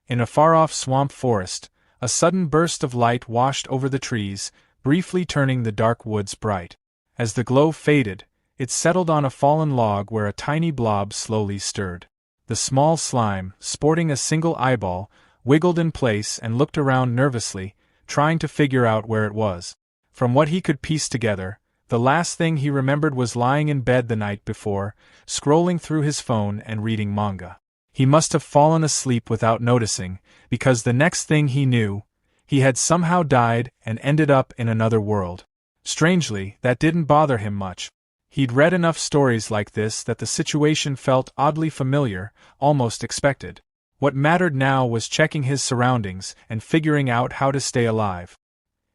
In a far-off swamp forest, a sudden burst of light washed over the trees, briefly turning the dark woods bright. As the glow faded, it settled on a fallen log where a tiny blob slowly stirred. The small slime, sporting a single eyeball, wiggled in place and looked around nervously, trying to figure out where it was. From what he could piece together, the last thing he remembered was lying in bed the night before, scrolling through his phone and reading manga. He must have fallen asleep without noticing, because the next thing he knew, he had somehow died and ended up in another world. Strangely, that didn't bother him much. He'd read enough stories like this that the situation felt oddly familiar, almost expected. What mattered now was checking his surroundings and figuring out how to stay alive.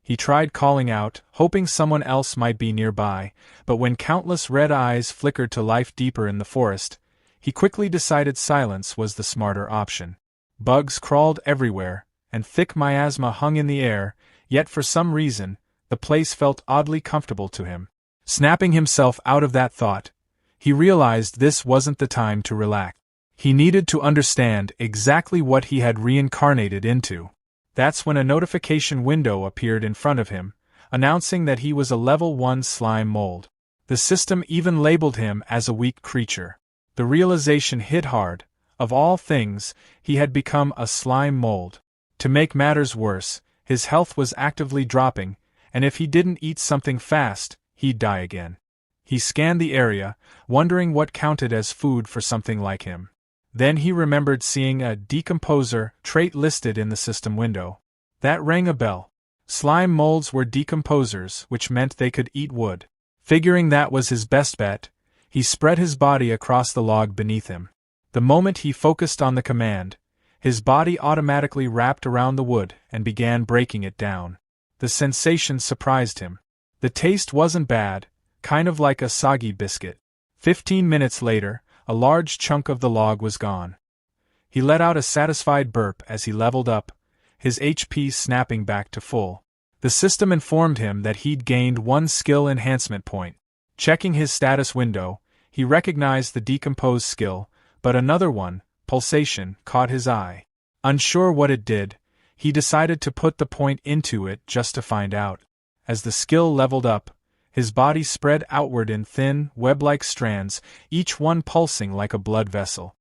He tried calling out, hoping someone else might be nearby, but when countless red eyes flickered to life deeper in the forest, he quickly decided silence was the smarter option. Bugs crawled everywhere, and thick miasma hung in the air, yet for some reason, the place felt oddly comfortable to him. Snapping himself out of that thought, he realized this wasn't the time to relax. He needed to understand exactly what he had reincarnated into. That's when a notification window appeared in front of him, announcing that he was a level 1 slime mold. The system even labeled him as a weak creature. The realization hit hard. Of all things, he had become a slime mold. To make matters worse, his health was actively dropping, and if he didn't eat something fast, he'd die again. He scanned the area, wondering what counted as food for something like him. Then he remembered seeing a decomposer trait listed in the system window. That rang a bell. Slime molds were decomposers, which meant they could eat wood. Figuring that was his best bet, he spread his body across the log beneath him. The moment he focused on the command, his body automatically wrapped around the wood and began breaking it down. The sensation surprised him. The taste wasn't bad, kind of like a soggy biscuit. 15 minutes later, a large chunk of the log was gone. He let out a satisfied burp as he leveled up, his HP snapping back to full. The system informed him that he'd gained 1 skill enhancement point. Checking his status window, he recognized the decompose skill, but another one, pulsation, caught his eye. Unsure what it did, he decided to put the point into it just to find out. As the skill leveled up, his body spread outward in thin, web-like strands, each one pulsing like a blood vessel.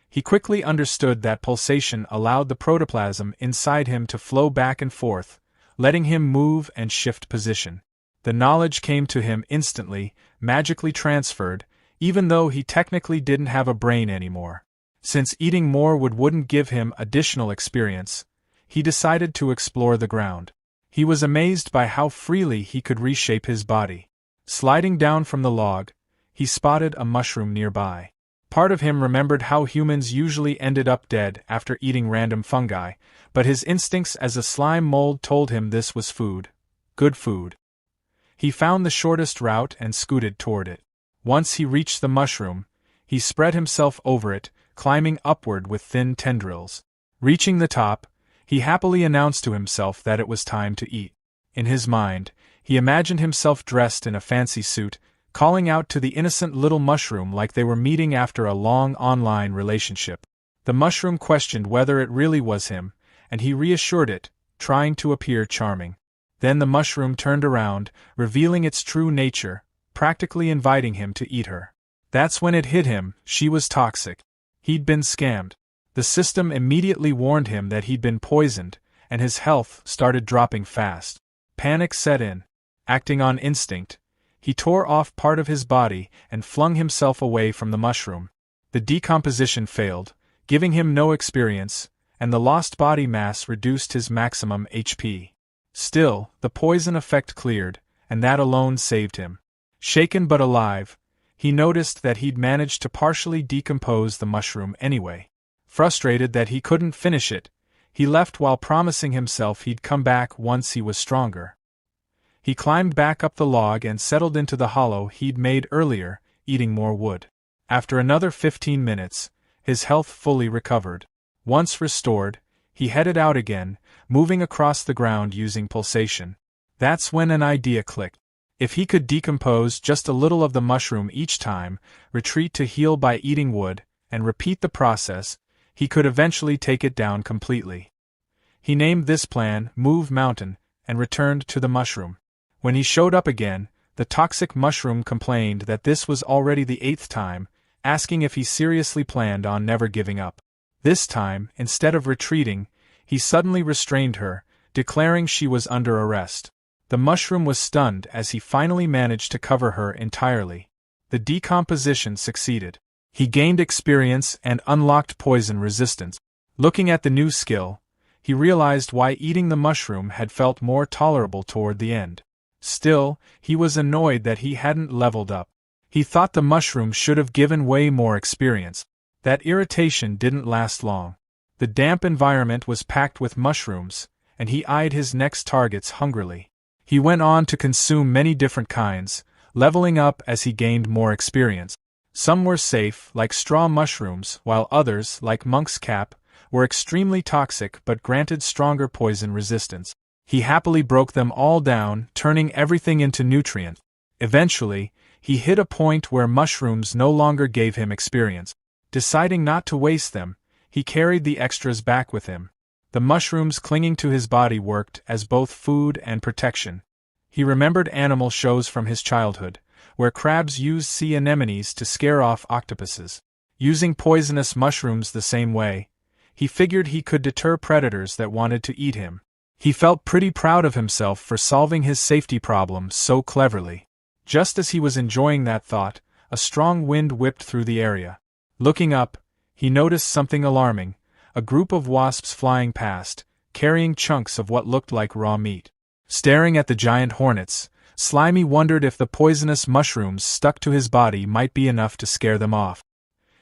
He quickly understood that pulsation allowed the protoplasm inside him to flow back and forth, letting him move and shift position. The knowledge came to him instantly, magically transferred, even though he technically didn't have a brain anymore. Since eating more wouldn't give him additional experience, he decided to explore the ground. He was amazed by how freely he could reshape his body. Sliding down from the log, he spotted a mushroom nearby. Part of him remembered how humans usually ended up dead after eating random fungi, but his instincts as a slime mold told him this was food. Good food. He found the shortest route and scooted toward it. Once he reached the mushroom, he spread himself over it, climbing upward with thin tendrils. Reaching the top, he happily announced to himself that it was time to eat. In his mind, he imagined himself dressed in a fancy suit, calling out to the innocent little mushroom like they were meeting after a long online relationship. The mushroom questioned whether it really was him, and he reassured it, trying to appear charming. Then the mushroom turned around, revealing its true nature, practically inviting him to eat her. That's when it hit him, she was toxic. He'd been scammed. The system immediately warned him that he'd been poisoned, and his health started dropping fast. Panic set in. Acting on instinct, he tore off part of his body and flung himself away from the mushroom. The decomposition failed, giving him no experience, and the lost body mass reduced his maximum HP. Still, the poison effect cleared, and that alone saved him. Shaken but alive, he noticed that he'd managed to partially decompose the mushroom anyway. Frustrated that he couldn't finish it, he left while promising himself he'd come back once he was stronger. He climbed back up the log and settled into the hollow he'd made earlier, eating more wood. After another 15 minutes, his health fully recovered. Once restored, he headed out again, moving across the ground using pulsation. That's when an idea clicked. If he could decompose just a little of the mushroom each time, retreat to heal by eating wood, and repeat the process, he could eventually take it down completely. He named this plan Move Mountain and returned to the mushroom. When he showed up again, the toxic mushroom complained that this was already the 8th time, asking if he seriously planned on never giving up. This time, instead of retreating, he suddenly restrained her, declaring she was under arrest. The mushroom was stunned as he finally managed to cover her entirely. The decomposition succeeded. He gained experience and unlocked poison resistance. Looking at the new skill, he realized why eating the mushroom had felt more tolerable toward the end. Still, he was annoyed that he hadn't leveled up. He thought the mushroom should have given way more experience. That irritation didn't last long. The damp environment was packed with mushrooms, and he eyed his next targets hungrily. He went on to consume many different kinds, leveling up as he gained more experience. Some were safe, like straw mushrooms, while others, like monk's cap, were extremely toxic but granted stronger poison resistance. He happily broke them all down, turning everything into nutrient. Eventually, he hit a point where mushrooms no longer gave him experience. Deciding not to waste them, he carried the extras back with him. The mushrooms clinging to his body worked as both food and protection. He remembered animal shows from his childhood, where crabs used sea anemones to scare off octopuses. Using poisonous mushrooms the same way, he figured he could deter predators that wanted to eat him. He felt pretty proud of himself for solving his safety problem so cleverly. Just as he was enjoying that thought, a strong wind whipped through the area. Looking up, he noticed something alarming: a group of wasps flying past, carrying chunks of what looked like raw meat. Staring at the giant hornets, Slimy wondered if the poisonous mushrooms stuck to his body might be enough to scare them off.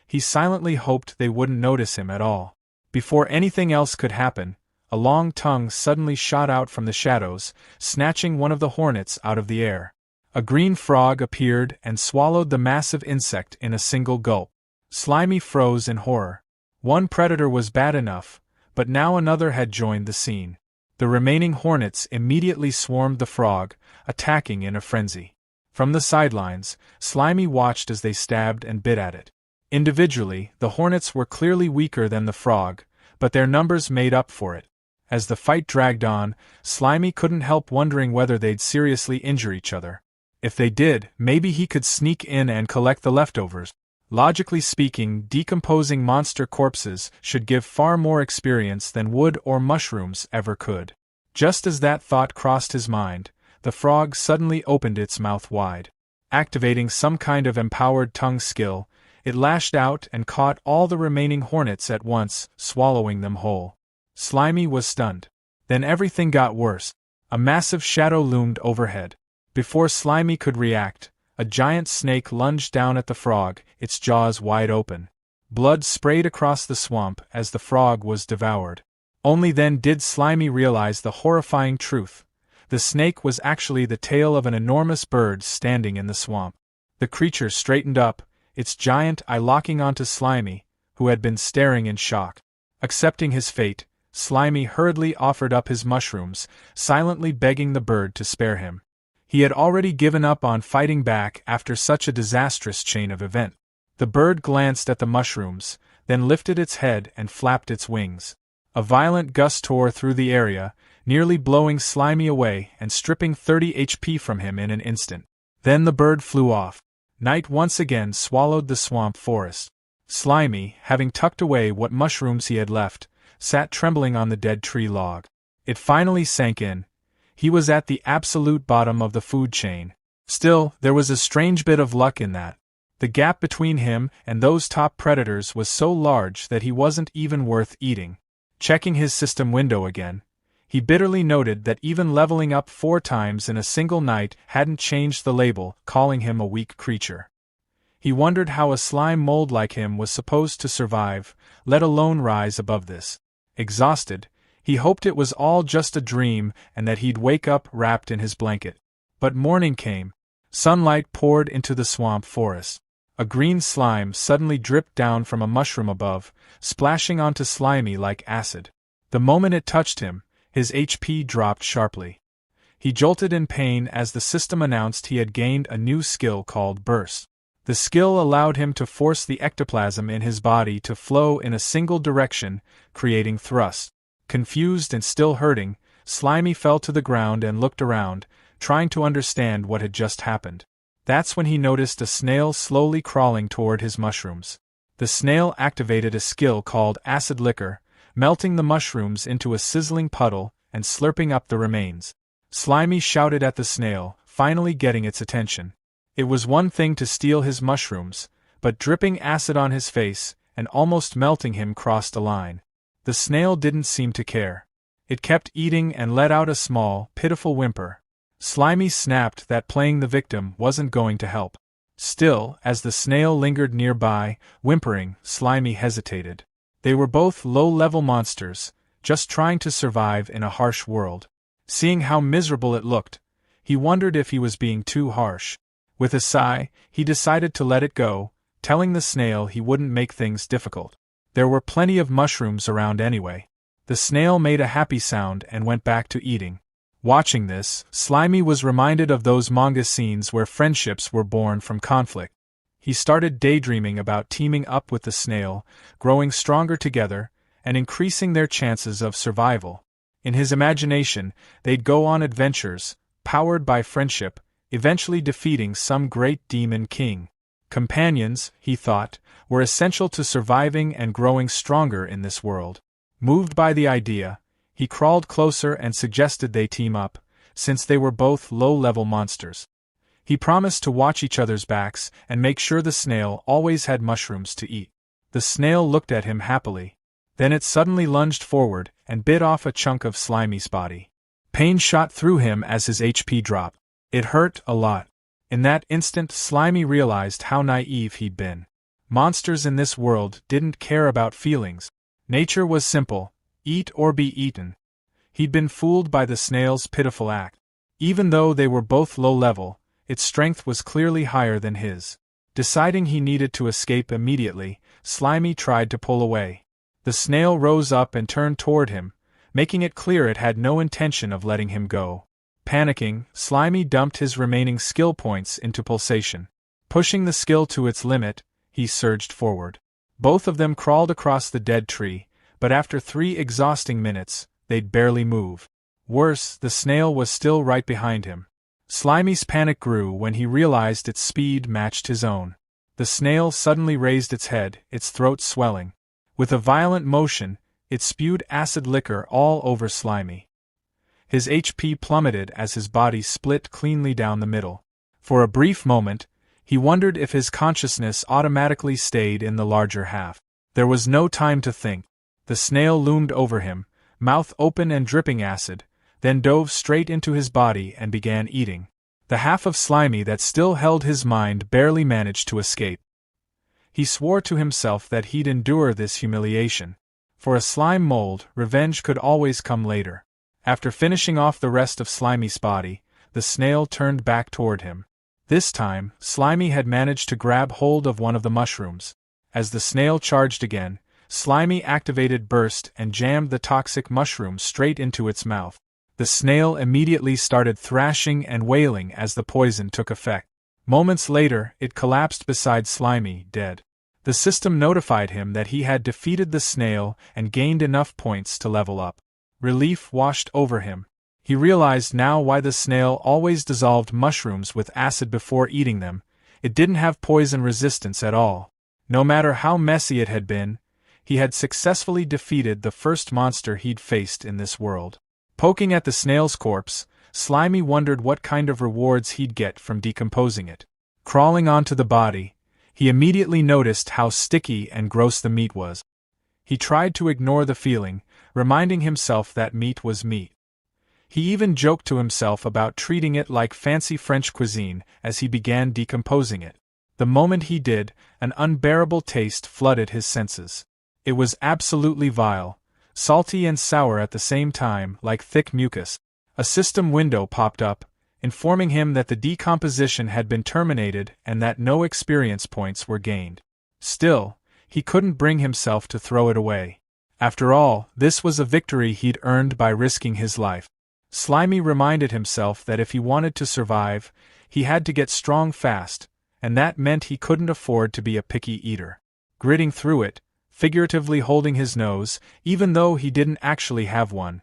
He silently hoped they wouldn't notice him at all. Before anything else could happen, a long tongue suddenly shot out from the shadows, snatching one of the hornets out of the air. A green frog appeared and swallowed the massive insect in a single gulp. Slimy froze in horror. One predator was bad enough, but now another had joined the scene. The remaining hornets immediately swarmed the frog, attacking in a frenzy. From the sidelines, Slimy watched as they stabbed and bit at it. Individually, the hornets were clearly weaker than the frog, but their numbers made up for it. As the fight dragged on, Slimy couldn't help wondering whether they'd seriously injure each other. If they did, maybe he could sneak in and collect the leftovers. Logically speaking, decomposing monster corpses should give far more experience than wood or mushrooms ever could. Just as that thought crossed his mind, the frog suddenly opened its mouth wide. Activating some kind of empowered tongue skill, it lashed out and caught all the remaining hornets at once, swallowing them whole. Slimy was stunned. Then everything got worse. A massive shadow loomed overhead. Before Slimy could react, a giant snake lunged down at the frog, its jaws wide open. Blood sprayed across the swamp as the frog was devoured. Only then did Slimy realize the horrifying truth. The snake was actually the tail of an enormous bird standing in the swamp. The creature straightened up, its giant eye locking onto Slimy, who had been staring in shock. Accepting his fate, Slimy hurriedly offered up his mushrooms, silently begging the bird to spare him. He had already given up on fighting back after such a disastrous chain of events. The bird glanced at the mushrooms, then lifted its head and flapped its wings. A violent gust tore through the area, nearly blowing Slimy away and stripping 30 HP from him in an instant. Then the bird flew off. Night once again swallowed the swamp forest. Slimy, having tucked away what mushrooms he had left, sat trembling on the dead tree log. It finally sank in. He was at the absolute bottom of the food chain. Still, there was a strange bit of luck in that. The gap between him and those top predators was so large that he wasn't even worth eating. Checking his system window again, he bitterly noted that even leveling up 4 times in a single night hadn't changed the label, calling him a weak creature. He wondered how a slime mold like him was supposed to survive, let alone rise above this. Exhausted, he hoped it was all just a dream and that he'd wake up wrapped in his blanket. But morning came. Sunlight poured into the swamp forest. A green slime suddenly dripped down from a mushroom above, splashing onto Slimy like acid. The moment it touched him, his HP dropped sharply. He jolted in pain as the system announced he had gained a new skill called Burst. The skill allowed him to force the ectoplasm in his body to flow in a single direction, creating thrust. Confused and still hurting, Slimy fell to the ground and looked around, trying to understand what had just happened. That's when he noticed a snail slowly crawling toward his mushrooms. The snail activated a skill called acid liquor, melting the mushrooms into a sizzling puddle and slurping up the remains. Slimy shouted at the snail, finally getting its attention. It was one thing to steal his mushrooms, but dripping acid on his face and almost melting him crossed a line. The snail didn't seem to care. It kept eating and let out a small, pitiful whimper. Slimy snapped that playing the victim wasn't going to help. Still, as the snail lingered nearby, whimpering, Slimy hesitated. They were both low-level monsters, just trying to survive in a harsh world. Seeing how miserable it looked, he wondered if he was being too harsh. With a sigh, he decided to let it go, telling the snail he wouldn't make things difficult. There were plenty of mushrooms around anyway. The snail made a happy sound and went back to eating. Watching this, Slimy was reminded of those manga scenes where friendships were born from conflict. He started daydreaming about teaming up with the snail, growing stronger together, and increasing their chances of survival. In his imagination, they'd go on adventures, powered by friendship, eventually defeating some great demon king. Companions, he thought, were essential to surviving and growing stronger in this world. Moved by the idea, he crawled closer and suggested they team up, since they were both low-level monsters. He promised to watch each other's backs and make sure the snail always had mushrooms to eat. The snail looked at him happily. Then it suddenly lunged forward and bit off a chunk of Slimy's body. Pain shot through him as his HP dropped. It hurt a lot. In that instant, Slimy realized how naive he'd been. Monsters in this world didn't care about feelings. Nature was simple: eat or be eaten. He'd been fooled by the snail's pitiful act. Even though they were both low-level, its strength was clearly higher than his. Deciding he needed to escape immediately, Slimy tried to pull away. The snail rose up and turned toward him, making it clear it had no intention of letting him go. Panicking, Slimy dumped his remaining skill points into pulsation. Pushing the skill to its limit, he surged forward. Both of them crawled across the dead tree, but after 3 exhausting minutes, they'd barely move. Worse, the snail was still right behind him. Slimy's panic grew when he realized its speed matched his own. The snail suddenly raised its head, its throat swelling. With a violent motion, it spewed acid liquor all over Slimy. His HP plummeted as his body split cleanly down the middle. For a brief moment, he wondered if his consciousness automatically stayed in the larger half. There was no time to think. The snail loomed over him, mouth open and dripping acid, then dove straight into his body and began eating. The half of Slimy that still held his mind barely managed to escape. He swore to himself that he'd endure this humiliation. For a slime mold, revenge could always come later. After finishing off the rest of Slimy's body, the snail turned back toward him. This time, Slimy had managed to grab hold of one of the mushrooms. As the snail charged again, Slimy activated Burst and jammed the toxic mushroom straight into its mouth. The snail immediately started thrashing and wailing as the poison took effect. Moments later, it collapsed beside Slimy, dead. The system notified him that he had defeated the snail and gained enough points to level up. Relief washed over him. He realized now why the snail always dissolved mushrooms with acid before eating them. It didn't have poison resistance at all. No matter how messy it had been, he had successfully defeated the first monster he'd faced in this world. Poking at the snail's corpse, Slimy wondered what kind of rewards he'd get from decomposing it. Crawling onto the body, he immediately noticed how sticky and gross the meat was. He tried to ignore the feeling, reminding himself that meat was meat. He even joked to himself about treating it like fancy French cuisine as he began decomposing it. The moment he did, an unbearable taste flooded his senses. It was absolutely vile, salty and sour at the same time, like thick mucus. A system window popped up, informing him that the decomposition had been terminated and that no experience points were gained. Still, he couldn't bring himself to throw it away. After all, this was a victory he'd earned by risking his life. Slimy reminded himself that if he wanted to survive, he had to get strong fast, and that meant he couldn't afford to be a picky eater. Gritting through it, figuratively holding his nose, even though he didn't actually have one,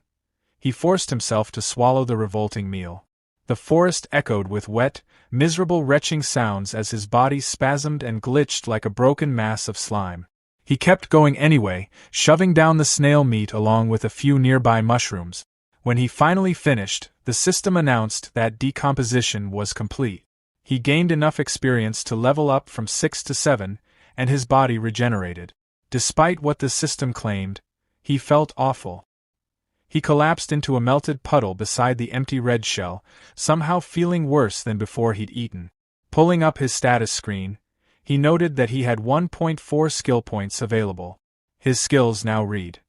he forced himself to swallow the revolting meal. The forest echoed with wet, miserable retching sounds as his body spasmed and glitched like a broken mass of slime. He kept going anyway, shoving down the snail meat along with a few nearby mushrooms. When he finally finished, the system announced that decomposition was complete. He gained enough experience to level up from 6 to 7, and his body regenerated. Despite what the system claimed, he felt awful. He collapsed into a melted puddle beside the empty red shell, somehow feeling worse than before he'd eaten. Pulling up his status screen, he noted that he had 1.4 skill points available. His skills now read: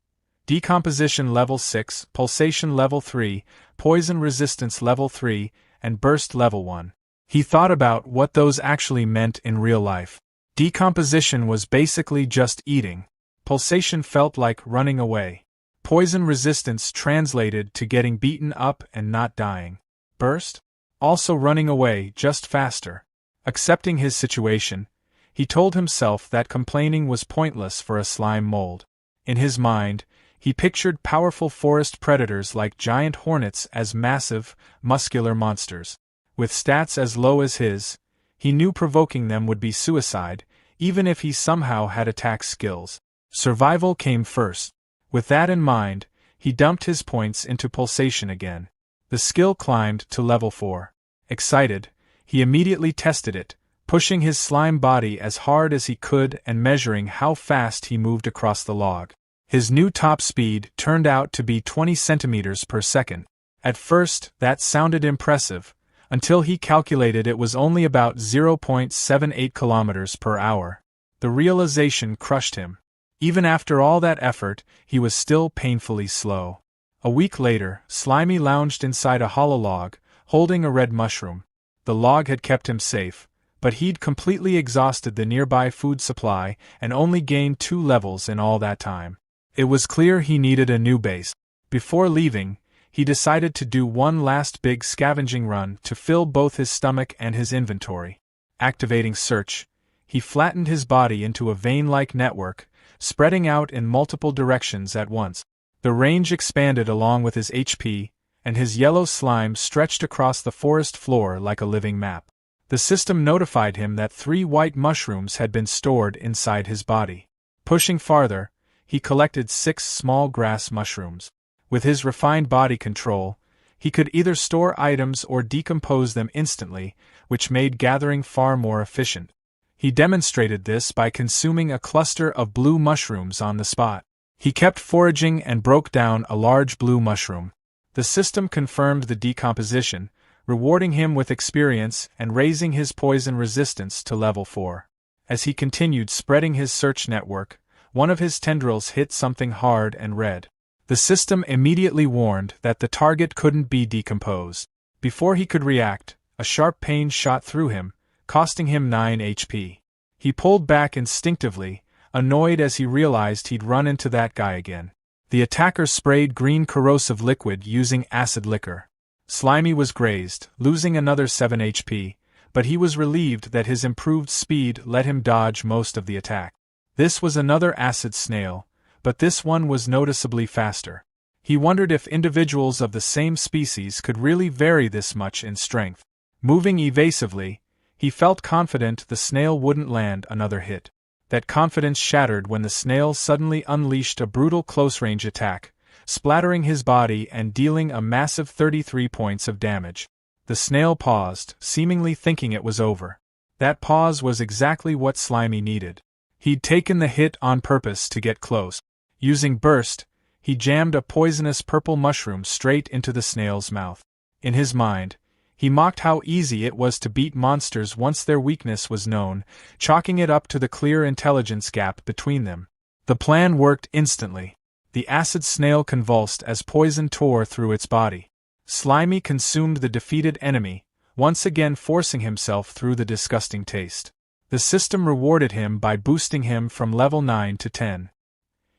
Decomposition Level 6, Pulsation Level 3, Poison Resistance Level 3, and Burst Level 1. He thought about what those actually meant in real life. Decomposition was basically just eating. Pulsation felt like running away. Poison resistance translated to getting beaten up and not dying. Burst? Also running away, just faster. Accepting his situation, he told himself that complaining was pointless for a slime mold. In his mind, he pictured powerful forest predators like giant hornets as massive, muscular monsters. With stats as low as his, he knew provoking them would be suicide, even if he somehow had attack skills. Survival came first. With that in mind, he dumped his points into pulsation again. The skill climbed to level 4. Excited, he immediately tested it, pushing his slime body as hard as he could and measuring how fast he moved across the log. His new top speed turned out to be 20 centimeters per second. At first, that sounded impressive, until he calculated it was only about 0.78 kilometers per hour. The realization crushed him. Even after all that effort, he was still painfully slow. A week later, Slimy lounged inside a hollow log, holding a red mushroom. The log had kept him safe, but he'd completely exhausted the nearby food supply and only gained 2 levels in all that time. It was clear he needed a new base. Before leaving, he decided to do one last big scavenging run to fill both his stomach and his inventory. Activating search, he flattened his body into a vein-like network, spreading out in multiple directions at once. The range expanded along with his HP, and his yellow slime stretched across the forest floor like a living map. The system notified him that 3 white mushrooms had been stored inside his body. Pushing farther, he collected 6 small grass mushrooms. With his refined body control, he could either store items or decompose them instantly, which made gathering far more efficient. He demonstrated this by consuming a cluster of blue mushrooms on the spot. He kept foraging and broke down a large blue mushroom. The system confirmed the decomposition, rewarding him with experience and raising his poison resistance to level 4. As he continued spreading his search network, one of his tendrils hit something hard and red. The system immediately warned that the target couldn't be decomposed. Before he could react, a sharp pain shot through him, costing him 9 HP. He pulled back instinctively, annoyed as he realized he'd run into that guy again. The attacker sprayed green corrosive liquid using acid liquor. Slimy was grazed, losing another 7 HP, but he was relieved that his improved speed let him dodge most of the attack. This was another acid snail, but this one was noticeably faster. He wondered if individuals of the same species could really vary this much in strength. Moving evasively, he felt confident the snail wouldn't land another hit. That confidence shattered when the snail suddenly unleashed a brutal close-range attack, splattering his body and dealing a massive 33 points of damage. The snail paused, seemingly thinking it was over. That pause was exactly what Slimy needed. He'd taken the hit on purpose to get close. Using Burst, he jammed a poisonous purple mushroom straight into the snail's mouth. In his mind, he mocked how easy it was to beat monsters once their weakness was known, chalking it up to the clear intelligence gap between them. The plan worked instantly. The acid snail convulsed as poison tore through its body. Slimy consumed the defeated enemy, once again forcing himself through the disgusting taste. The system rewarded him by boosting him from level 9 to 10.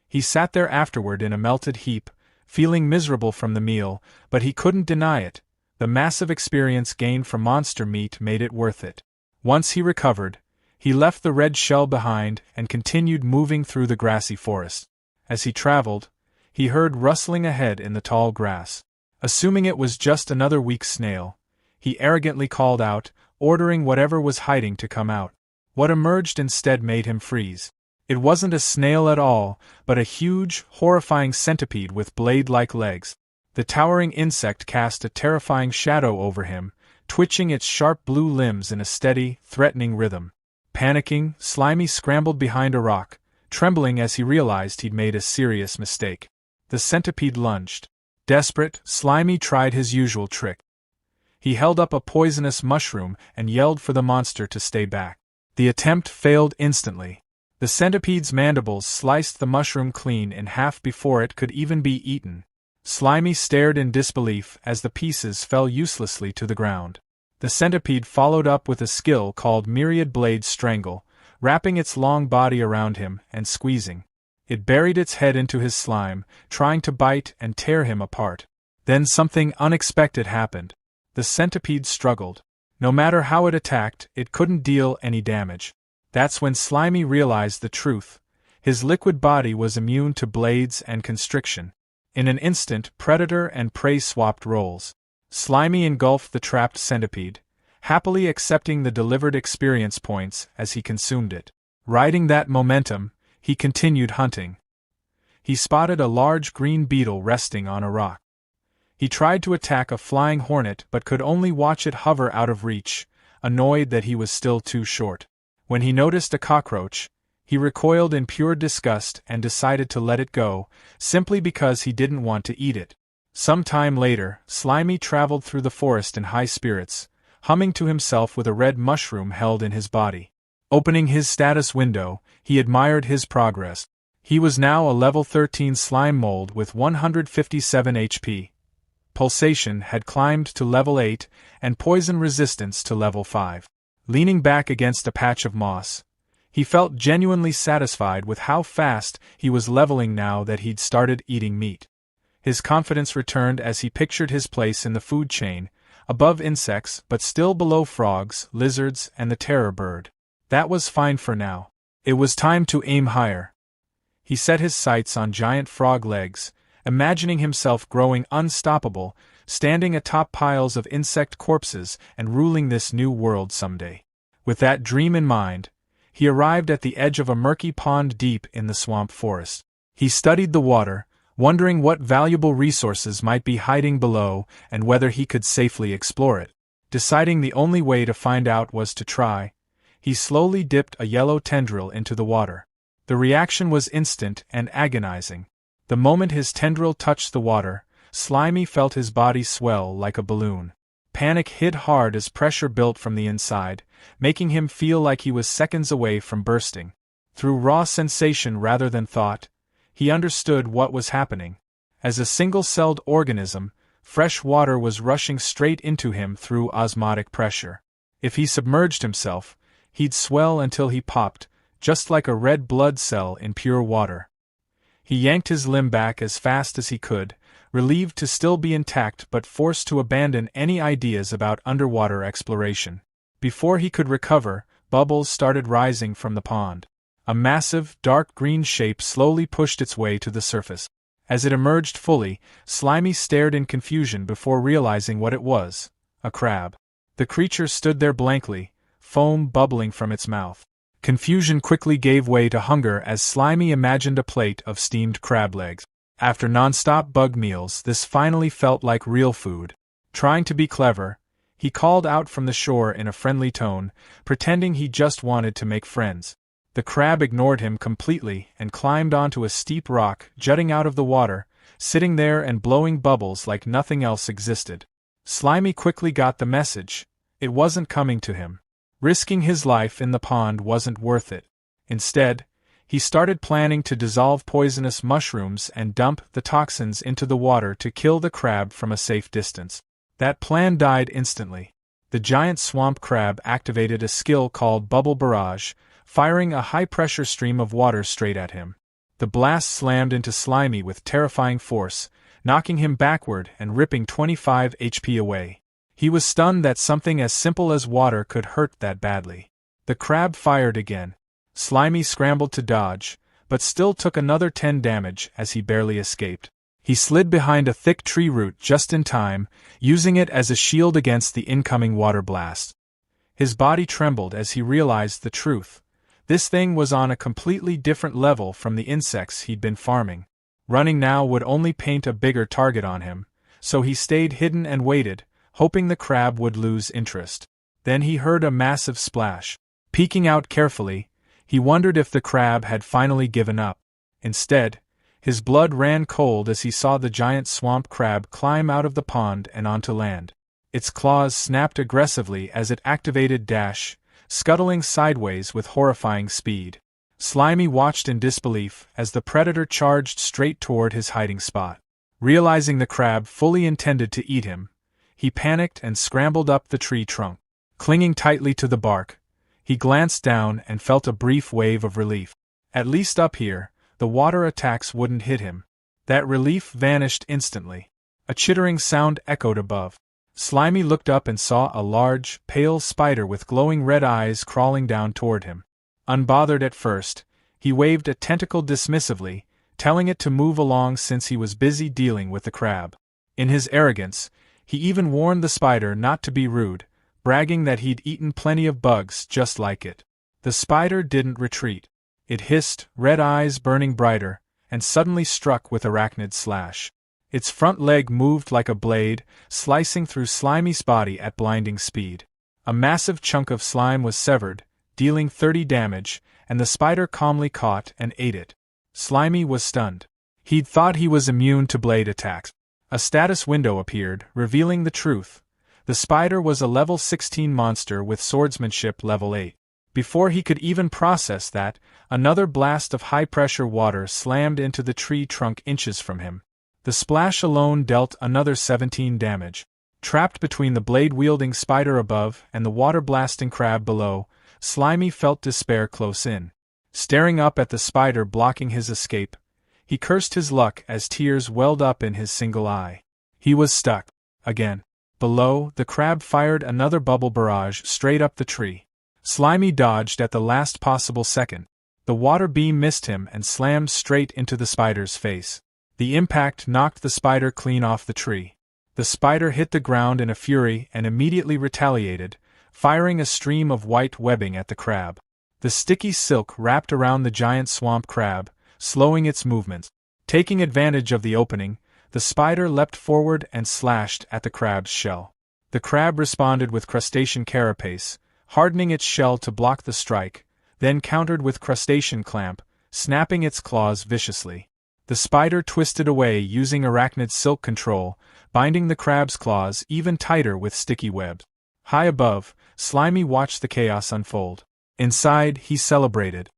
He sat there afterward in a melted heap, feeling miserable from the meal, but he couldn't deny it. The massive experience gained from monster meat made it worth it. Once he recovered, he left the red shell behind and continued moving through the grassy forest. As he traveled, he heard rustling ahead in the tall grass. Assuming it was just another weak snail, he arrogantly called out, ordering whatever was hiding to come out. What emerged instead made him freeze. It wasn't a snail at all, but a huge, horrifying centipede with blade-like legs. The towering insect cast a terrifying shadow over him, twitching its sharp blue limbs in a steady, threatening rhythm. Panicking, Slimy scrambled behind a rock, trembling as he realized he'd made a serious mistake. The centipede lunged. Desperate, Slimy tried his usual trick. He held up a poisonous mushroom and yelled for the monster to stay back. The attempt failed instantly. The centipede's mandibles sliced the mushroom clean in half before it could even be eaten. Slimy stared in disbelief as the pieces fell uselessly to the ground. The centipede followed up with a skill called Myriad Blade Strangle, wrapping its long body around him and squeezing. It buried its head into his slime, trying to bite and tear him apart. Then something unexpected happened. The centipede struggled. No matter how it attacked, it couldn't deal any damage. That's when Slimy realized the truth. His liquid body was immune to blades and constriction. In an instant, predator and prey swapped roles. Slimy engulfed the trapped centipede, happily accepting the delivered experience points as he consumed it. Riding that momentum, he continued hunting. He spotted a large green beetle resting on a rock. He tried to attack a flying hornet but could only watch it hover out of reach, annoyed that he was still too short. When he noticed a cockroach, he recoiled in pure disgust and decided to let it go, simply because he didn't want to eat it. Some time later, Slimy traveled through the forest in high spirits, humming to himself with a red mushroom held in his body. Opening his status window, he admired his progress. He was now a level 13 slime mold with 157 HP. Pulsation had climbed to level 8, and poison resistance to level 5. Leaning back against a patch of moss, he felt genuinely satisfied with how fast he was leveling now that he'd started eating meat. His confidence returned as he pictured his place in the food chain, above insects but still below frogs, lizards, and the terror bird. That was fine for now. It was time to aim higher. He set his sights on giant frog legs, imagining himself growing unstoppable, standing atop piles of insect corpses and ruling this new world someday. With that dream in mind, he arrived at the edge of a murky pond deep in the swamp forest. He studied the water, wondering what valuable resources might be hiding below and whether he could safely explore it. Deciding the only way to find out was to try, he slowly dipped a yellow tendril into the water. The reaction was instant and agonizing. The moment his tendril touched the water, Slimy felt his body swell like a balloon. Panic hit hard as pressure built from the inside, making him feel like he was seconds away from bursting. Through raw sensation rather than thought, he understood what was happening. As a single-celled organism, fresh water was rushing straight into him through osmotic pressure. If he submerged himself, he'd swell until he popped, just like a red blood cell in pure water. He yanked his limb back as fast as he could, relieved to still be intact but forced to abandon any ideas about underwater exploration. Before he could recover, bubbles started rising from the pond. A massive, dark green shape slowly pushed its way to the surface. As it emerged fully, Slimy stared in confusion before realizing what it was: a crab. The creature stood there blankly, foam bubbling from its mouth. Confusion quickly gave way to hunger as Slimy imagined a plate of steamed crab legs. After non-stop bug meals, this finally felt like real food. Trying to be clever, he called out from the shore in a friendly tone, pretending he just wanted to make friends. The crab ignored him completely and climbed onto a steep rock jutting out of the water, sitting there and blowing bubbles like nothing else existed. Slimy quickly got the message. It wasn't coming to him. Risking his life in the pond wasn't worth it. Instead, he started planning to dissolve poisonous mushrooms and dump the toxins into the water to kill the crab from a safe distance. That plan died instantly. The giant swamp crab activated a skill called Bubble Barrage, firing a high-pressure stream of water straight at him. The blast slammed into Slimy with terrifying force, knocking him backward and ripping 25 HP away. He was stunned that something as simple as water could hurt that badly. The crab fired again. Slimy scrambled to dodge, but still took another 10 damage as he barely escaped. He slid behind a thick tree root just in time, using it as a shield against the incoming water blast. His body trembled as he realized the truth. This thing was on a completely different level from the insects he'd been farming. Running now would only paint a bigger target on him, so he stayed hidden and waited, hoping the crab would lose interest. Then he heard a massive splash. Peeking out carefully, he wondered if the crab had finally given up. Instead, his blood ran cold as he saw the giant swamp crab climb out of the pond and onto land. Its claws snapped aggressively as it activated dash, scuttling sideways with horrifying speed. Slimy watched in disbelief as the predator charged straight toward his hiding spot. Realizing the crab fully intended to eat him, he panicked and scrambled up the tree trunk. Clinging tightly to the bark, he glanced down and felt a brief wave of relief. At least up here, the water attacks wouldn't hit him. That relief vanished instantly. A chittering sound echoed above. Slimy looked up and saw a large, pale spider with glowing red eyes crawling down toward him. Unbothered at first, he waved a tentacle dismissively, telling it to move along since he was busy dealing with the crab. In his arrogance, he even warned the spider not to be rude, bragging that he'd eaten plenty of bugs just like it. The spider didn't retreat. It hissed, red eyes burning brighter, and suddenly struck with arachnid slash. Its front leg moved like a blade, slicing through Slimy's body at blinding speed. A massive chunk of slime was severed, dealing 30 damage, and the spider calmly caught and ate it. Slimy was stunned. He'd thought he was immune to blade attacks. A status window appeared, revealing the truth. The spider was a level 16 monster with swordsmanship level 8. Before he could even process that, another blast of high-pressure water slammed into the tree trunk inches from him. The splash alone dealt another 17 damage. Trapped between the blade-wielding spider above and the water-blasting crab below, Slimy felt despair close in. Staring up at the spider blocking his escape, he cursed his luck as tears welled up in his single eye. He was stuck. Again. Below, the crab fired another bubble barrage straight up the tree. Slimy dodged at the last possible second. The water beam missed him and slammed straight into the spider's face. The impact knocked the spider clean off the tree. The spider hit the ground in a fury and immediately retaliated, firing a stream of white webbing at the crab. The sticky silk wrapped around the giant swamp crab, slowing its movements. Taking advantage of the opening, the spider leapt forward and slashed at the crab's shell. The crab responded with crustacean carapace, hardening its shell to block the strike, then countered with crustacean clamp, snapping its claws viciously. The spider twisted away using arachnid silk control, binding the crab's claws even tighter with sticky webs. High above, Slimy watched the chaos unfold. Inside, he celebrated.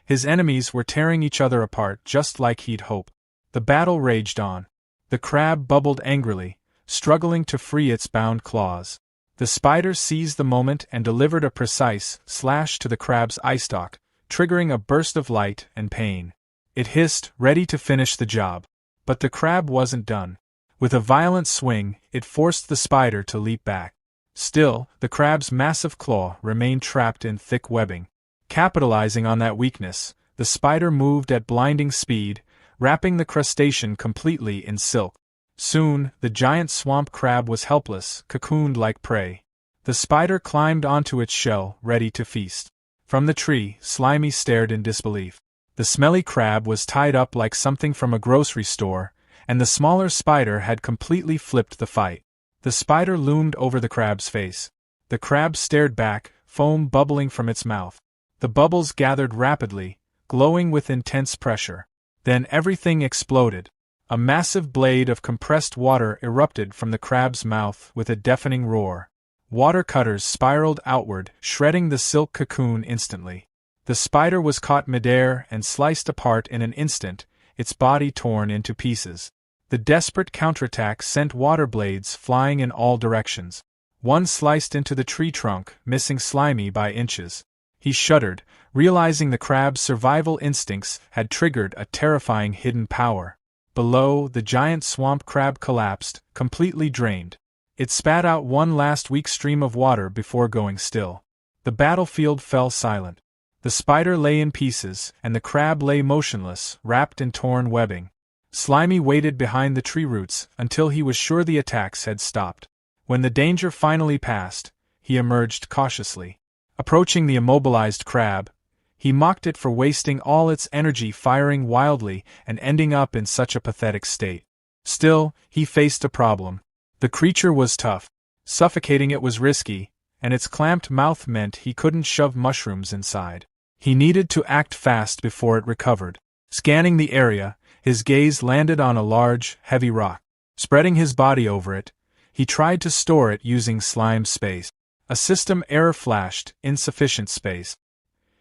His enemies were tearing each other apart just like he'd hoped. The battle raged on. The crab bubbled angrily, struggling to free its bound claws. The spider seized the moment and delivered a precise slash to the crab's eye stalk, triggering a burst of light and pain. It hissed, ready to finish the job. But the crab wasn't done. With a violent swing, it forced the spider to leap back. Still, the crab's massive claw remained trapped in thick webbing. Capitalizing on that weakness, the spider moved at blinding speed, wrapping the crustacean completely in silk. Soon, the giant swamp crab was helpless, cocooned like prey. The spider climbed onto its shell, ready to feast. From the tree, Slimy stared in disbelief. The smelly crab was tied up like something from a grocery store, and the smaller spider had completely flipped the fight. The spider loomed over the crab's face. The crab stared back, foam bubbling from its mouth. The bubbles gathered rapidly, glowing with intense pressure. Then everything exploded. A massive blade of compressed water erupted from the crab's mouth with a deafening roar. Water cutters spiraled outward, shredding the silk cocoon instantly. The spider was caught midair and sliced apart in an instant, its body torn into pieces. The desperate counterattack sent water blades flying in all directions. One sliced into the tree trunk, missing Slimy by inches. He shuddered, realizing the crab's survival instincts had triggered a terrifying hidden power. Below, the giant swamp crab collapsed, completely drained. It spat out one last weak stream of water before going still. The battlefield fell silent. The spider lay in pieces, and the crab lay motionless, wrapped in torn webbing. Slimy waited behind the tree roots until he was sure the attacks had stopped. When the danger finally passed, he emerged cautiously. Approaching the immobilized crab, he mocked it for wasting all its energy firing wildly and ending up in such a pathetic state. Still, he faced a problem. The creature was tough. Suffocating it was risky, and its clamped mouth meant he couldn't shove mushrooms inside. He needed to act fast before it recovered. Scanning the area, his gaze landed on a large, heavy rock. Spreading his body over it, he tried to store it using slime space. A system error flashed, insufficient space.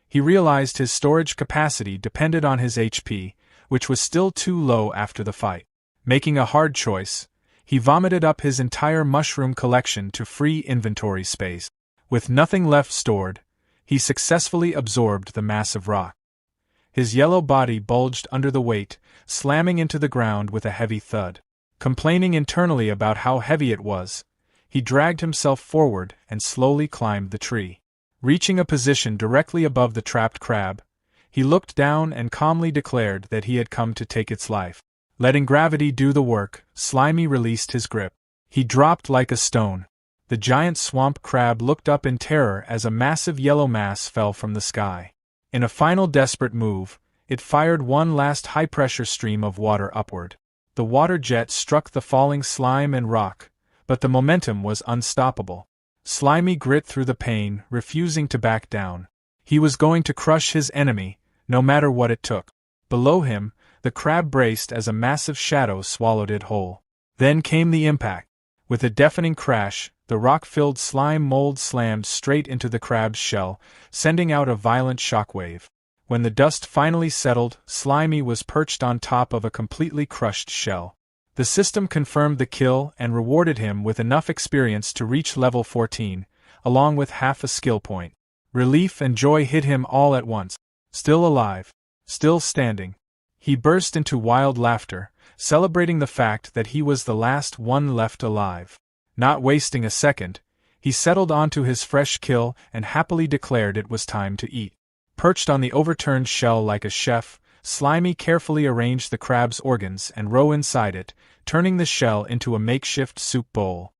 He realized his storage capacity depended on his HP, which was still too low after the fight. Making a hard choice, he vomited up his entire mushroom collection to free inventory space. With nothing left stored, he successfully absorbed the massive rock. His yellow body bulged under the weight, slamming into the ground with a heavy thud. Complaining internally about how heavy it was, he dragged himself forward and slowly climbed the tree. Reaching a position directly above the trapped crab, he looked down and calmly declared that he had come to take its life. Letting gravity do the work, Slimy released his grip. He dropped like a stone. The giant swamp crab looked up in terror as a massive yellow mass fell from the sky. In a final desperate move, it fired one last high-pressure stream of water upward. The water jet struck the falling slime and rock, but the momentum was unstoppable. Slimy grit through the pain, refusing to back down. He was going to crush his enemy, no matter what it took. Below him, the crab braced as a massive shadow swallowed it whole. Then came the impact. With a deafening crash, the rock-filled slime mold slammed straight into the crab's shell, sending out a violent shockwave. When the dust finally settled, Slimy was perched on top of a completely crushed shell. The system confirmed the kill and rewarded him with enough experience to reach level 14, along with half a skill point. Relief and joy hit him all at once. Still alive. Still standing. He burst into wild laughter, celebrating the fact that he was the last one left alive. Not wasting a second, he settled onto his fresh kill and happily declared it was time to eat. Perched on the overturned shell like a chef, Slimy carefully arranged the crab's organs and roe inside it, turning the shell into a makeshift soup bowl.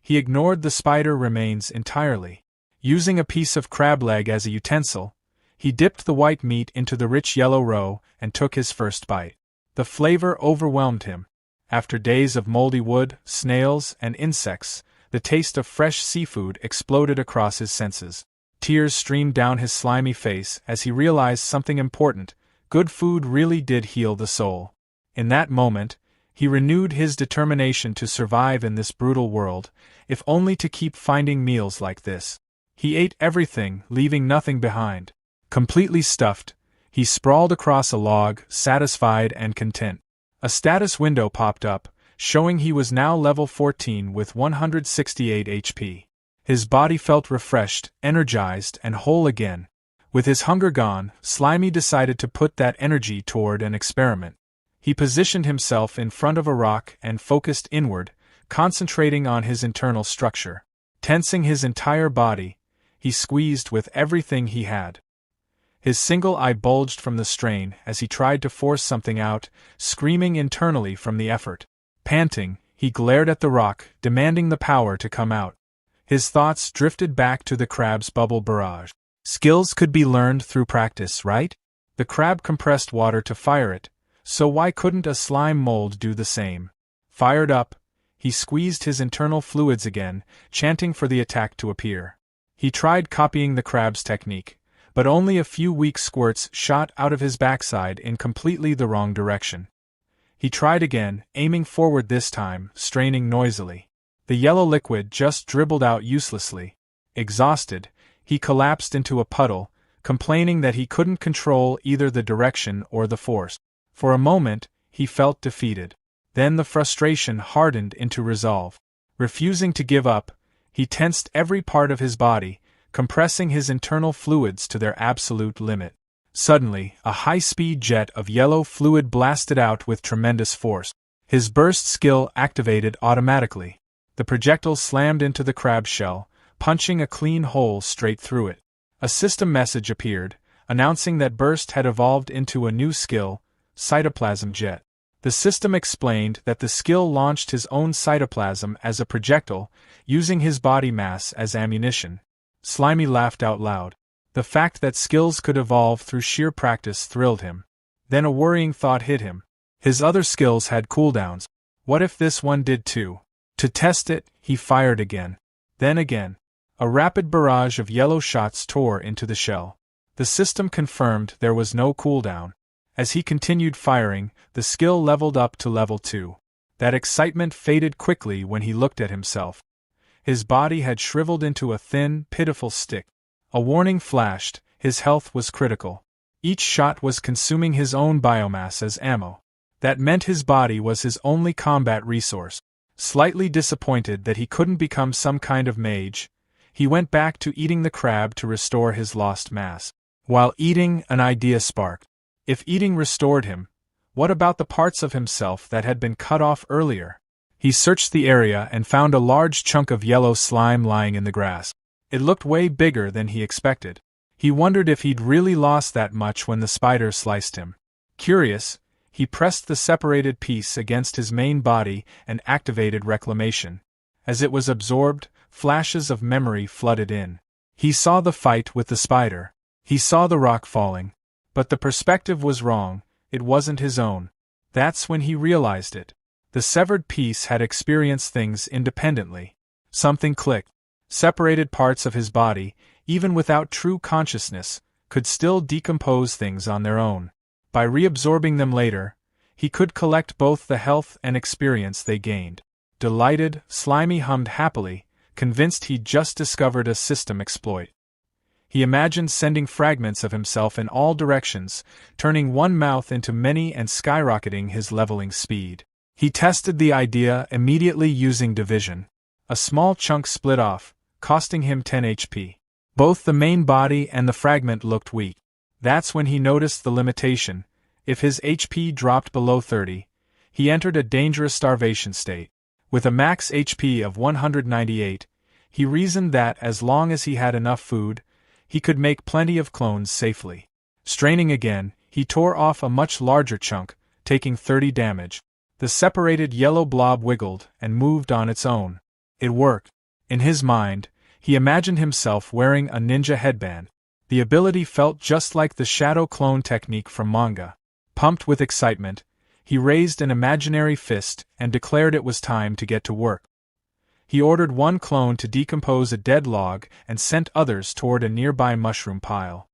He ignored the spider remains entirely. Using a piece of crab leg as a utensil, he dipped the white meat into the rich yellow roe and took his first bite. The flavor overwhelmed him. After days of moldy wood, snails, and insects, the taste of fresh seafood exploded across his senses. Tears streamed down his slimy face as he realized something important. Good food really did heal the soul. In that moment, he renewed his determination to survive in this brutal world, if only to keep finding meals like this. He ate everything, leaving nothing behind. Completely stuffed, he sprawled across a log, satisfied and content. A status window popped up, showing he was now level 14 with 168 HP. His body felt refreshed, energized, and whole again. With his hunger gone, Slimy decided to put that energy toward an experiment. He positioned himself in front of a rock and focused inward, concentrating on his internal structure. Tensing his entire body, he squeezed with everything he had. His single eye bulged from the strain as he tried to force something out, screaming internally from the effort. Panting, he glared at the rock, demanding the power to come out. His thoughts drifted back to the crab's bubble barrage. Skills could be learned through practice, right? The crab compressed water to fire it, so why couldn't a slime mold do the same? Fired up, he squeezed his internal fluids again, chanting for the attack to appear. He tried copying the crab's technique, but only a few weak squirts shot out of his backside in completely the wrong direction. He tried again, aiming forward this time, straining noisily. The yellow liquid just dribbled out uselessly. Exhausted, he collapsed into a puddle, complaining that he couldn't control either the direction or the force. For a moment, he felt defeated. Then the frustration hardened into resolve. Refusing to give up, he tensed every part of his body, compressing his internal fluids to their absolute limit. Suddenly, a high-speed jet of yellow fluid blasted out with tremendous force. His burst skill activated automatically. The projectile slammed into the crab shell, punching a clean hole straight through it. A system message appeared, announcing that Burst had evolved into a new skill, Cytoplasm Jet. The system explained that the skill launched his own cytoplasm as a projectile, using his body mass as ammunition. Slimy laughed out loud. The fact that skills could evolve through sheer practice thrilled him. Then a worrying thought hit him. His other skills had cooldowns. What if this one did too? To test it, he fired again. Then again. A rapid barrage of yellow shots tore into the shell. The system confirmed there was no cooldown. As he continued firing, the skill leveled up to level 2. That excitement faded quickly when he looked at himself. His body had shriveled into a thin, pitiful stick. A warning flashed, his health was critical. Each shot was consuming his own biomass as ammo. That meant his body was his only combat resource. Slightly disappointed that he couldn't become some kind of mage, he went back to eating the crab to restore his lost mass. While eating, an idea sparked. If eating restored him, what about the parts of himself that had been cut off earlier? He searched the area and found a large chunk of yellow slime lying in the grass. It looked way bigger than he expected. He wondered if he'd really lost that much when the spider sliced him. Curious, he pressed the separated piece against his main body and activated reclamation. As it was absorbed, flashes of memory flooded in. He saw the fight with the spider. He saw the rock falling. But the perspective was wrong, it wasn't his own. That's when he realized it. The severed piece had experienced things independently. Something clicked. Separated parts of his body, even without true consciousness, could still decompose things on their own. By reabsorbing them later, he could collect both the health and experience they gained. Delighted, Slimy hummed happily, convinced he'd just discovered a system exploit. He imagined sending fragments of himself in all directions, turning one mouth into many and skyrocketing his leveling speed. He tested the idea immediately using division. A small chunk split off, costing him 10 HP. Both the main body and the fragment looked weak. That's when he noticed the limitation. If his HP dropped below 30, he entered a dangerous starvation state. With a max HP of 198, he reasoned that as long as he had enough food, he could make plenty of clones safely. Straining again, he tore off a much larger chunk, taking 30 damage. The separated yellow blob wiggled and moved on its own. It worked. In his mind, he imagined himself wearing a ninja headband. The ability felt just like the shadow clone technique from manga. Pumped with excitement, he raised an imaginary fist and declared it was time to get to work. He ordered one clone to decompose a dead log and sent others toward a nearby mushroom pile.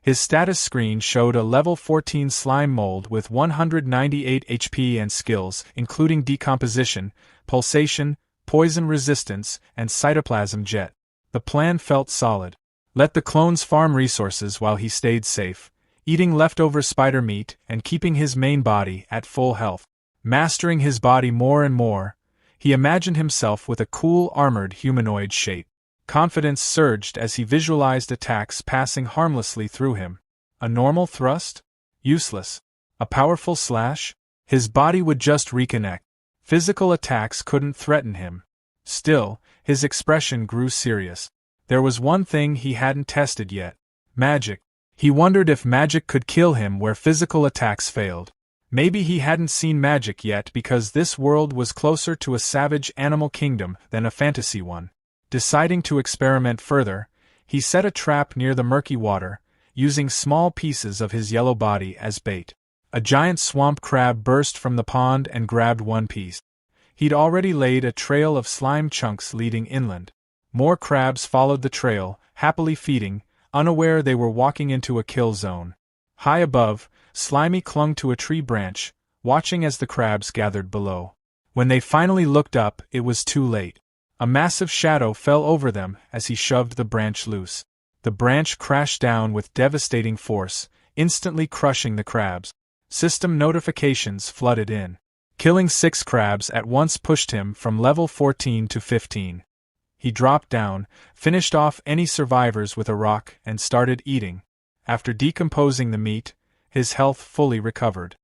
His status screen showed a level 14 slime mold with 198 HP and skills, including decomposition, pulsation, poison resistance, and cytoplasm jet. The plan felt solid. Let the clones farm resources while he stayed safe, eating leftover spider meat and keeping his main body at full health. Mastering his body more and more, he imagined himself with a cool armored humanoid shape. Confidence surged as he visualized attacks passing harmlessly through him. A normal thrust? Useless. A powerful slash? His body would just reconnect. Physical attacks couldn't threaten him. Still, his expression grew serious. There was one thing he hadn't tested yet. Magic. He wondered if magic could kill him where physical attacks failed. Maybe he hadn't seen magic yet because this world was closer to a savage animal kingdom than a fantasy one. Deciding to experiment further, he set a trap near the murky water, using small pieces of his yellow body as bait. A giant swamp crab burst from the pond and grabbed one piece. He'd already laid a trail of slime chunks leading inland. More crabs followed the trail, happily feeding, unaware they were walking into a kill zone. High above, Slimy clung to a tree branch, watching as the crabs gathered below. When they finally looked up, it was too late. A massive shadow fell over them as he shoved the branch loose. The branch crashed down with devastating force, instantly crushing the crabs. System notifications flooded in. Killing 6 crabs at once pushed him from level 14 to 15. He dropped down, finished off any survivors with a rock, and started eating. After decomposing the meat, his health fully recovered.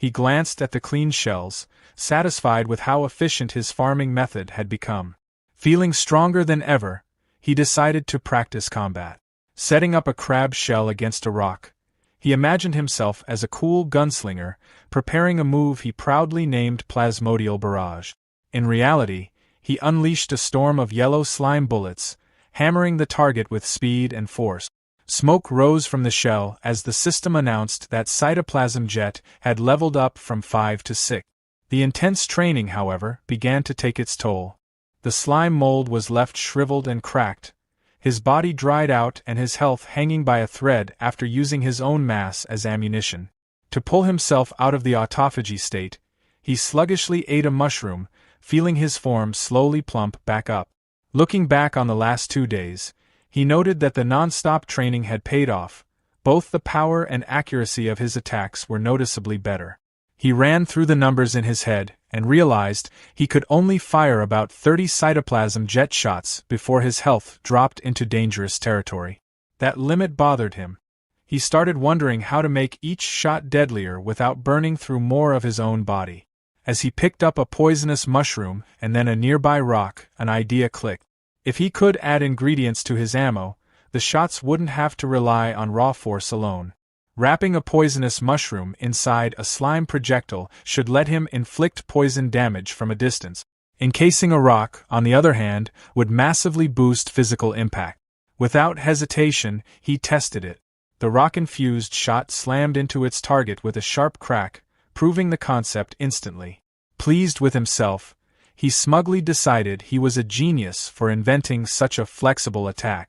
He glanced at the clean shells, satisfied with how efficient his farming method had become. Feeling stronger than ever, he decided to practice combat. Setting up a crab shell against a rock, he imagined himself as a cool gunslinger, preparing a move he proudly named Plasmodial Barrage. In reality, he unleashed a storm of yellow slime bullets, hammering the target with speed and force. Smoke rose from the shell as the system announced that cytoplasm jet had leveled up from 5 to 6. The intense training, however, began to take its toll. The slime mold was left shriveled and cracked, his body dried out and his health hanging by a thread after using his own mass as ammunition. To pull himself out of the autophagy state, he sluggishly ate a mushroom, feeling his form slowly plump back up. Looking back on the last 2 days, he noted that the non-stop training had paid off. Both the power and accuracy of his attacks were noticeably better. He ran through the numbers in his head and realized he could only fire about 30 cytoplasm jet shots before his health dropped into dangerous territory. That limit bothered him. He started wondering how to make each shot deadlier without burning through more of his own body. As he picked up a poisonous mushroom and then a nearby rock, an idea clicked. If he could add ingredients to his ammo, the shots wouldn't have to rely on raw force alone. Wrapping a poisonous mushroom inside a slime projectile should let him inflict poison damage from a distance. Encasing a rock, on the other hand, would massively boost physical impact. Without hesitation, he tested it. The rock-infused shot slammed into its target with a sharp crack, proving the concept instantly. Pleased with himself, he smugly decided he was a genius for inventing such a flexible attack.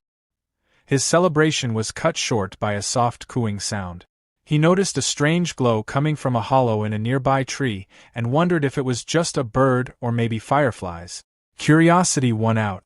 His celebration was cut short by a soft cooing sound. He noticed a strange glow coming from a hollow in a nearby tree and wondered if it was just a bird or maybe fireflies. Curiosity won out.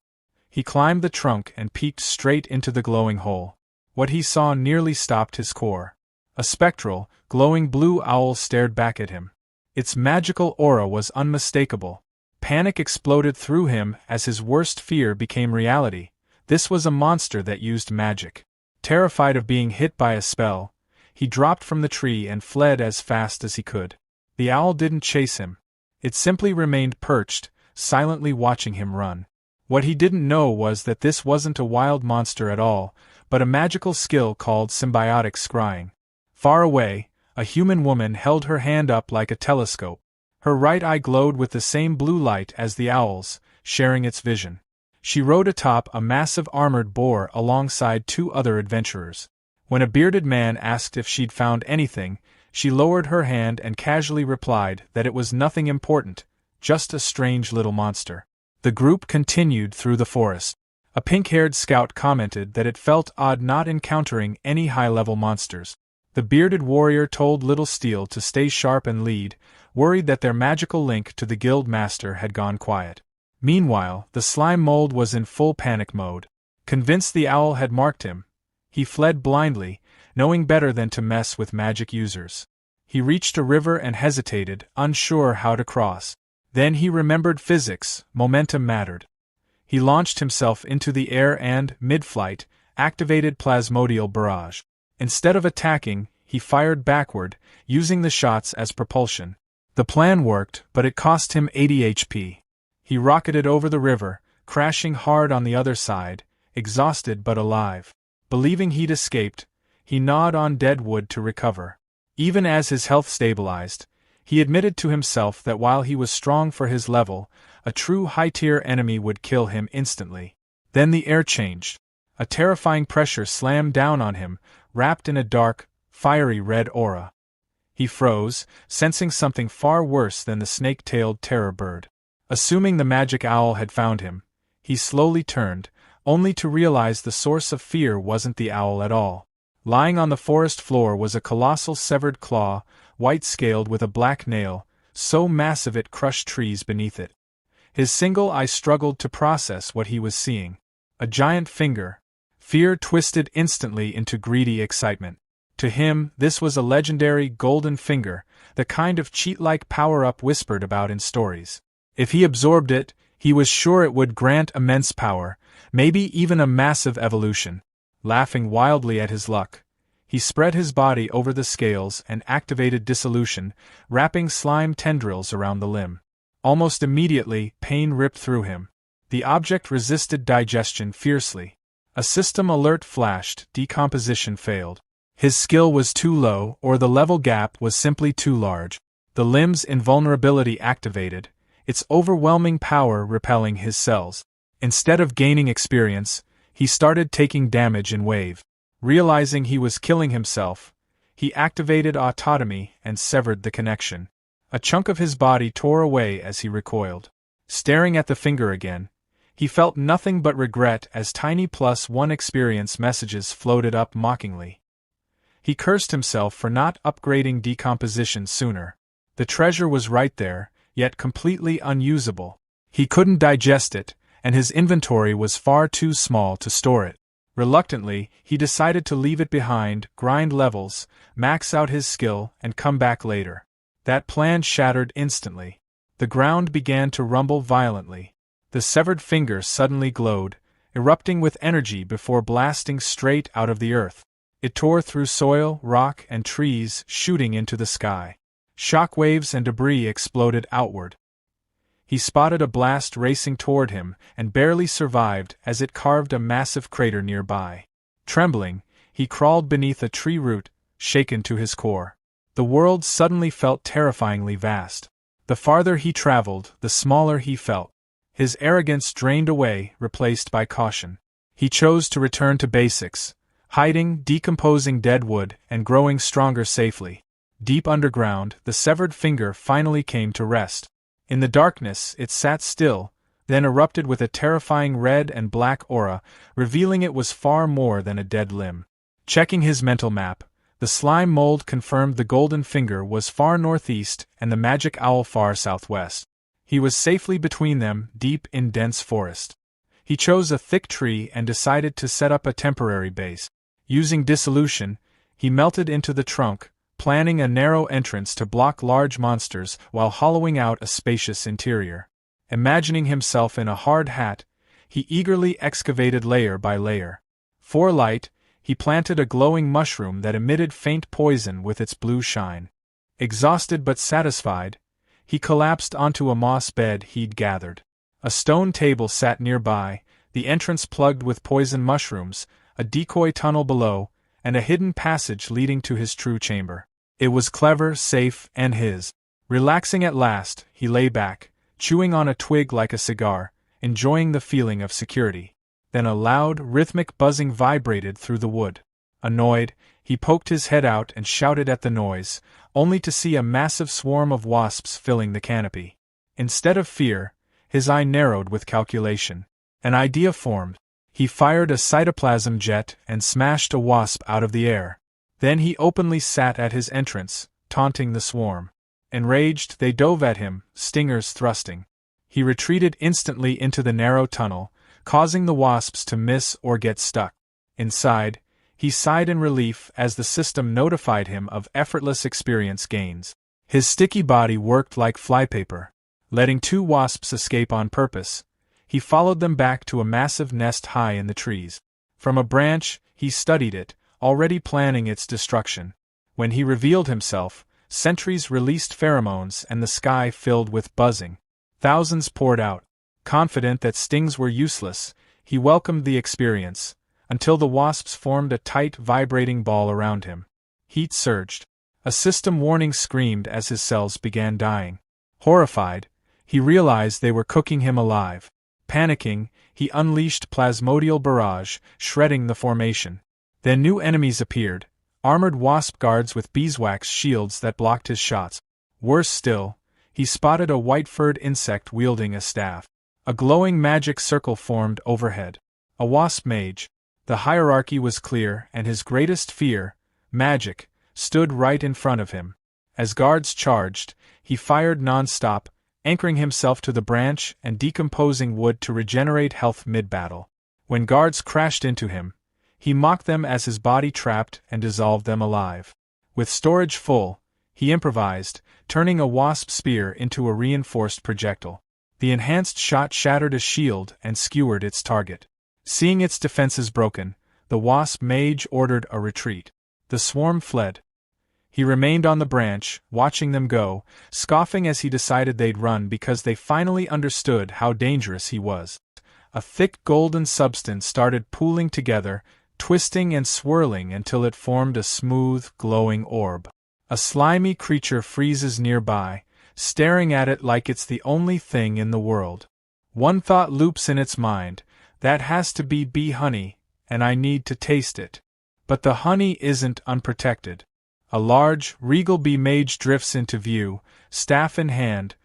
He climbed the trunk and peeked straight into the glowing hole. What he saw nearly stopped his core. A spectral, glowing blue owl stared back at him. Its magical aura was unmistakable. Panic exploded through him as his worst fear became reality. This was a monster that used magic. Terrified of being hit by a spell, he dropped from the tree and fled as fast as he could. The owl didn't chase him. It simply remained perched, silently watching him run. What he didn't know was that this wasn't a wild monster at all, but a magical skill called symbiotic scrying. Far away, a human woman held her hand up like a telescope. Her right eye glowed with the same blue light as the owl's, sharing its vision. She rode atop a massive armored boar alongside 2 other adventurers. When a bearded man asked if she'd found anything, she lowered her hand and casually replied that it was nothing important, just a strange little monster. The group continued through the forest. A pink-haired scout commented that it felt odd not encountering any high-level monsters. The bearded warrior told Little Steel to stay sharp and lead, worried that their magical link to the guild master had gone quiet. Meanwhile, the slime mold was in full panic mode. Convinced the owl had marked him, he fled blindly, knowing better than to mess with magic users. He reached a river and hesitated, unsure how to cross. Then he remembered physics, momentum mattered. He launched himself into the air and, mid-flight, activated Plasmodial Barrage. Instead of attacking, he fired backward, using the shots as propulsion. The plan worked, but it cost him 80 HP. He rocketed over the river, crashing hard on the other side, exhausted but alive. Believing he'd escaped, he gnawed on dead wood to recover. Even as his health stabilized, he admitted to himself that while he was strong for his level, a true high-tier enemy would kill him instantly. Then the air changed. A terrifying pressure slammed down on him, wrapped in a dark, fiery red aura. He froze, sensing something far worse than the snake-tailed terror bird. Assuming the magic owl had found him, he slowly turned, only to realize the source of fear wasn't the owl at all. Lying on the forest floor was a colossal severed claw, white-scaled with a black nail, so massive it crushed trees beneath it. His single eye struggled to process what he was seeing. A giant finger. Fear twisted instantly into greedy excitement. To him, this was a legendary golden finger, the kind of cheat-like power-up whispered about in stories. If he absorbed it, he was sure it would grant immense power, maybe even a massive evolution. Laughing wildly at his luck, He spread his body over the scales and activated dissolution, wrapping slime tendrils around the limb. Almost immediately, pain ripped through him. The object resisted digestion fiercely. A system alert flashed, decomposition failed. His skill was too low, or the level gap was simply too large. The limb's invulnerability activated, its overwhelming power repelling his cells. Instead of gaining experience, he started taking damage in wave. Realizing he was killing himself, he activated autotomy and severed the connection. A chunk of his body tore away as he recoiled. Staring at the finger again, he felt nothing but regret as tiny +1 experience messages floated up mockingly. He cursed himself for not upgrading decomposition sooner. The treasure was right there, yet completely unusable. He couldn't digest it, and his inventory was far too small to store it. Reluctantly, he decided to leave it behind, grind levels, max out his skill, and come back later. That plan shattered instantly. The ground began to rumble violently. The severed finger suddenly glowed, erupting with energy before blasting straight out of the earth. It tore through soil, rock, and trees, shooting into the sky. Shock waves and debris exploded outward. He spotted a blast racing toward him, and barely survived as it carved a massive crater nearby. Trembling, he crawled beneath a tree root, shaken to his core. The world suddenly felt terrifyingly vast. The farther he traveled, the smaller he felt. His arrogance drained away, replaced by caution. He chose to return to basics, hiding, decomposing dead wood, and growing stronger safely. Deep underground, the severed finger finally came to rest. In the darkness, it sat still, then erupted with a terrifying red and black aura, revealing it was far more than a dead limb. Checking his mental map, the slime mold confirmed the golden finger was far northeast and the magic owl far southwest. He was safely between them, deep in dense forest. He chose a thick tree and decided to set up a temporary base. Using dissolution, he melted into the trunk, planning a narrow entrance to block large monsters while hollowing out a spacious interior. Imagining himself in a hard hat, he eagerly excavated layer by layer. For light, he planted a glowing mushroom that emitted faint poison with its blue shine. Exhausted but satisfied, he collapsed onto a moss bed he'd gathered. A stone table sat nearby, the entrance plugged with poison mushrooms, a decoy tunnel below, and a hidden passage leading to his true chamber. It was clever, safe, and his. Relaxing at last, he lay back, chewing on a twig like a cigar, enjoying the feeling of security. Then a loud, rhythmic buzzing vibrated through the wood. Annoyed, he poked his head out and shouted at the noise, only to see a massive swarm of wasps filling the canopy. Instead of fear, his eye narrowed with calculation. An idea formed. He fired a cytoplasm jet and smashed a wasp out of the air. Then he openly sat at his entrance, taunting the swarm. Enraged, they dove at him, stingers thrusting. He retreated instantly into the narrow tunnel, causing the wasps to miss or get stuck. Inside, he sighed in relief as the system notified him of effortless experience gains. His sticky body worked like flypaper. Letting 2 wasps escape on purpose, he followed them back to a massive nest high in the trees. From a branch, he studied it, already planning its destruction. When he revealed himself, sentries released pheromones and the sky filled with buzzing. Thousands poured out. Confident that stings were useless, he welcomed the experience, until the wasps formed a tight, vibrating ball around him. Heat surged. A system warning screamed as his cells began dying. Horrified, he realized they were cooking him alive. Panicking, he unleashed plasmodial barrage, shredding the formation. Then new enemies appeared, armored wasp guards with beeswax shields that blocked his shots. Worse still, he spotted a white-furred insect wielding a staff. A glowing magic circle formed overhead. A wasp mage. The hierarchy was clear, and his greatest fear, magic, stood right in front of him. As guards charged, he fired non-stop, anchoring himself to the branch and decomposing wood to regenerate health mid-battle. When guards crashed into him, he mocked them as his body trapped and dissolved them alive. With storage full, he improvised, turning a wasp spear into a reinforced projectile. The enhanced shot shattered a shield and skewered its target. Seeing its defenses broken, the wasp mage ordered a retreat. The swarm fled. He remained on the branch, watching them go, scoffing as he decided they'd run because they finally understood how dangerous he was. A thick golden substance started pooling together, twisting and swirling until it formed a smooth, glowing orb. A slimy creature freezes nearby, staring at it like it's the only thing in the world. One thought loops in its mind: that has to be bee honey, and I need to taste it. But the honey isn't unprotected. A large, regal bee mage drifts into view, staff in hand.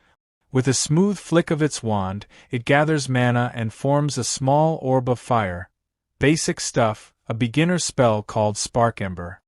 With a smooth flick of its wand, it gathers mana and forms a small orb of fire. Basic stuff, a beginner spell called Spark Ember.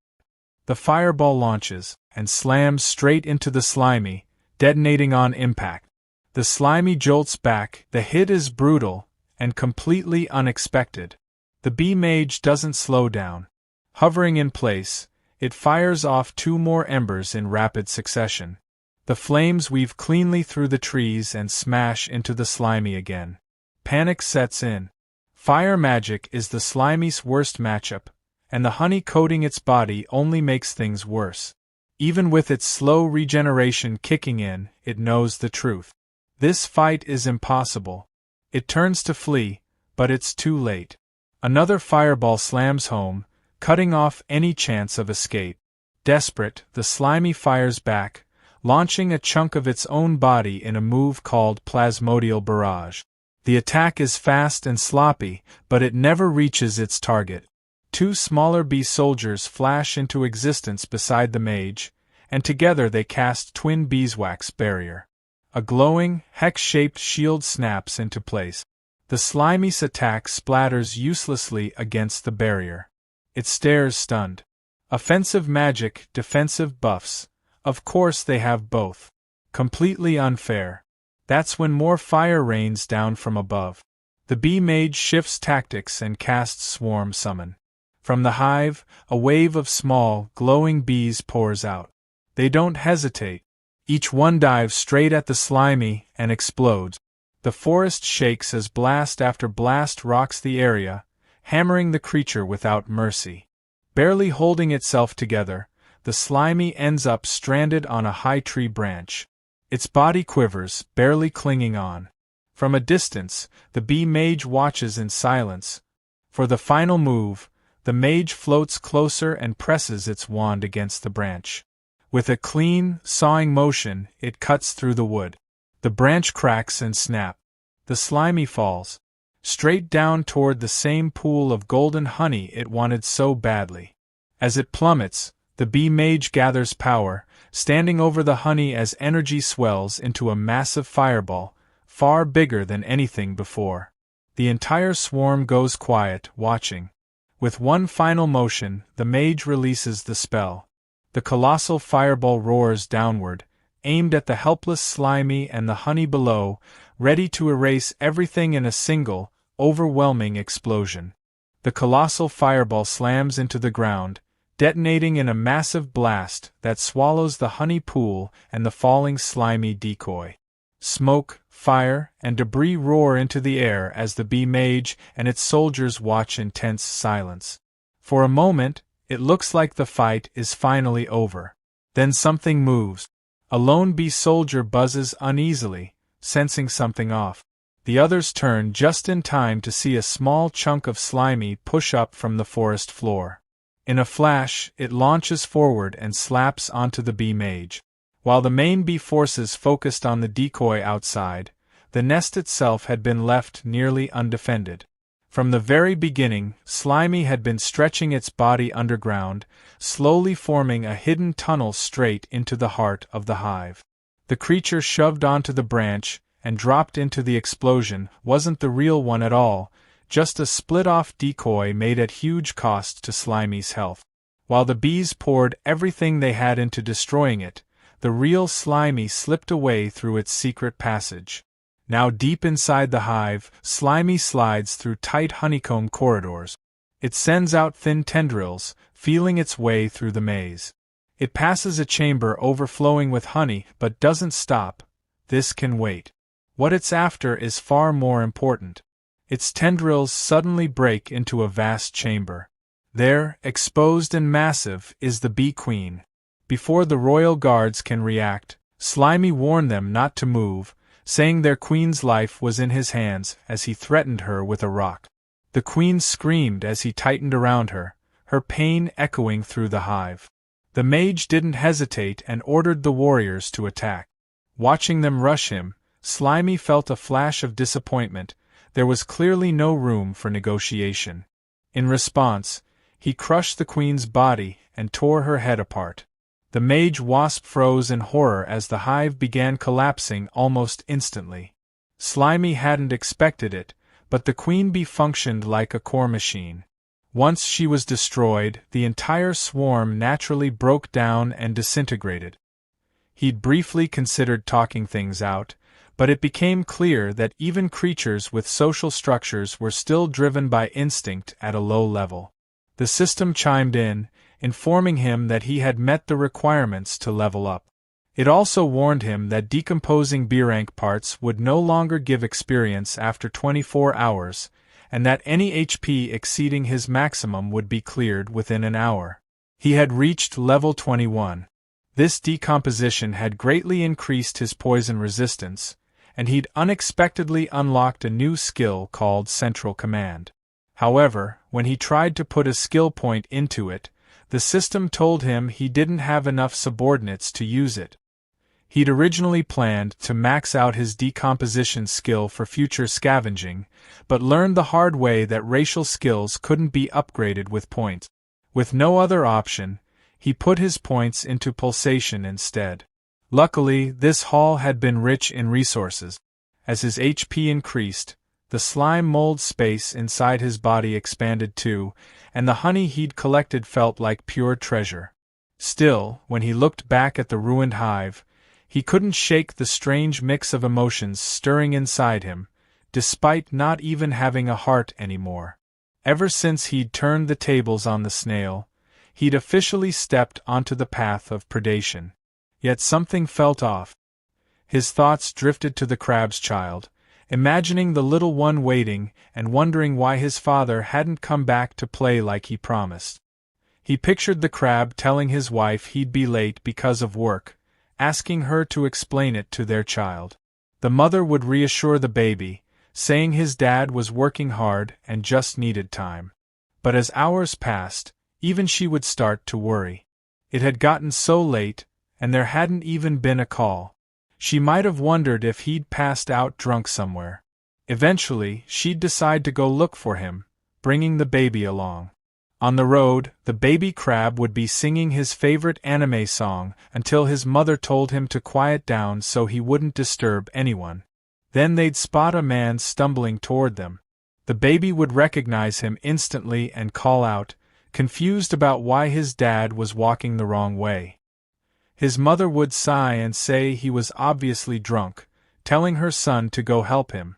The fireball launches, and slams straight into the slimy, detonating on impact. The slimy jolts back. The hit is brutal, and completely unexpected. The bee mage doesn't slow down. Hovering in place, it fires off 2 more embers in rapid succession. The flames weave cleanly through the trees and smash into the slimy again. Panic sets in. Fire magic is the slimy's worst matchup, and the honey coating its body only makes things worse. Even with its slow regeneration kicking in, it knows the truth. This fight is impossible. It turns to flee, but it's too late. Another fireball slams home, cutting off any chance of escape. Desperate, the slimy fires back, launching a chunk of its own body in a move called Plasmodial Barrage. The attack is fast and sloppy, but it never reaches its target. 2 smaller bee soldiers flash into existence beside the mage, and together they cast twin beeswax barrier. A glowing, hex-shaped shield snaps into place. The slimy's attack splatters uselessly against the barrier. It stares stunned. Offensive magic, defensive buffs. Of course they have both. Completely unfair. That's when more fire rains down from above. The bee mage shifts tactics and casts Swarm Summon. From the hive, a wave of small, glowing bees pours out. They don't hesitate. Each one dives straight at the slimy and explodes. The forest shakes as blast after blast rocks the area, hammering the creature without mercy. Barely holding itself together, the slimy ends up stranded on a high tree branch. Its body quivers, barely clinging on. From a distance, the bee mage watches in silence. For the final move, the mage floats closer and presses its wand against the branch. With a clean, sawing motion, it cuts through the wood. The branch cracks and snaps. The slimy falls straight down toward the same pool of golden honey it wanted so badly. As it plummets, the bee mage gathers power, standing over the honey as energy swells into a massive fireball, far bigger than anything before. The entire swarm goes quiet, watching. With one final motion, the mage releases the spell. The colossal fireball roars downward, aimed at the helpless slimy and the honey below, ready to erase everything in a single, overwhelming explosion. The colossal fireball slams into the ground, detonating in a massive blast that swallows the honey pool and the falling slimy decoy. Smoke, fire, and debris roar into the air as the bee mage and its soldiers watch in tense silence. For a moment, it looks like the fight is finally over. Then something moves. A lone bee soldier buzzes uneasily, sensing something off. The others turn just in time to see a small chunk of slimy push up from the forest floor. In a flash, it launches forward and slaps onto the bee mage. While the main bee forces focused on the decoy outside, the nest itself had been left nearly undefended. From the very beginning, Slimy had been stretching its body underground, slowly forming a hidden tunnel straight into the heart of the hive. The creature shoved onto the branch and dropped into the explosion wasn't the real one at all, just a split-off decoy made at huge cost to Slimy's health. While the bees poured everything they had into destroying it, the real Slimy slipped away through its secret passage. Now deep inside the hive, Slimy slides through tight honeycomb corridors. It sends out thin tendrils, feeling its way through the maze. It passes a chamber overflowing with honey but doesn't stop. This can wait. What it's after is far more important. Its tendrils suddenly break into a vast chamber. There, exposed and massive, is the Bee Queen. Before the royal guards can react, Slimy warned them not to move, saying their queen's life was in his hands as he threatened her with a rock. The queen screamed as he tightened around her, her pain echoing through the hive. The mage didn't hesitate and ordered the warriors to attack. Watching them rush him, Slimy felt a flash of disappointment. There was clearly no room for negotiation. In response, he crushed the queen's body and tore her head apart. The mage wasp froze in horror as the hive began collapsing almost instantly. Slimy hadn't expected it, but the queen bee functioned like a core machine. Once she was destroyed, the entire swarm naturally broke down and disintegrated. He'd briefly considered talking things out, but it became clear that even creatures with social structures were still driven by instinct at a low level. The system chimed in, informing him that he had met the requirements to level up. It also warned him that decomposing B-rank parts would no longer give experience after 24 hours, and that any HP exceeding his maximum would be cleared within an hour. He had reached level 21. This decomposition had greatly increased his poison resistance, and he'd unexpectedly unlocked a new skill called Central Command. However, when he tried to put a skill point into it, the system told him he didn't have enough subordinates to use it. He'd originally planned to max out his decomposition skill for future scavenging, but learned the hard way that racial skills couldn't be upgraded with points. With no other option, he put his points into pulsation instead. Luckily, this haul had been rich in resources. As his HP increased, the slime mold space inside his body expanded too, and the honey he'd collected felt like pure treasure. Still, when he looked back at the ruined hive, he couldn't shake the strange mix of emotions stirring inside him, despite not even having a heart anymore. Ever since he'd turned the tables on the snail, he'd officially stepped onto the path of predation. Yet something felt off. His thoughts drifted to the crab's child, imagining the little one waiting and wondering why his father hadn't come back to play like he promised. He pictured the crab telling his wife he'd be late because of work, asking her to explain it to their child. The mother would reassure the baby, saying his dad was working hard and just needed time. But as hours passed, even she would start to worry. It had gotten so late, and there hadn't even been a call. She might have wondered if he'd passed out drunk somewhere. Eventually, she'd decide to go look for him, bringing the baby along. On the road, the baby crab would be singing his favorite anime song until his mother told him to quiet down so he wouldn't disturb anyone. Then they'd spot a man stumbling toward them. The baby would recognize him instantly and call out, confused about why his dad was walking the wrong way. His mother would sigh and say he was obviously drunk, telling her son to go help him.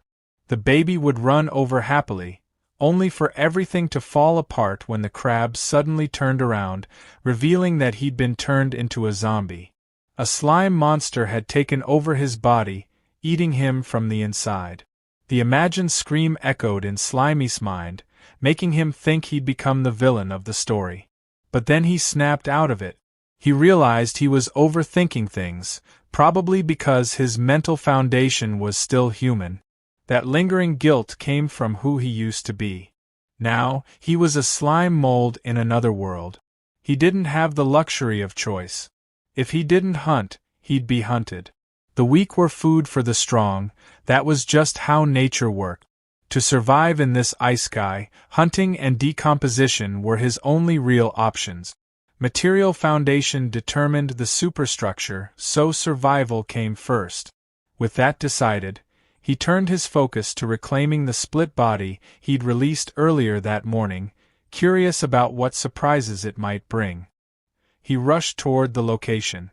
The baby would run over happily, only for everything to fall apart when the crab suddenly turned around, revealing that he'd been turned into a zombie. A slime monster had taken over his body, eating him from the inside. The imagined scream echoed in Slimy's mind, making him think he'd become the villain of the story. But then he snapped out of it. He realized he was overthinking things, probably because his mental foundation was still human. That lingering guilt came from who he used to be. Now, he was a slime mold in another world. He didn't have the luxury of choice. If he didn't hunt, he'd be hunted. The weak were food for the strong, that was just how nature worked. To survive in this ice sky, hunting and decomposition were his only real options. Material foundation determined the superstructure, so survival came first. With that decided, he turned his focus to reclaiming the split body he'd released earlier that morning, curious about what surprises it might bring. He rushed toward the location.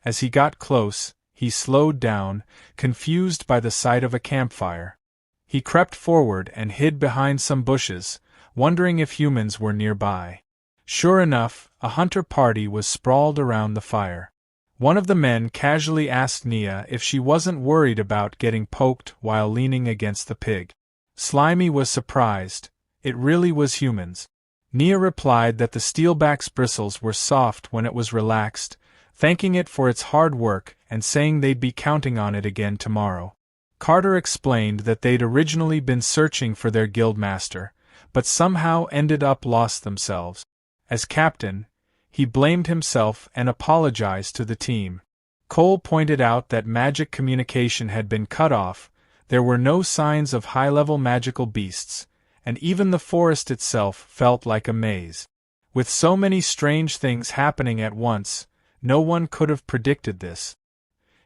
As he got close, he slowed down, confused by the sight of a campfire. He crept forward and hid behind some bushes, wondering if humans were nearby. Sure enough, a hunter party was sprawled around the fire. One of the men casually asked Nia if she wasn't worried about getting poked while leaning against the pig. Slimy was surprised. It really was humans. Nia replied that the steelback's bristles were soft when it was relaxed, thanking it for its hard work and saying they'd be counting on it again tomorrow. Carter explained that they'd originally been searching for their guildmaster, but somehow ended up lost themselves. As captain, he blamed himself and apologized to the team. Cole pointed out that magic communication had been cut off, there were no signs of high-level magical beasts, and even the forest itself felt like a maze. With so many strange things happening at once, no one could have predicted this.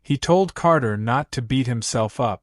He told Carter not to beat himself up.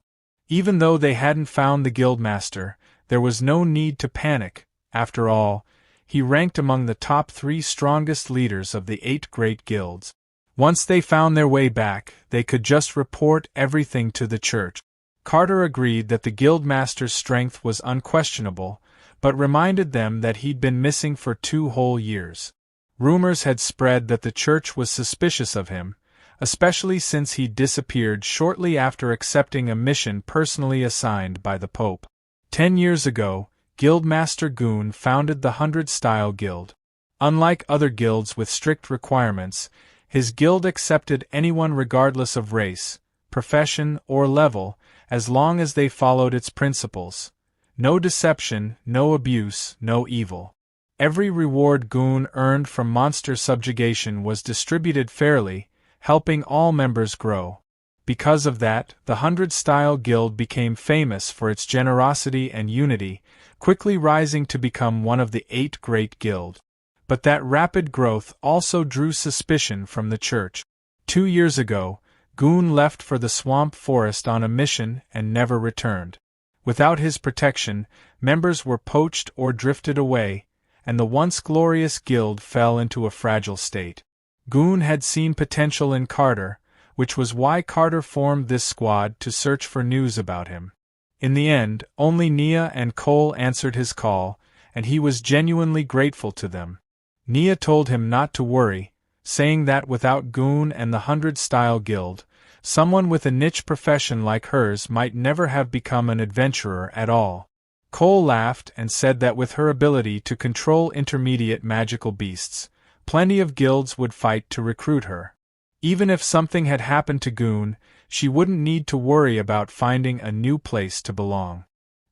Even though they hadn't found the guildmaster, there was no need to panic. After all, he ranked among the top 3 strongest leaders of the 8 great guilds. Once they found their way back, they could just report everything to the church. Carter agreed that the guildmaster's strength was unquestionable, but reminded them that he'd been missing for 2 whole years. Rumors had spread that the church was suspicious of him, especially since he'd disappeared shortly after accepting a mission personally assigned by the Pope. 10 years ago, Guildmaster Goon founded the 100-Style Guild. Unlike other guilds with strict requirements, his guild accepted anyone regardless of race, profession, or level, as long as they followed its principles. No deception, no abuse, no evil. Every reward Goon earned from monster subjugation was distributed fairly, helping all members grow. Because of that, the 100-Style Guild became famous for its generosity and unity, quickly rising to become one of the 8 great guilds. But that rapid growth also drew suspicion from the church. 2 years ago, Goon left for the swamp forest on a mission and never returned. Without his protection, members were poached or drifted away, and the once glorious guild fell into a fragile state. Goon had seen potential in Carter, which was why Carter formed this squad to search for news about him. In the end, only Nia and Cole answered his call, and he was genuinely grateful to them. Nia told him not to worry, saying that without Goon and the 100-Style Guild, someone with a niche profession like hers might never have become an adventurer at all. Cole laughed and said that with her ability to control intermediate magical beasts, plenty of guilds would fight to recruit her. Even if something had happened to Goon, she wouldn't need to worry about finding a new place to belong.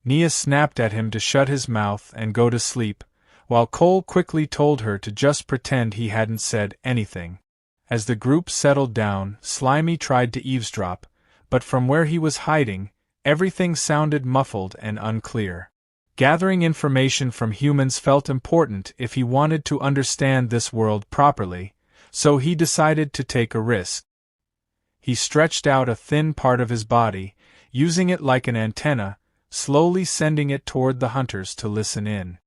Nia snapped at him to shut his mouth and go to sleep, while Cole quickly told her to just pretend he hadn't said anything. As the group settled down, Slimy tried to eavesdrop, but from where he was hiding, everything sounded muffled and unclear. Gathering information from humans felt important if he wanted to understand this world properly, so he decided to take a risk. He stretched out a thin part of his body, using it like an antenna, slowly sending it toward the hunters to listen in.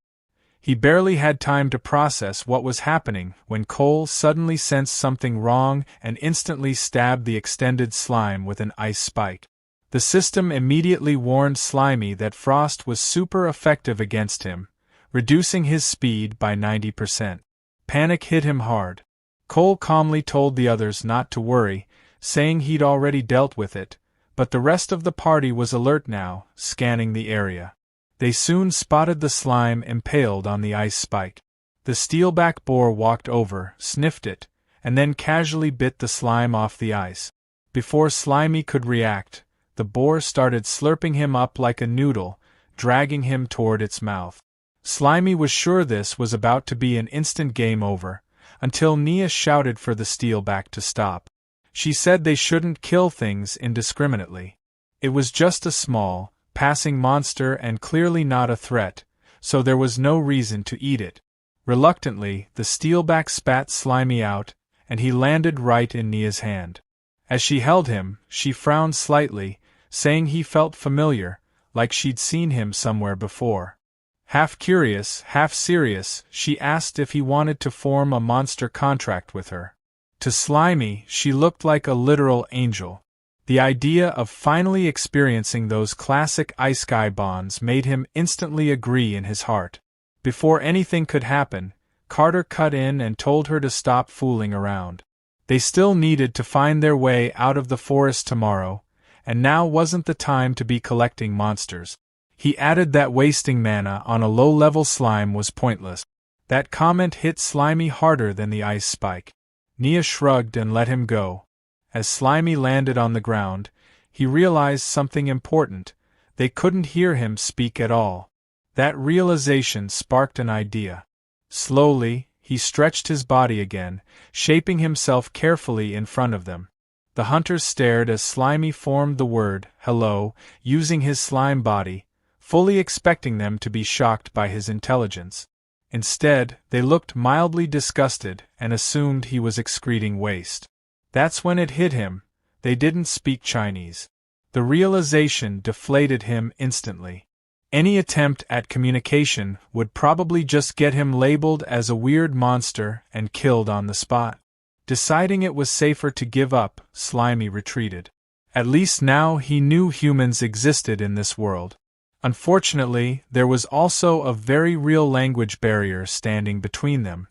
He barely had time to process what was happening when Cole suddenly sensed something wrong and instantly stabbed the extended slime with an ice spike. The system immediately warned Slimy that frost was super effective against him, reducing his speed by 90%. Panic hit him hard. Cole calmly told the others not to worry, saying he'd already dealt with it, but the rest of the party was alert now, scanning the area. They soon spotted the slime impaled on the ice spike. The steelback boar walked over, sniffed it, and then casually bit the slime off the ice. Before Slimy could react, the boar started slurping him up like a noodle, dragging him toward its mouth. Slimy was sure this was about to be an instant game over, until Nia shouted for the steelback to stop. She said they shouldn't kill things indiscriminately. It was just a small, passing monster and clearly not a threat, so there was no reason to eat it. Reluctantly, the steelback spat Slimy out, and he landed right in Nia's hand. As she held him, she frowned slightly, saying he felt familiar, like she'd seen him somewhere before. Half curious, half serious, she asked if he wanted to form a monster contract with her. To Slimy, she looked like a literal angel. The idea of finally experiencing those classic ice-sky bonds made him instantly agree in his heart. Before anything could happen, Carter cut in and told her to stop fooling around. They still needed to find their way out of the forest tomorrow, and now wasn't the time to be collecting monsters. He added that wasting mana on a low-level slime was pointless. That comment hit Slimy harder than the ice spike. Nia shrugged and let him go. As Slimy landed on the ground, he realized something important. They couldn't hear him speak at all. That realization sparked an idea. Slowly, he stretched his body again, shaping himself carefully in front of them. The hunters stared as Slimy formed the word, hello, using his slime body, fully expecting them to be shocked by his intelligence. Instead, they looked mildly disgusted and assumed he was excreting waste. That's when it hit him. They didn't speak Chinese. The realization deflated him instantly. Any attempt at communication would probably just get him labeled as a weird monster and killed on the spot. Deciding it was safer to give up, Slimy retreated. At least now he knew humans existed in this world. Unfortunately, there was also a very real language barrier standing between them.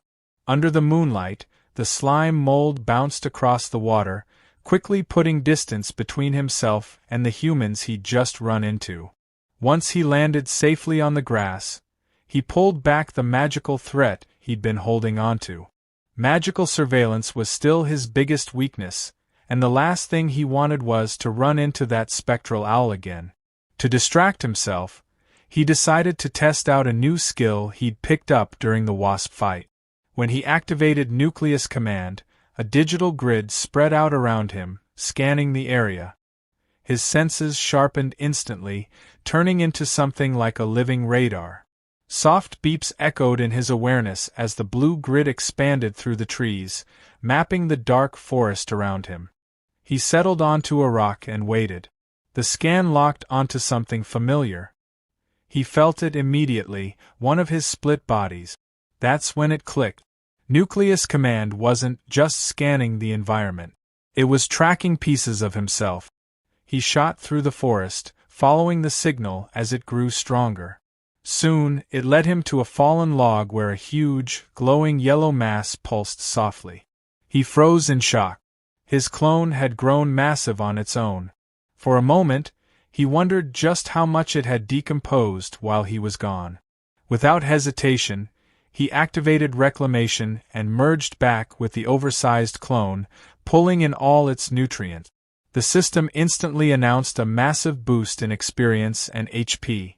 Under the moonlight, the slime mold bounced across the water, quickly putting distance between himself and the humans he'd just run into. Once he landed safely on the grass, he pulled back the magical threat he'd been holding onto. Magical surveillance was still his biggest weakness, and the last thing he wanted was to run into that spectral owl again. To distract himself, he decided to test out a new skill he'd picked up during the wasp fight. When he activated Nucleus Command, a digital grid spread out around him, scanning the area. His senses sharpened instantly, turning into something like a living radar. Soft beeps echoed in his awareness as the blue grid expanded through the trees, mapping the dark forest around him. He settled onto a rock and waited. The scan locked onto something familiar. He felt it immediately, one of his split bodies. That's when it clicked. Nucleus Command wasn't just scanning the environment. It was tracking pieces of himself. He shot through the forest, following the signal as it grew stronger. Soon, it led him to a fallen log where a huge, glowing yellow mass pulsed softly. He froze in shock. His clone had grown massive on its own. For a moment, he wondered just how much it had decomposed while he was gone. Without hesitation, he activated reclamation and merged back with the oversized clone, pulling in all its nutrients. The system instantly announced a massive boost in experience and HP.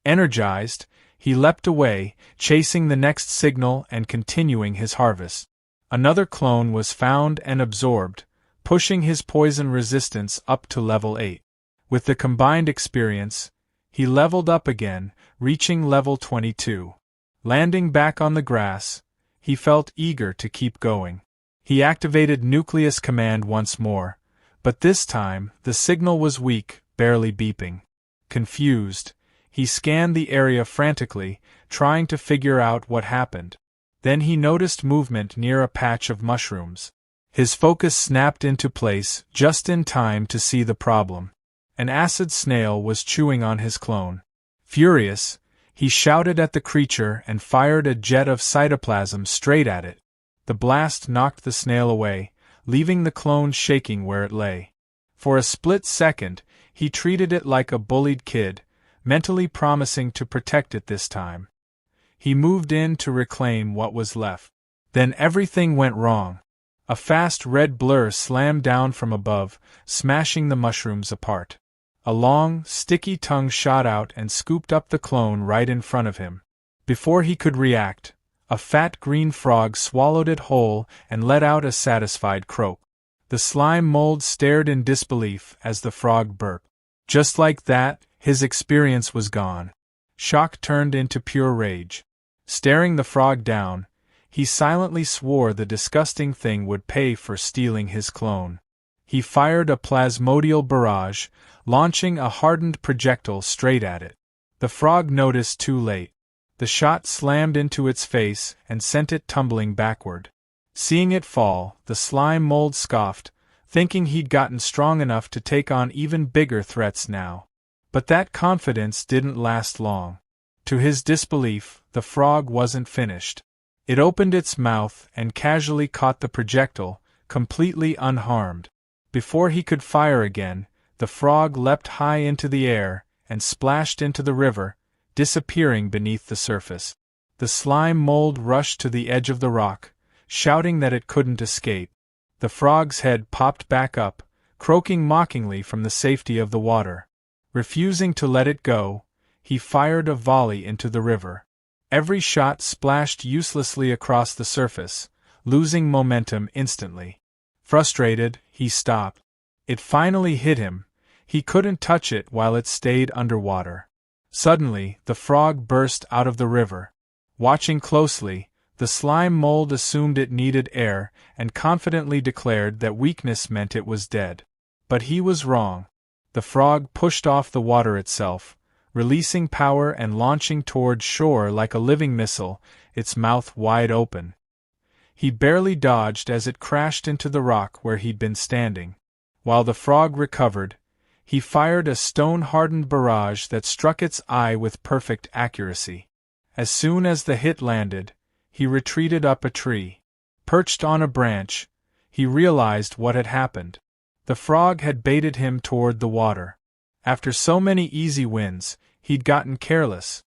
Energized, he leapt away, chasing the next signal and continuing his harvest. Another clone was found and absorbed, pushing his poison resistance up to level 8. With the combined experience, he leveled up again, reaching level 22. Landing back on the grass, he felt eager to keep going. He activated Nucleus Command once more, but this time the signal was weak, barely beeping. Confused, he scanned the area frantically, trying to figure out what happened. Then he noticed movement near a patch of mushrooms. His focus snapped into place just in time to see the problem. An acid snail was chewing on his clone. Furious, he shouted at the creature and fired a jet of cytoplasm straight at it. The blast knocked the snail away, leaving the clone shaking where it lay. For a split second, he treated it like a bullied kid, mentally promising to protect it this time. He moved in to reclaim what was left. Then everything went wrong. A fast red blur slammed down from above, smashing the mushrooms apart. A long, sticky tongue shot out and scooped up the clone right in front of him. Before he could react, a fat green frog swallowed it whole and let out a satisfied croak. The slime mold stared in disbelief as the frog burped. Just like that, his experience was gone. Shock turned into pure rage. Staring the frog down, he silently swore the disgusting thing would pay for stealing his clone. He fired a plasmodial barrage, launching a hardened projectile straight at it. The frog noticed too late. The shot slammed into its face and sent it tumbling backward. Seeing it fall, the slime mold scoffed, thinking he'd gotten strong enough to take on even bigger threats now. But that confidence didn't last long. To his disbelief, the frog wasn't finished. It opened its mouth and casually caught the projectile, completely unharmed. Before he could fire again, the frog leapt high into the air and splashed into the river, disappearing beneath the surface. The slime mold rushed to the edge of the rock, shouting that it couldn't escape. The frog's head popped back up, croaking mockingly from the safety of the water. Refusing to let it go, he fired a volley into the river. Every shot splashed uselessly across the surface, losing momentum instantly. Frustrated, he stopped. It finally hit him. He couldn't touch it while it stayed underwater. Suddenly, the frog burst out of the river. Watching closely, the slime mold assumed it needed air and confidently declared that weakness meant it was dead. But he was wrong. The frog pushed off the water itself, releasing power and launching toward shore like a living missile, its mouth wide open. He barely dodged as it crashed into the rock where he'd been standing. While the frog recovered, he fired a stone-hardened barrage that struck its eye with perfect accuracy. As soon as the hit landed, he retreated up a tree. Perched on a branch, he realized what had happened. The frog had baited him toward the water. After so many easy wins, he'd gotten careless.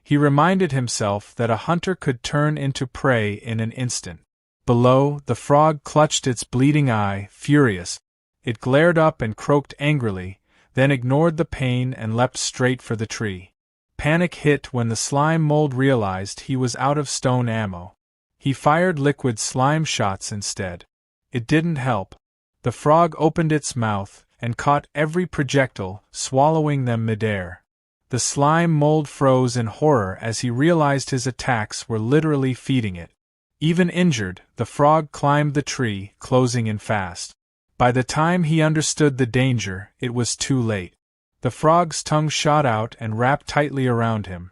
He reminded himself that a hunter could turn into prey in an instant. Below, the frog clutched its bleeding eye, furious. It glared up and croaked angrily, then ignored the pain and leapt straight for the tree. Panic hit when the slime mold realized he was out of stone ammo. He fired liquid slime shots instead. It didn't help. The frog opened its mouth and caught every projectile, swallowing them midair. The slime mold froze in horror as he realized his attacks were literally feeding it. Even injured, the frog climbed the tree, closing in fast. By the time he understood the danger, it was too late. The frog's tongue shot out and wrapped tightly around him.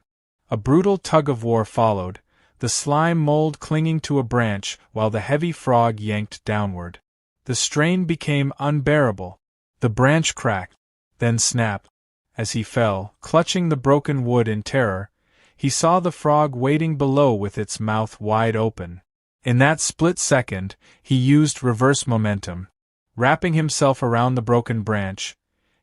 A brutal tug-of-war followed, the slime mold clinging to a branch while the heavy frog yanked downward. The strain became unbearable. The branch cracked, then snapped. As he fell, clutching the broken wood in terror, he saw the frog waiting below with its mouth wide open. In that split second, he used reverse momentum. Wrapping himself around the broken branch,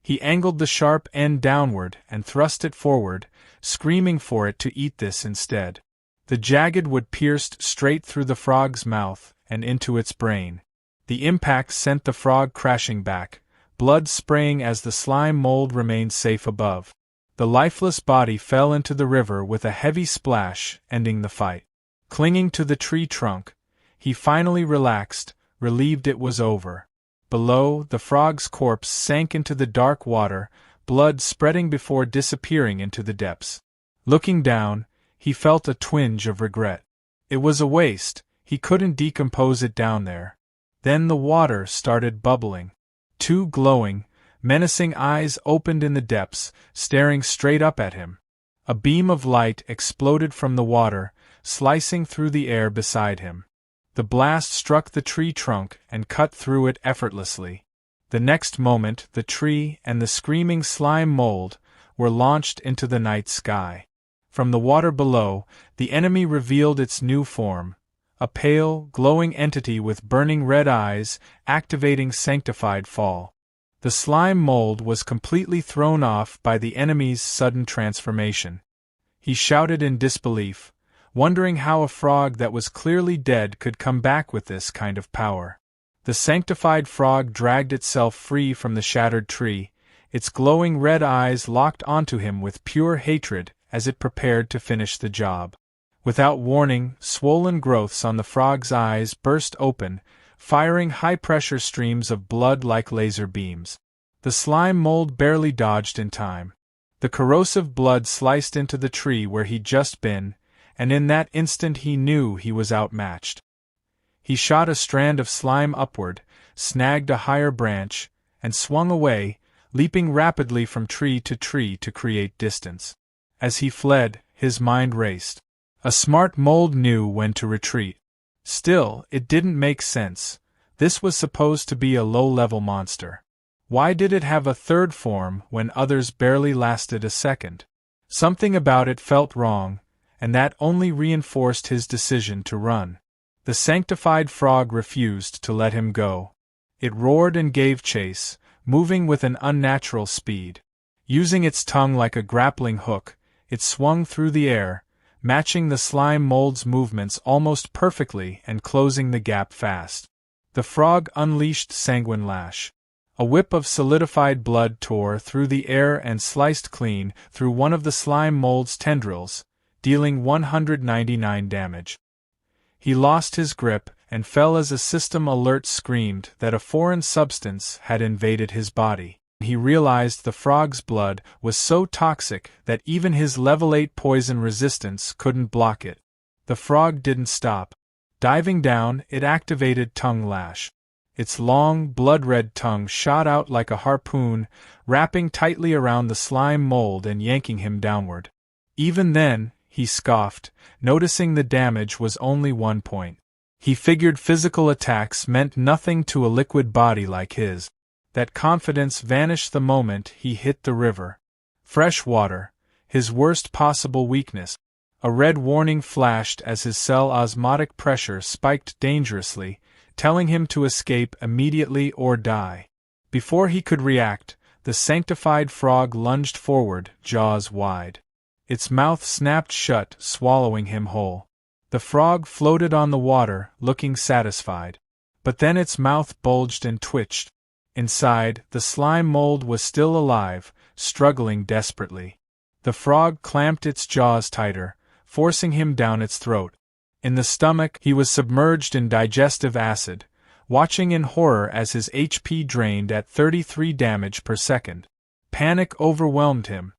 he angled the sharp end downward and thrust it forward, screaming for it to eat this instead. The jagged wood pierced straight through the frog's mouth and into its brain. The impact sent the frog crashing back, blood spraying as the slime mold remained safe above. The lifeless body fell into the river with a heavy splash, ending the fight. Clinging to the tree trunk, he finally relaxed, relieved it was over. Below, the frog's corpse sank into the dark water, blood spreading before disappearing into the depths. Looking down, he felt a twinge of regret. It was a waste, he couldn't decompose it down there. Then the water started bubbling. Two glowing, menacing eyes opened in the depths, staring straight up at him. A beam of light exploded from the water, slicing through the air beside him. The blast struck the tree trunk and cut through it effortlessly. The next moment, the tree and the screaming slime mold were launched into the night sky. From the water below, the enemy revealed its new form, a pale, glowing entity with burning red eyes, activating sanctified fall. The slime mold was completely thrown off by the enemy's sudden transformation. He shouted in disbelief, wondering how a frog that was clearly dead could come back with this kind of power. The sanctified frog dragged itself free from the shattered tree, its glowing red eyes locked onto him with pure hatred as it prepared to finish the job. Without warning, swollen growths on the frog's eyes burst open, firing high-pressure streams of blood like laser beams. The slime mold barely dodged in time. The corrosive blood sliced into the tree where he'd just been, and in that instant he knew he was outmatched. He shot a strand of slime upward, snagged a higher branch, and swung away, leaping rapidly from tree to create distance. As he fled, his mind raced. A smart mold knew when to retreat. Still, it didn't make sense. This was supposed to be a low-level monster. Why did it have a third form when others barely lasted a second? Something about it felt wrong, and that only reinforced his decision to run. The sanctified frog refused to let him go. It roared and gave chase, moving with an unnatural speed. Using its tongue like a grappling hook, it swung through the air, matching the slime mold's movements almost perfectly and closing the gap fast. The frog unleashed sanguine lash. A whip of solidified blood tore through the air and sliced clean through one of the slime mold's tendrils, dealing 199 damage. He lost his grip and fell as a system alert screamed that a foreign substance had invaded his body. He realized the frog's blood was so toxic that even his level 8 poison resistance couldn't block it. The frog didn't stop. Diving down, it activated tongue lash. Its long, blood-red tongue shot out like a harpoon, wrapping tightly around the slime mold and yanking him downward. Even then, he scoffed, noticing the damage was only 1 point. He figured physical attacks meant nothing to a liquid body like his. That confidence vanished the moment he hit the river. Fresh water, his worst possible weakness. A red warning flashed as his cell osmotic pressure spiked dangerously, telling him to escape immediately or die. Before he could react, the sanctified frog lunged forward, jaws wide. Its mouth snapped shut, swallowing him whole. The frog floated on the water, looking satisfied. But then its mouth bulged and twitched. Inside, the slime mold was still alive, struggling desperately. The frog clamped its jaws tighter, forcing him down its throat. In the stomach, he was submerged in digestive acid, watching in horror as his HP drained at 33 damage per second. Panic overwhelmed him.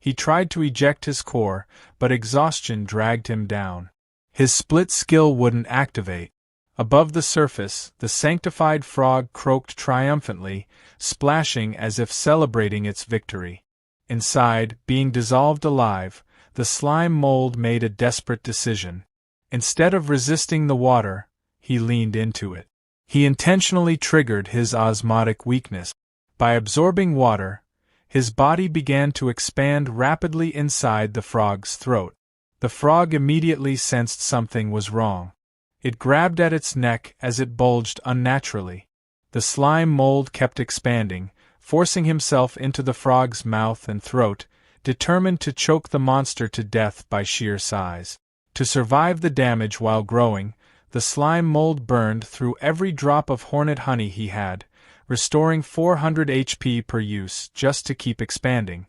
He tried to eject his core, but exhaustion dragged him down. His split skill wouldn't activate. Above the surface, the sanctified frog croaked triumphantly, splashing as if celebrating its victory. Inside, being dissolved alive, the slime mold made a desperate decision. Instead of resisting the water, he leaned into it. He intentionally triggered his osmotic weakness. By absorbing water, his body began to expand rapidly inside the frog's throat. The frog immediately sensed something was wrong. It grabbed at its neck as it bulged unnaturally. The slime mold kept expanding, forcing himself into the frog's mouth and throat, determined to choke the monster to death by sheer size. To survive the damage while growing, the slime mold burned through every drop of hornet honey he had, restoring 400 HP per use just to keep expanding.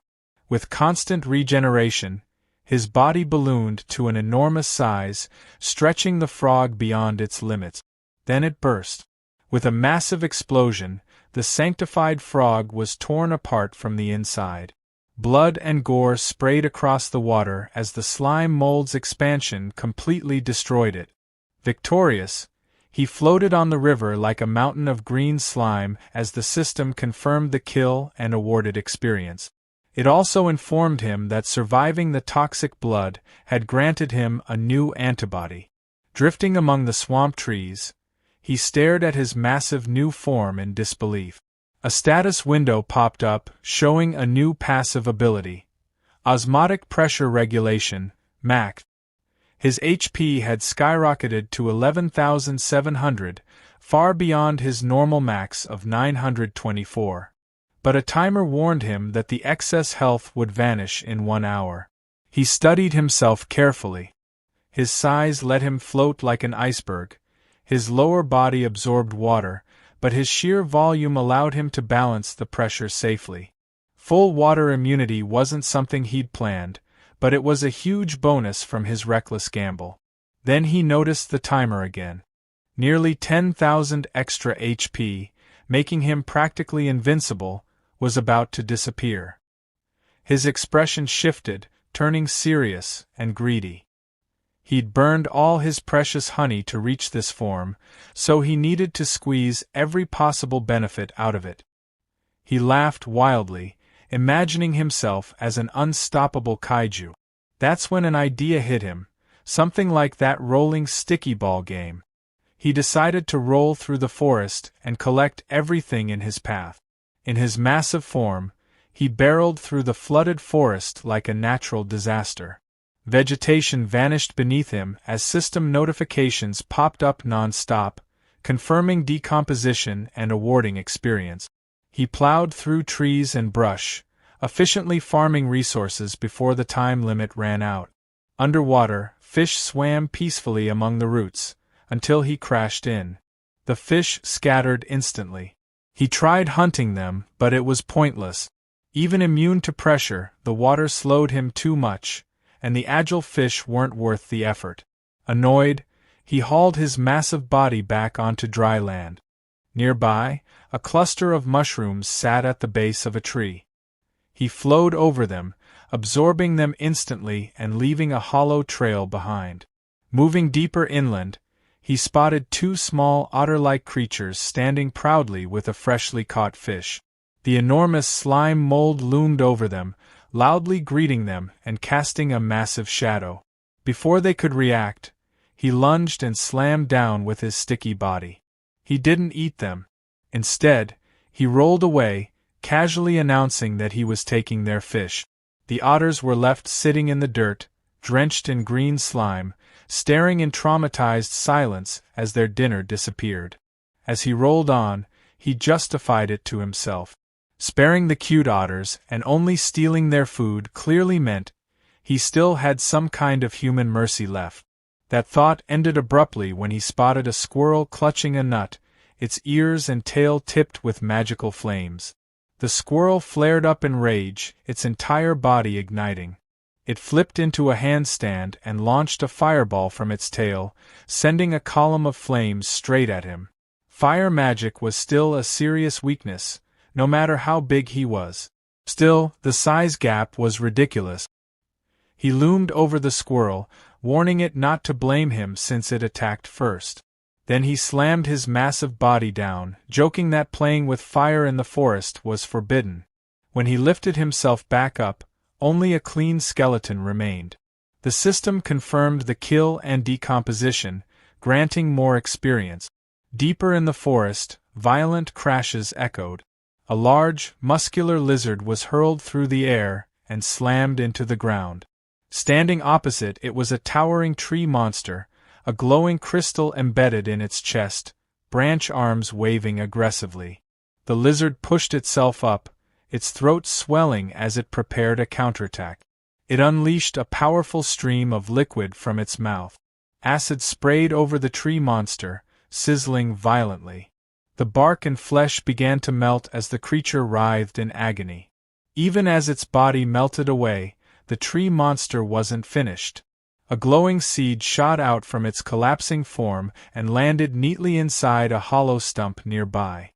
With constant regeneration, his body ballooned to an enormous size, stretching the frog beyond its limits. Then it burst. With a massive explosion, the sanctified frog was torn apart from the inside. Blood and gore sprayed across the water as the slime mold's expansion completely destroyed it. Victorious, he floated on the river like a mountain of green slime as the system confirmed the kill and awarded experience. It also informed him that surviving the toxic blood had granted him a new antibody. Drifting among the swamp trees, he stared at his massive new form in disbelief. A status window popped up, showing a new passive ability. Osmotic Pressure Regulation, MAX. His HP had skyrocketed to 11,700, far beyond his normal max of 924. But a timer warned him that the excess health would vanish in 1 hour. He studied himself carefully. His size let him float like an iceberg. His lower body absorbed water, but his sheer volume allowed him to balance the pressure safely. Full water immunity wasn't something he'd planned, but it was a huge bonus from his reckless gamble. Then he noticed the timer again. Nearly 10,000 extra HP, making him practically invincible, was about to disappear. His expression shifted, turning serious and greedy. He'd burned all his precious honey to reach this form, so he needed to squeeze every possible benefit out of it. He laughed wildly, imagining himself as an unstoppable kaiju. That's when an idea hit him, something like that rolling sticky ball game. He decided to roll through the forest and collect everything in his path. In his massive form, he barreled through the flooded forest like a natural disaster. Vegetation vanished beneath him as system notifications popped up non-stop, confirming decomposition and awarding experience. He plowed through trees and brush, efficiently farming resources before the time limit ran out. Underwater, fish swam peacefully among the roots, until he crashed in. The fish scattered instantly. He tried hunting them, but it was pointless. Even immune to pressure, the water slowed him too much, and the agile fish weren't worth the effort. Annoyed, he hauled his massive body back onto dry land. Nearby, a cluster of mushrooms sat at the base of a tree. He flowed over them, absorbing them instantly and leaving a hollow trail behind. Moving deeper inland, he spotted two small otter-like creatures standing proudly with a freshly caught fish. The enormous slime mold loomed over them, loudly greeting them and casting a massive shadow. Before they could react, he lunged and slammed down with his sticky body. He didn't eat them. Instead, he rolled away, casually announcing that he was taking their fish. The otters were left sitting in the dirt, drenched in green slime, staring in traumatized silence as their dinner disappeared. As he rolled on, he justified it to himself. Sparing the cute otters and only stealing their food clearly meant he still had some kind of human mercy left. That thought ended abruptly when he spotted a squirrel clutching a nut, its ears and tail tipped with magical flames. The squirrel flared up in rage, its entire body igniting. It flipped into a handstand and launched a fireball from its tail, sending a column of flames straight at him. Fire magic was still a serious weakness, no matter how big he was. Still, the size gap was ridiculous. He loomed over the squirrel, warning it not to blame him since it attacked first. Then he slammed his massive body down, joking that playing with fire in the forest was forbidden. When he lifted himself back up, only a clean skeleton remained. The system confirmed the kill and decomposition, granting more experience. Deeper in the forest, violent crashes echoed. A large, muscular lizard was hurled through the air and slammed into the ground. Standing opposite it was a towering tree monster, a glowing crystal embedded in its chest, branch arms waving aggressively. The lizard pushed itself up, its throat swelling as it prepared a counterattack. It unleashed a powerful stream of liquid from its mouth. Acid sprayed over the tree monster, sizzling violently. The bark and flesh began to melt as the creature writhed in agony. Even as its body melted away, the tree monster wasn't finished. A glowing seed shot out from its collapsing form and landed neatly inside a hollow stump nearby.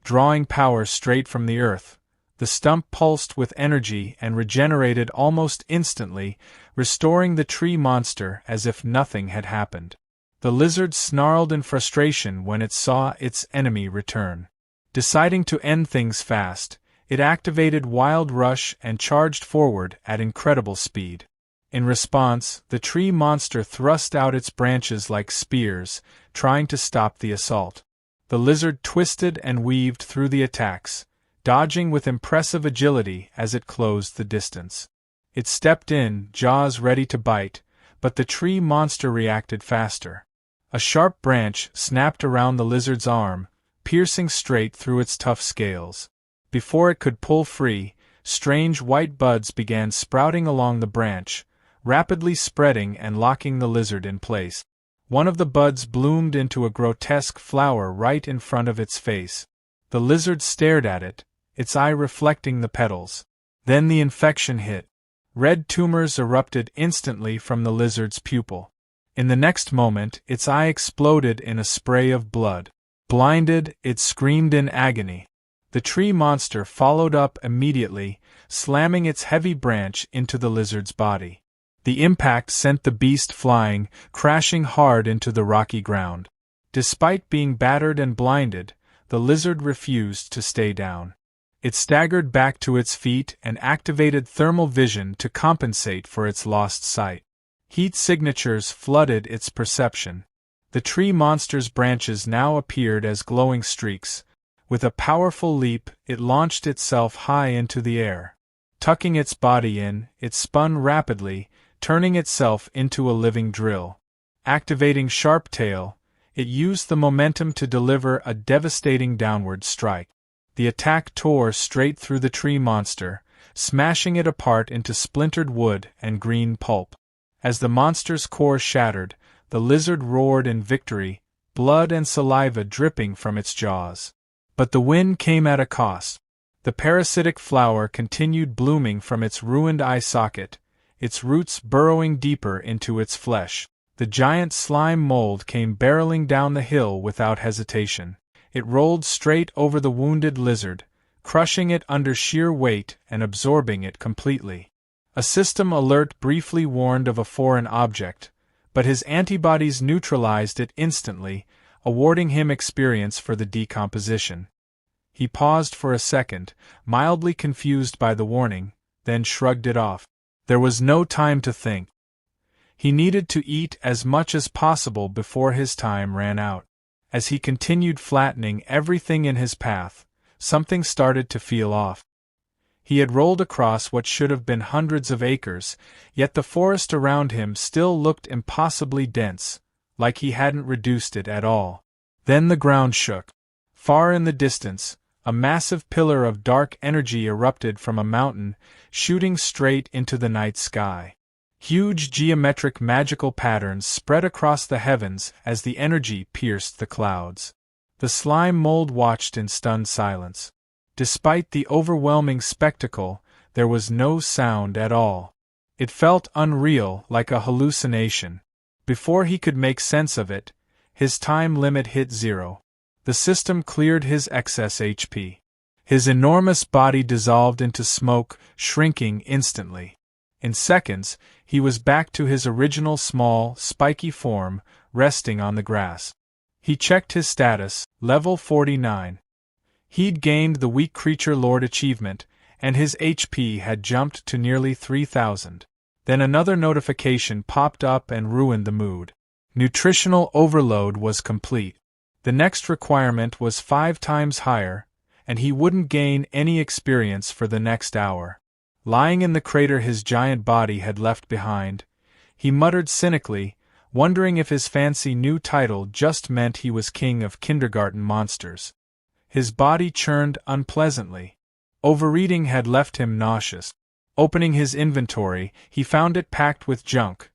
Drawing power straight from the earth, the stump pulsed with energy and regenerated almost instantly, restoring the tree monster as if nothing had happened. The lizard snarled in frustration when it saw its enemy return. Deciding to end things fast, it activated Wild Rush and charged forward at incredible speed. In response, the tree monster thrust out its branches like spears, trying to stop the assault. The lizard twisted and weaved through the attacks, dodging with impressive agility as it closed the distance. It stepped in, jaws ready to bite, but the tree monster reacted faster. A sharp branch snapped around the lizard's arm, piercing straight through its tough scales. Before it could pull free, strange white buds began sprouting along the branch, rapidly spreading and locking the lizard in place. One of the buds bloomed into a grotesque flower right in front of its face. The lizard stared at it, its eye reflecting the petals. Then the infection hit. Red tumors erupted instantly from the lizard's pupil. In the next moment, its eye exploded in a spray of blood. Blinded, it screamed in agony. The tree monster followed up immediately, slamming its heavy branch into the lizard's body. The impact sent the beast flying, crashing hard into the rocky ground. Despite being battered and blinded, the lizard refused to stay down. It staggered back to its feet and activated thermal vision to compensate for its lost sight. Heat signatures flooded its perception. The tree monster's branches now appeared as glowing streaks. With a powerful leap, it launched itself high into the air. Tucking its body in, it spun rapidly, turning itself into a living drill. Activating Sharp Tail, it used the momentum to deliver a devastating downward strike. The attack tore straight through the tree monster, smashing it apart into splintered wood and green pulp. As the monster's core shattered, the lizard roared in victory, blood and saliva dripping from its jaws. But the win came at a cost. The parasitic flower continued blooming from its ruined eye socket, its roots burrowing deeper into its flesh. The giant slime mold came barreling down the hill without hesitation. It rolled straight over the wounded lizard, crushing it under sheer weight and absorbing it completely. A system alert briefly warned of a foreign object, but his antibodies neutralized it instantly, awarding him experience for the decomposition. He paused for a second, mildly confused by the warning, then shrugged it off. There was no time to think. He needed to eat as much as possible before his time ran out. As he continued flattening everything in his path, something started to feel off. He had rolled across what should have been hundreds of acres, yet the forest around him still looked impossibly dense, like he hadn't reduced it at all. Then the ground shook. Far in the distance, a massive pillar of dark energy erupted from a mountain, shooting straight into the night sky. Huge geometric magical patterns spread across the heavens as the energy pierced the clouds. The slime mold watched in stunned silence. Despite the overwhelming spectacle, there was no sound at all. It felt unreal, like a hallucination. Before he could make sense of it, his time limit hit 0. The system cleared his excess HP. His enormous body dissolved into smoke, shrinking instantly. In seconds, he was back to his original small, spiky form, resting on the grass. He checked his status, level 49. He'd gained the Weak Creature Lord achievement, and his HP had jumped to nearly 3,000. Then another notification popped up and ruined the mood. Nutritional overload was complete. The next requirement was 5 times higher, and he wouldn't gain any experience for the next hour. Lying in the crater his giant body had left behind, he muttered cynically, wondering if his fancy new title just meant he was king of kindergarten monsters. His body churned unpleasantly. Overeating had left him nauseous. Opening his inventory, he found it packed with junk.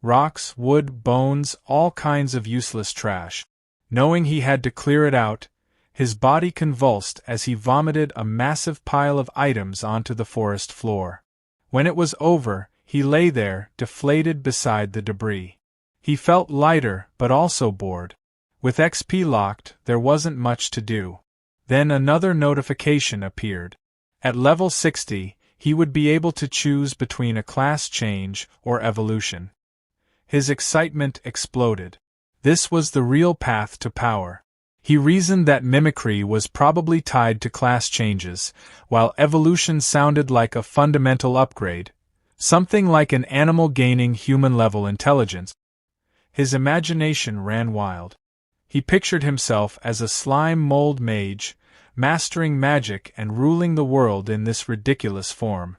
Rocks, wood, bones, all kinds of useless trash. Knowing he had to clear it out, his body convulsed as he vomited a massive pile of items onto the forest floor. When it was over, he lay there, deflated beside the debris. He felt lighter, but also bored. With XP locked, there wasn't much to do. Then another notification appeared. At level 60, he would be able to choose between a class change or evolution. His excitement exploded. This was the real path to power. He reasoned that mimicry was probably tied to class changes, while evolution sounded like a fundamental upgrade, something like an animal gaining human-level intelligence. His imagination ran wild. He pictured himself as a slime mold mage, mastering magic and ruling the world in this ridiculous form.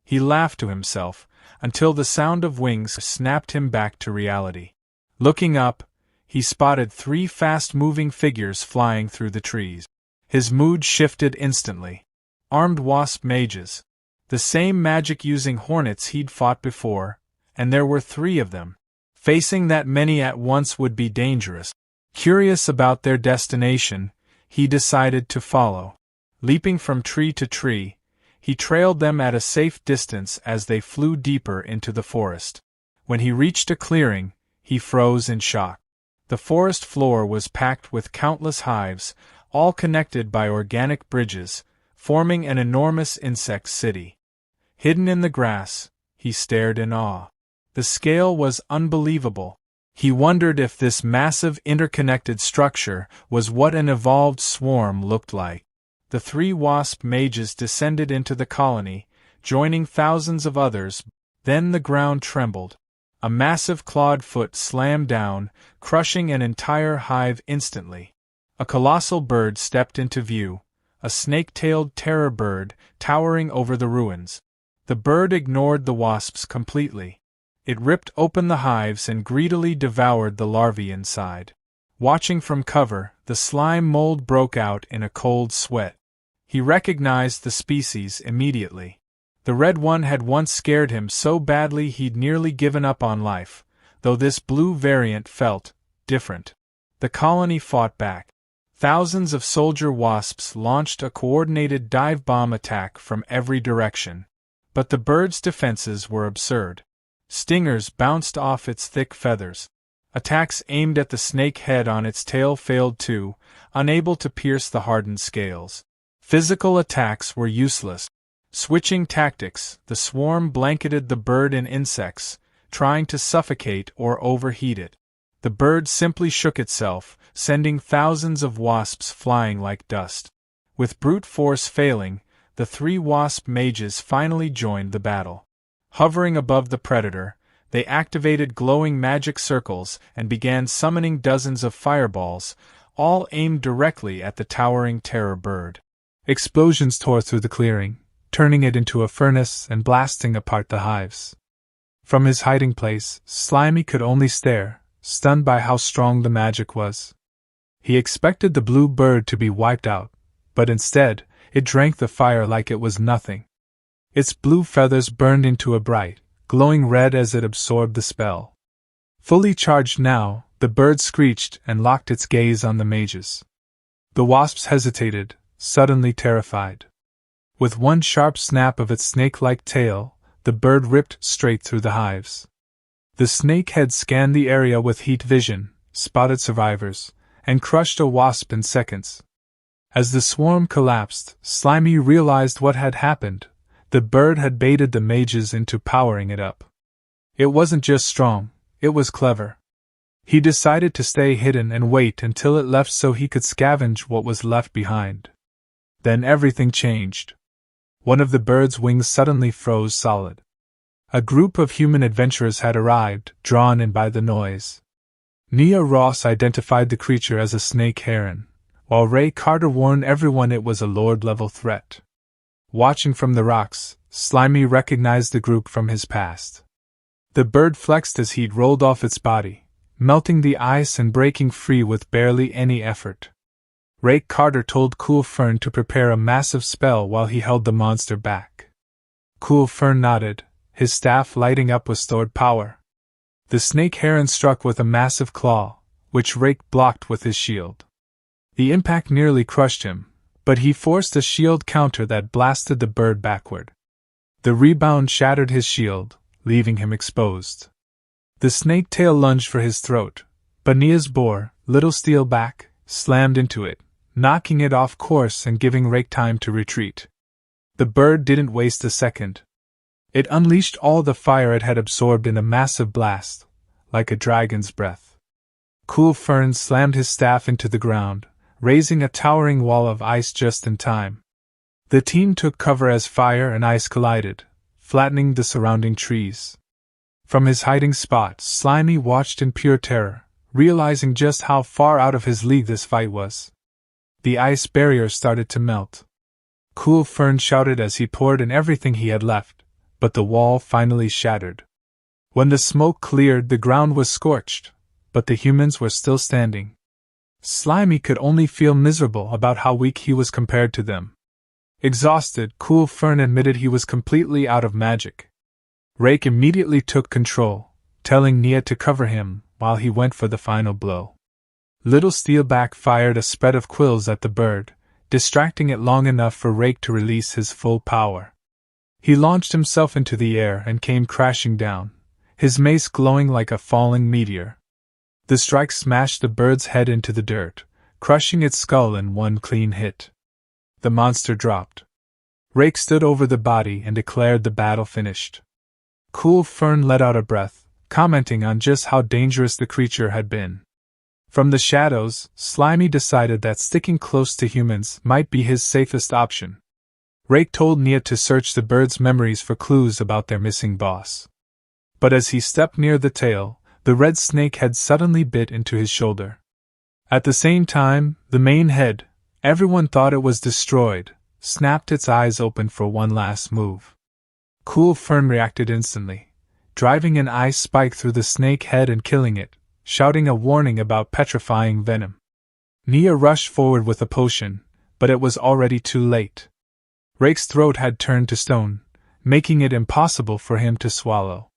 He laughed to himself, until the sound of wings snapped him back to reality. Looking up, he spotted 3 fast-moving figures flying through the trees. His mood shifted instantly. Armed wasp mages. The same magic-using hornets he'd fought before, and there were 3 of them. Facing that many at once would be dangerous. Curious about their destination, he decided to follow. Leaping from tree to tree, he trailed them at a safe distance as they flew deeper into the forest. When he reached a clearing, he froze in shock. The forest floor was packed with countless hives, all connected by organic bridges, forming an enormous insect city. Hidden in the grass, he stared in awe. The scale was unbelievable. He wondered if this massive interconnected structure was what an evolved swarm looked like. The 3 wasp mages descended into the colony, joining thousands of others. Then the ground trembled. A massive clawed foot slammed down, crushing an entire hive instantly. A colossal bird stepped into view, a snake-tailed terror bird towering over the ruins. The bird ignored the wasps completely. It ripped open the hives and greedily devoured the larvae inside. Watching from cover, the slime mold broke out in a cold sweat. He recognized the species immediately. The red one had once scared him so badly he'd nearly given up on life, though this blue variant felt different. The colony fought back. Thousands of soldier wasps launched a coordinated dive bomb attack from every direction. But the bird's defenses were absurd. Stingers bounced off its thick feathers. Attacks aimed at the snake head on its tail failed too, unable to pierce the hardened scales. Physical attacks were useless. Switching tactics, the swarm blanketed the bird in insects, trying to suffocate or overheat it. The bird simply shook itself, sending thousands of wasps flying like dust. With brute force failing, the 3 wasp mages finally joined the battle. Hovering above the predator, they activated glowing magic circles and began summoning dozens of fireballs, all aimed directly at the towering terror bird. Explosions tore through the clearing, turning it into a furnace and blasting apart the hives. From his hiding place, Slimy could only stare, stunned by how strong the magic was. He expected the blue bird to be wiped out, but instead, it drank the fire like it was nothing. Its blue feathers burned into a bright, glowing red as it absorbed the spell. Fully charged now, the bird screeched and locked its gaze on the mages. The wasps hesitated, suddenly terrified. With one sharp snap of its snake-like tail, the bird ripped straight through the hives. The snake head scanned the area with heat vision, spotted survivors, and crushed a wasp in seconds. As the swarm collapsed, Slimy realized what had happened. The bird had baited the mages into powering it up. It wasn't just strong, it was clever. He decided to stay hidden and wait until it left so he could scavenge what was left behind. Then everything changed. One of the bird's wings suddenly froze solid. A group of human adventurers had arrived, drawn in by the noise. Nia Ross identified the creature as a snake heron, while Ray Carter warned everyone it was a Lord-level threat. Watching from the rocks, Slimy recognized the group from his past. The bird flexed as heat rolled off its body, melting the ice and breaking free with barely any effort. Ray Carter told Cool Fern to prepare a massive spell while he held the monster back. Cool Fern nodded, his staff lighting up with stored power. The snake heron struck with a massive claw, which Rake blocked with his shield. The impact nearly crushed him, but he forced a shield counter that blasted the bird backward. The rebound shattered his shield, leaving him exposed. The snake tail lunged for his throat, but Nia's boar, Little Steel Back, slammed into it, knocking it off course and giving Rake time to retreat. The bird didn't waste a second. It unleashed all the fire it had absorbed in a massive blast, like a dragon's breath. Cool Fern slammed his staff into the ground, raising a towering wall of ice just in time. The team took cover as fire and ice collided, flattening the surrounding trees. From his hiding spot, Slimy watched in pure terror, realizing just how far out of his league this fight was. The ice barrier started to melt. Cool Fern shouted as he poured in everything he had left, but the wall finally shattered. When the smoke cleared, the ground was scorched, but the humans were still standing. Slimy could only feel miserable about how weak he was compared to them. Exhausted, Cool Fern admitted he was completely out of magic. Rake immediately took control, telling Nia to cover him while he went for the final blow. Little Steelback fired a spread of quills at the bird, distracting it long enough for Rake to release his full power. He launched himself into the air and came crashing down, his mace glowing like a falling meteor. The strike smashed the bird's head into the dirt, crushing its skull in one clean hit. The monster dropped. Rake stood over the body and declared the battle finished. Cool Fern let out a breath, commenting on just how dangerous the creature had been. From the shadows, Slimy decided that sticking close to humans might be his safest option. Rake told Nia to search the bird's memories for clues about their missing boss. But as he stepped near the tail, the red snake head suddenly bit into his shoulder. At the same time, the main head, everyone thought it was destroyed, snapped its eyes open for one last move. Cool Fern reacted instantly, driving an ice spike through the snake head and killing it, shouting a warning about petrifying venom. Nia rushed forward with a potion, but it was already too late. Rake's throat had turned to stone, making it impossible for him to swallow.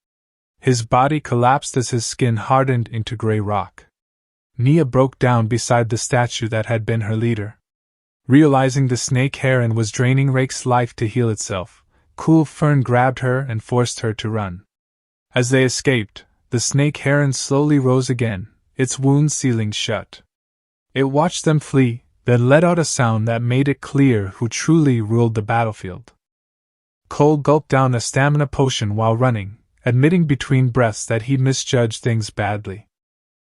His body collapsed as his skin hardened into gray rock. Nia broke down beside the statue that had been her leader. Realizing the snake heron was draining Rake's life to heal itself, Cool Fern grabbed her and forced her to run. As they escaped, the snake heron slowly rose again, its wounds sealing shut. It watched them flee, then let out a sound that made it clear who truly ruled the battlefield. Cole gulped down a stamina potion while running, admitting between breaths that he'd misjudged things badly.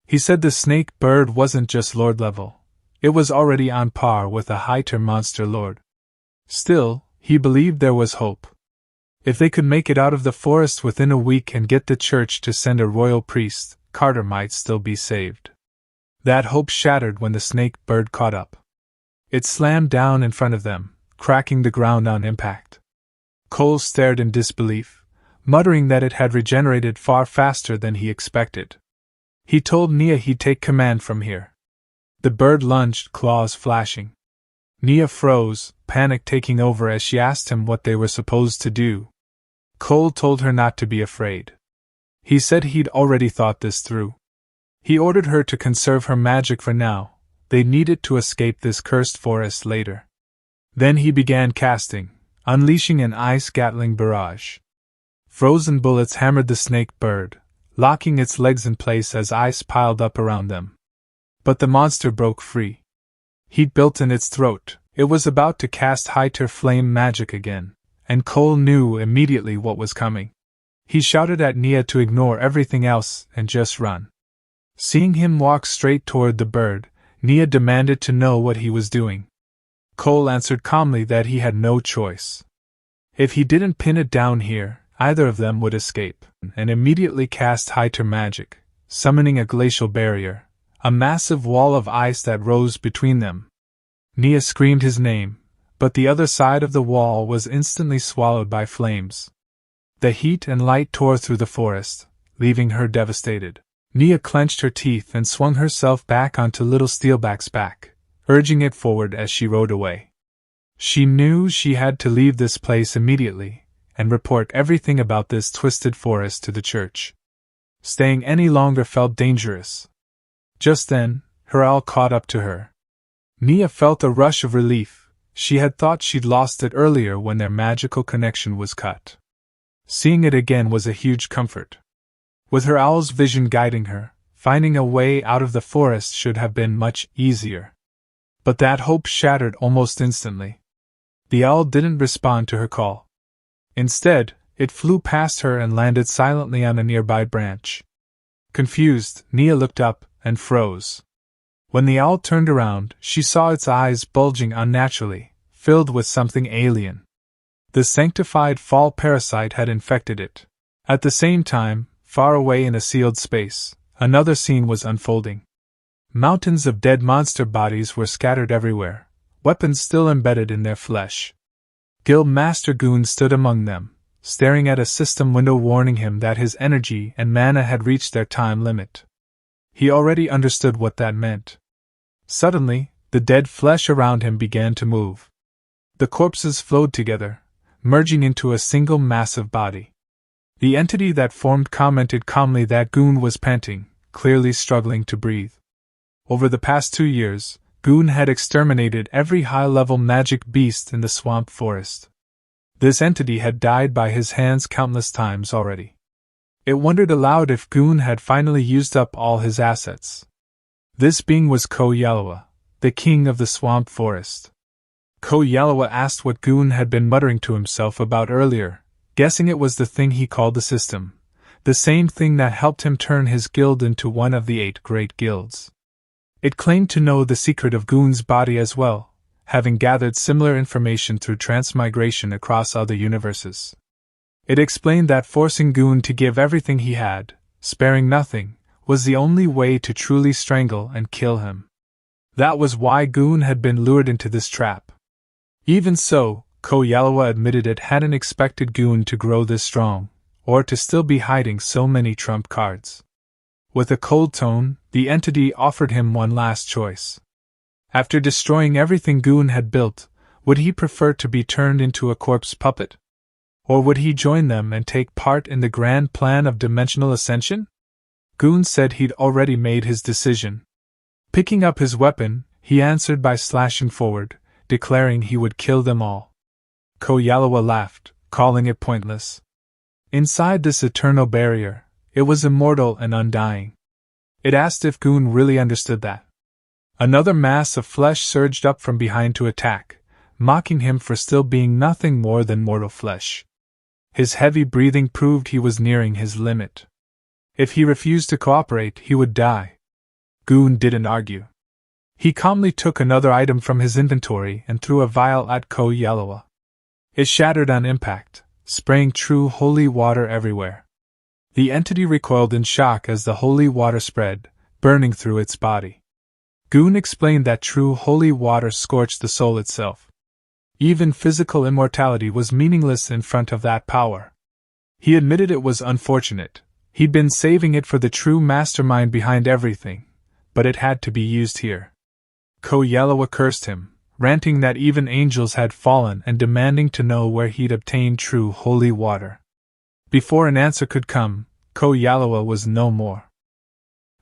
He said the snake bird wasn't just lord level, it was already on par with a high-tier monster lord. Still, he believed there was hope. If they could make it out of the forest within a week and get the church to send a royal priest, Carter might still be saved. That hope shattered when the snake bird caught up. It slammed down in front of them, cracking the ground on impact. Cole stared in disbelief, muttering that it had regenerated far faster than he expected. He told Nia he'd take command from here. The bird lunged, claws flashing. Nia froze, panic taking over as she asked him what they were supposed to do. Cole told her not to be afraid. He said he'd already thought this through. He ordered her to conserve her magic for now, they needed to escape this cursed forest later. Then he began casting, unleashing an ice-gatling barrage. Frozen bullets hammered the snake bird, locking its legs in place as ice piled up around them. But the monster broke free. Heat built in its throat, it was about to cast high-tier flame magic again, and Cole knew immediately what was coming. He shouted at Nia to ignore everything else and just run. Seeing him walk straight toward the bird, Nia demanded to know what he was doing. Cole answered calmly that he had no choice. If he didn't pin it down here, either of them would escape, and immediately cast high-tier magic, summoning a glacial barrier, a massive wall of ice that rose between them. Nia screamed his name, but the other side of the wall was instantly swallowed by flames. The heat and light tore through the forest, leaving her devastated. Nia clenched her teeth and swung herself back onto Little Steelback's back, urging it forward as she rode away. She knew she had to leave this place immediately, and report everything about this twisted forest to the church. Staying any longer felt dangerous. Just then, her owl caught up to her. Nia felt a rush of relief. She had thought she'd lost it earlier when their magical connection was cut. Seeing it again was a huge comfort. With her owl's vision guiding her, finding a way out of the forest should have been much easier. But that hope shattered almost instantly. The owl didn't respond to her call. Instead, it flew past her and landed silently on a nearby branch. Confused, Nia looked up and froze. When the owl turned around, she saw its eyes bulging unnaturally, filled with something alien. The sanctified fall parasite had infected it. At the same time, far away in a sealed space, another scene was unfolding. Mountains of dead monster bodies were scattered everywhere, weapons still embedded in their flesh. Guild Master Goon stood among them, staring at a system window warning him that his energy and mana had reached their time limit. He already understood what that meant. Suddenly, the dead flesh around him began to move. The corpses flowed together, merging into a single massive body. The entity that formed commented calmly that Goon was panting, clearly struggling to breathe. Over the past 2 years, Goon had exterminated every high-level magic beast in the swamp forest. This entity had died by his hands countless times already. It wondered aloud if Goon had finally used up all his assets. This being was Ko Yalawa, the king of the swamp forest. Ko Yalawa asked what Goon had been muttering to himself about earlier, guessing it was the thing he called the system, the same thing that helped him turn his guild into one of the 8 great guilds. It claimed to know the secret of Goon's body as well, having gathered similar information through transmigration across other universes. It explained that forcing Goon to give everything he had, sparing nothing, was the only way to truly strangle and kill him. That was why Goon had been lured into this trap. Even so, Ko Yalawa admitted it hadn't expected Goon to grow this strong, or to still be hiding so many trump cards. With a cold tone, the entity offered him one last choice. After destroying everything Goon had built, would he prefer to be turned into a corpse puppet? Or would he join them and take part in the grand plan of dimensional ascension? Goon said he'd already made his decision. Picking up his weapon, he answered by slashing forward, declaring he would kill them all. Ko Yalawa laughed, calling it pointless. Inside this eternal barrier, it was immortal and undying. It asked if Goon really understood that. Another mass of flesh surged up from behind to attack, mocking him for still being nothing more than mortal flesh. His heavy breathing proved he was nearing his limit. If he refused to cooperate, he would die. Goon didn't argue. He calmly took another item from his inventory and threw a vial at Ko Yalawa. It shattered on impact, spraying true holy water everywhere. The entity recoiled in shock as the holy water spread, burning through its body. Goon explained that true holy water scorched the soul itself. Even physical immortality was meaningless in front of that power. He admitted it was unfortunate. He'd been saving it for the true mastermind behind everything, but it had to be used here. Ko Yalawa cursed him, ranting that even angels had fallen and demanding to know where he'd obtained true holy water. Before an answer could come, Ko Yalawa was no more.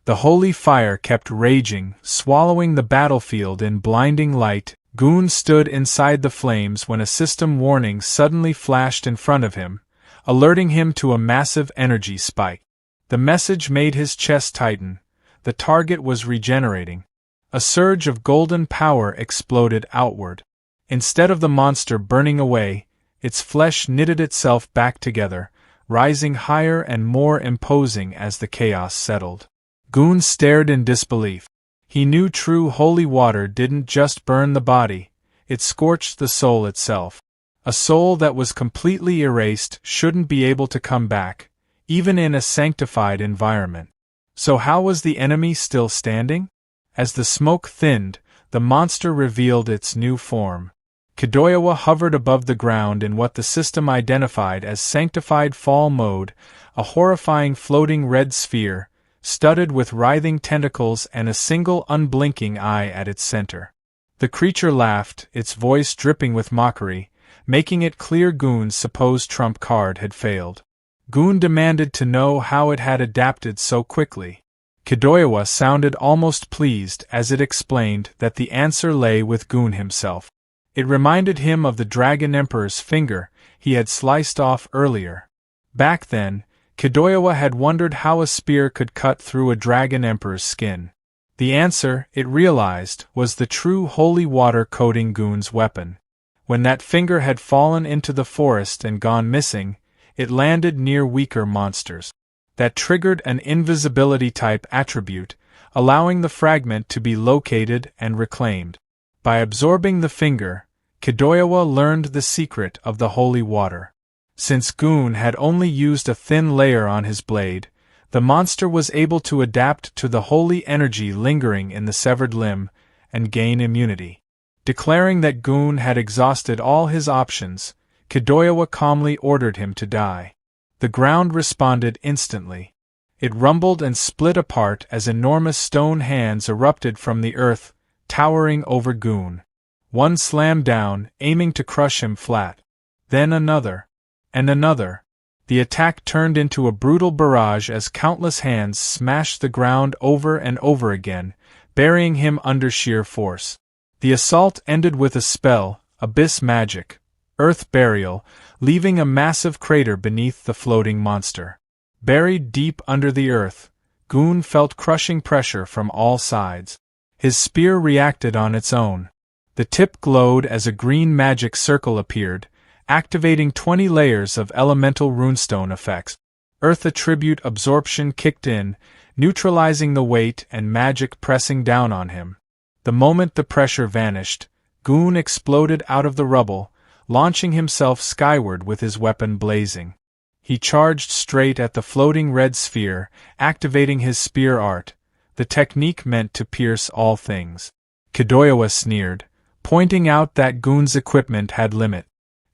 The holy fire kept raging, swallowing the battlefield in blinding light. Goon stood inside the flames when a system warning suddenly flashed in front of him, alerting him to a massive energy spike. The message made his chest tighten. The target was regenerating. A surge of golden power exploded outward. Instead of the monster burning away, its flesh knitted itself back together, rising higher and more imposing as the chaos settled. Goon stared in disbelief. He knew true holy water didn't just burn the body, it scorched the soul itself. A soul that was completely erased shouldn't be able to come back, even in a sanctified environment. So how was the enemy still standing? As the smoke thinned, the monster revealed its new form. Kidoyawa hovered above the ground in what the system identified as sanctified fall mode, a horrifying floating red sphere, studded with writhing tentacles and a single unblinking eye at its center. The creature laughed, its voice dripping with mockery, making it clear Goon's supposed trump card had failed. Goon demanded to know how it had adapted so quickly. Kidoyawa sounded almost pleased as it explained that the answer lay with Goon himself. It reminded him of the Dragon Emperor's finger he had sliced off earlier. Back then, Kidoyawa had wondered how a spear could cut through a Dragon Emperor's skin. The answer, it realized, was the true holy water coating Goon's weapon. When that finger had fallen into the forest and gone missing, it landed near weaker monsters. That triggered an invisibility-type attribute, allowing the fragment to be located and reclaimed. By absorbing the finger, Kidoyawa learned the secret of the holy water. Since Goon had only used a thin layer on his blade, the monster was able to adapt to the holy energy lingering in the severed limb and gain immunity. Declaring that Goon had exhausted all his options, Kidoyawa calmly ordered him to die. The ground responded instantly. It rumbled and split apart as enormous stone hands erupted from the earth, towering over Goon. One slammed down, aiming to crush him flat. Then another. And another. The attack turned into a brutal barrage as countless hands smashed the ground over and over again, burying him under sheer force. The assault ended with a spell, abyss magic, earth burial, leaving a massive crater beneath the floating monster. Buried deep under the earth, Goon felt crushing pressure from all sides. His spear reacted on its own. The tip glowed as a green magic circle appeared, activating 20 layers of elemental runestone effects. Earth attribute absorption kicked in, neutralizing the weight and magic pressing down on him. The moment the pressure vanished, Goon exploded out of the rubble, launching himself skyward with his weapon blazing. He charged straight at the floating red sphere, activating his spear art, the technique meant to pierce all things. Kidoyawa sneered, pointing out that Goon's equipment had limit.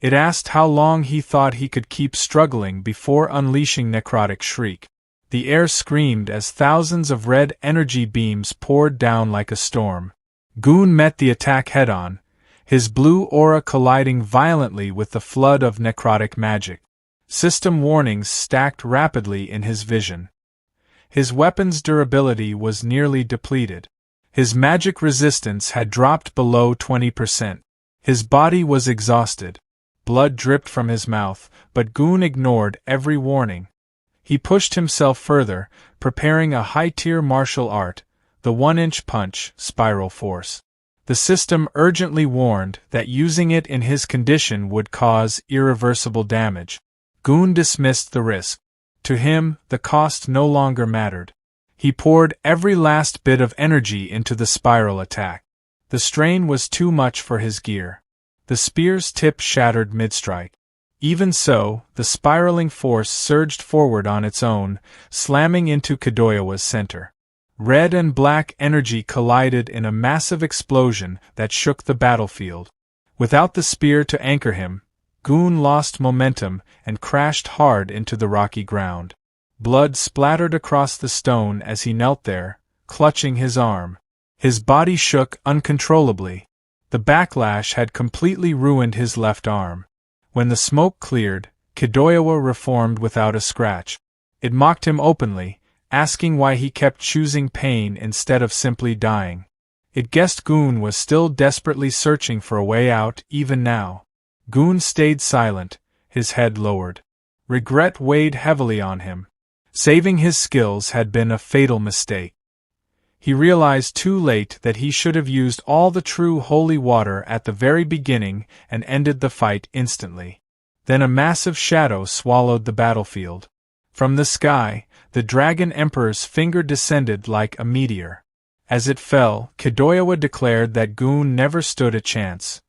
It asked how long he thought he could keep struggling before unleashing necrotic shriek. The air screamed as thousands of red energy beams poured down like a storm. Goon met the attack head-on, his blue aura colliding violently with the flood of necrotic magic. System warnings stacked rapidly in his vision. His weapon's durability was nearly depleted. His magic resistance had dropped below 20%. His body was exhausted. Blood dripped from his mouth, but Goon ignored every warning. He pushed himself further, preparing a high-tier martial art, the 1-inch punch, Spiral Force. The system urgently warned that using it in his condition would cause irreversible damage. Goon dismissed the risk. To him, the cost no longer mattered. He poured every last bit of energy into the spiral attack. The strain was too much for his gear. The spear's tip shattered mid-strike. Even so, the spiraling force surged forward on its own, slamming into Kadoyawa's center. Red and black energy collided in a massive explosion that shook the battlefield. Without the spear to anchor him, Goon lost momentum and crashed hard into the rocky ground. Blood splattered across the stone as he knelt there, clutching his arm. His body shook uncontrollably. The backlash had completely ruined his left arm. When the smoke cleared, Kadoyawa reformed without a scratch. It mocked him openly, asking why he kept choosing pain instead of simply dying. It guessed Goon was still desperately searching for a way out even now. Goon stayed silent, his head lowered. Regret weighed heavily on him. Saving his skills had been a fatal mistake. He realized too late that he should have used all the true holy water at the very beginning and ended the fight instantly. Then a massive shadow swallowed the battlefield. From the sky, the Dragon Emperor's finger descended like a meteor. As it fell, Kadoyawa declared that Goon never stood a chance.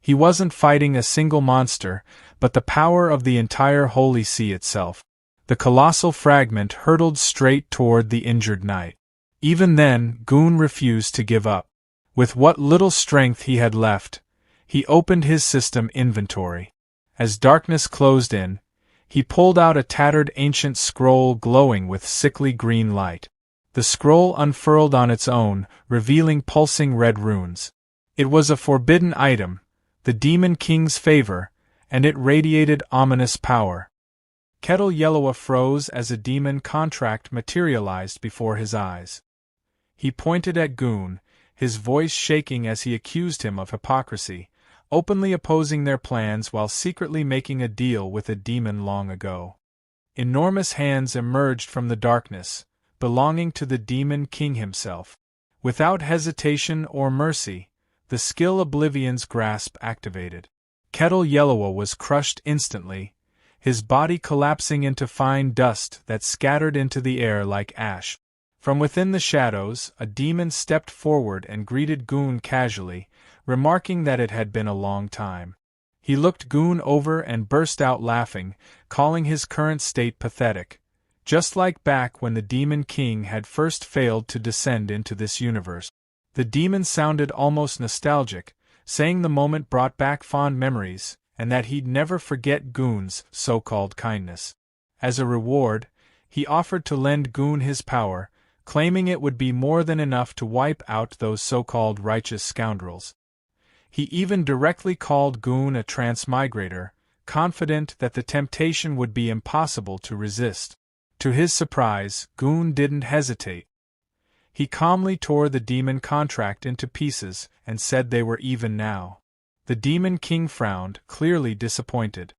He wasn't fighting a single monster, but the power of the entire Holy Sea itself. The colossal fragment hurtled straight toward the injured knight. Even then, Goon refused to give up. With what little strength he had left, he opened his system inventory. As darkness closed in, he pulled out a tattered ancient scroll glowing with sickly green light. The scroll unfurled on its own, revealing pulsing red runes. It was a forbidden item, the Demon King's favor, and it radiated ominous power. Kettle Yellowa froze as a demon contract materialized before his eyes. He pointed at Goon, his voice shaking as he accused him of hypocrisy, openly opposing their plans while secretly making a deal with a demon long ago. Enormous hands emerged from the darkness, belonging to the Demon King himself. Without hesitation or mercy, the skill Oblivion's grasp activated. Kettle Yellowa was crushed instantly, his body collapsing into fine dust that scattered into the air like ash. From within the shadows, a demon stepped forward and greeted Goon casually, remarking that it had been a long time. He looked Goon over and burst out laughing, calling his current state pathetic, just like back when the Demon King had first failed to descend into this universe. The demon sounded almost nostalgic, saying the moment brought back fond memories, and that he'd never forget Goon's so-called kindness. As a reward, he offered to lend Goon his power, claiming it would be more than enough to wipe out those so-called righteous scoundrels. He even directly called Goon a transmigrator, confident that the temptation would be impossible to resist. To his surprise, Goon didn't hesitate. He calmly tore the demon contract into pieces and said they were even now. The Demon King frowned, clearly disappointed.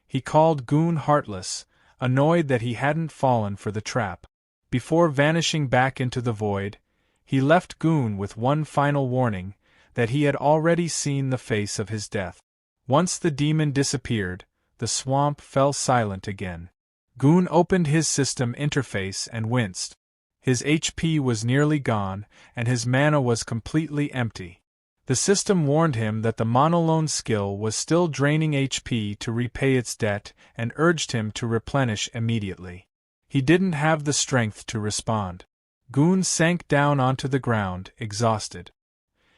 He called Goon heartless, annoyed that he hadn't fallen for the trap. Before vanishing back into the void, he left Goon with one final warning, that he had already seen the face of his death. Once the demon disappeared, the swamp fell silent again. Goon opened his system interface and winced. His HP was nearly gone, and his mana was completely empty. The system warned him that the Monolone skill was still draining HP to repay its debt and urged him to replenish immediately. He didn't have the strength to respond. Goon sank down onto the ground, exhausted.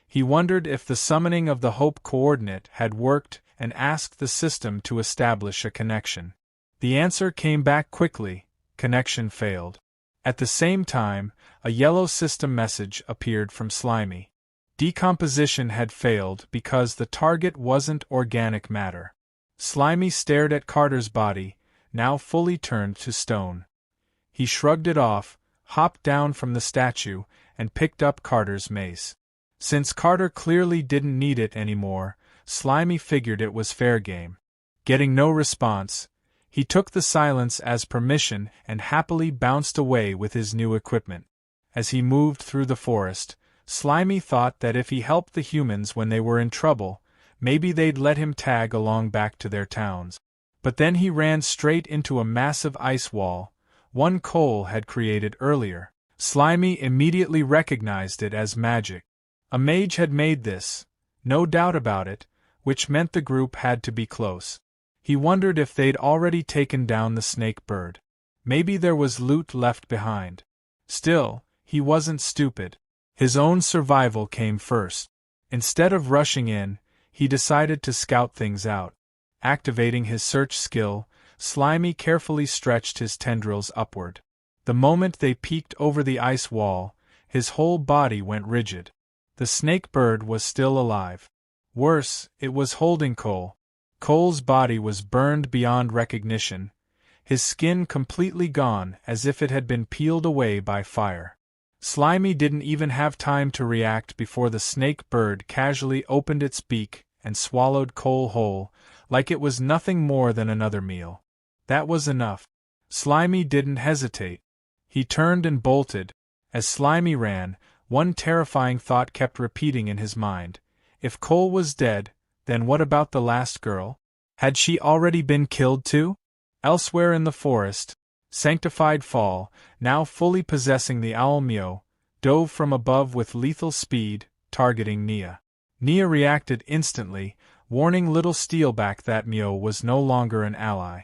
He wondered if the summoning of the Hope coordinate had worked and asked the system to establish a connection. The answer came back quickly: connection failed. At the same time, a yellow system message appeared from Slimy. Decomposition had failed because the target wasn't organic matter. Slimy stared at Carter's body, now fully turned to stone. He shrugged it off, hopped down from the statue, and picked up Carter's mace. Since Carter clearly didn't need it anymore, Slimy figured it was fair game. Getting no response, he took the silence as permission and happily bounced away with his new equipment. As he moved through the forest, Slimy thought that if he helped the humans when they were in trouble, maybe they'd let him tag along back to their towns. But then he ran straight into a massive ice wall, one Cole had created earlier. Slimy immediately recognized it as magic. A mage had made this, no doubt about it, which meant the group had to be close. He wondered if they'd already taken down the snake bird. Maybe there was loot left behind. Still, he wasn't stupid. His own survival came first. Instead of rushing in, he decided to scout things out. Activating his search skill, Slimy carefully stretched his tendrils upward. The moment they peeked over the ice wall, his whole body went rigid. The snake bird was still alive. Worse, it was holding Cole. Cole's body was burned beyond recognition, his skin completely gone as if it had been peeled away by fire. Slimy didn't even have time to react before the snake bird casually opened its beak and swallowed Cole whole, like it was nothing more than another meal. That was enough. Slimy didn't hesitate. He turned and bolted. As Slimy ran, one terrifying thought kept repeating in his mind. If Cole was dead, then what about the last girl? Had she already been killed too? Elsewhere in the forest, Sanctified Fall, now fully possessing the owl Mio, dove from above with lethal speed, targeting Nia. Nia reacted instantly, warning little Steelback that Mio was no longer an ally.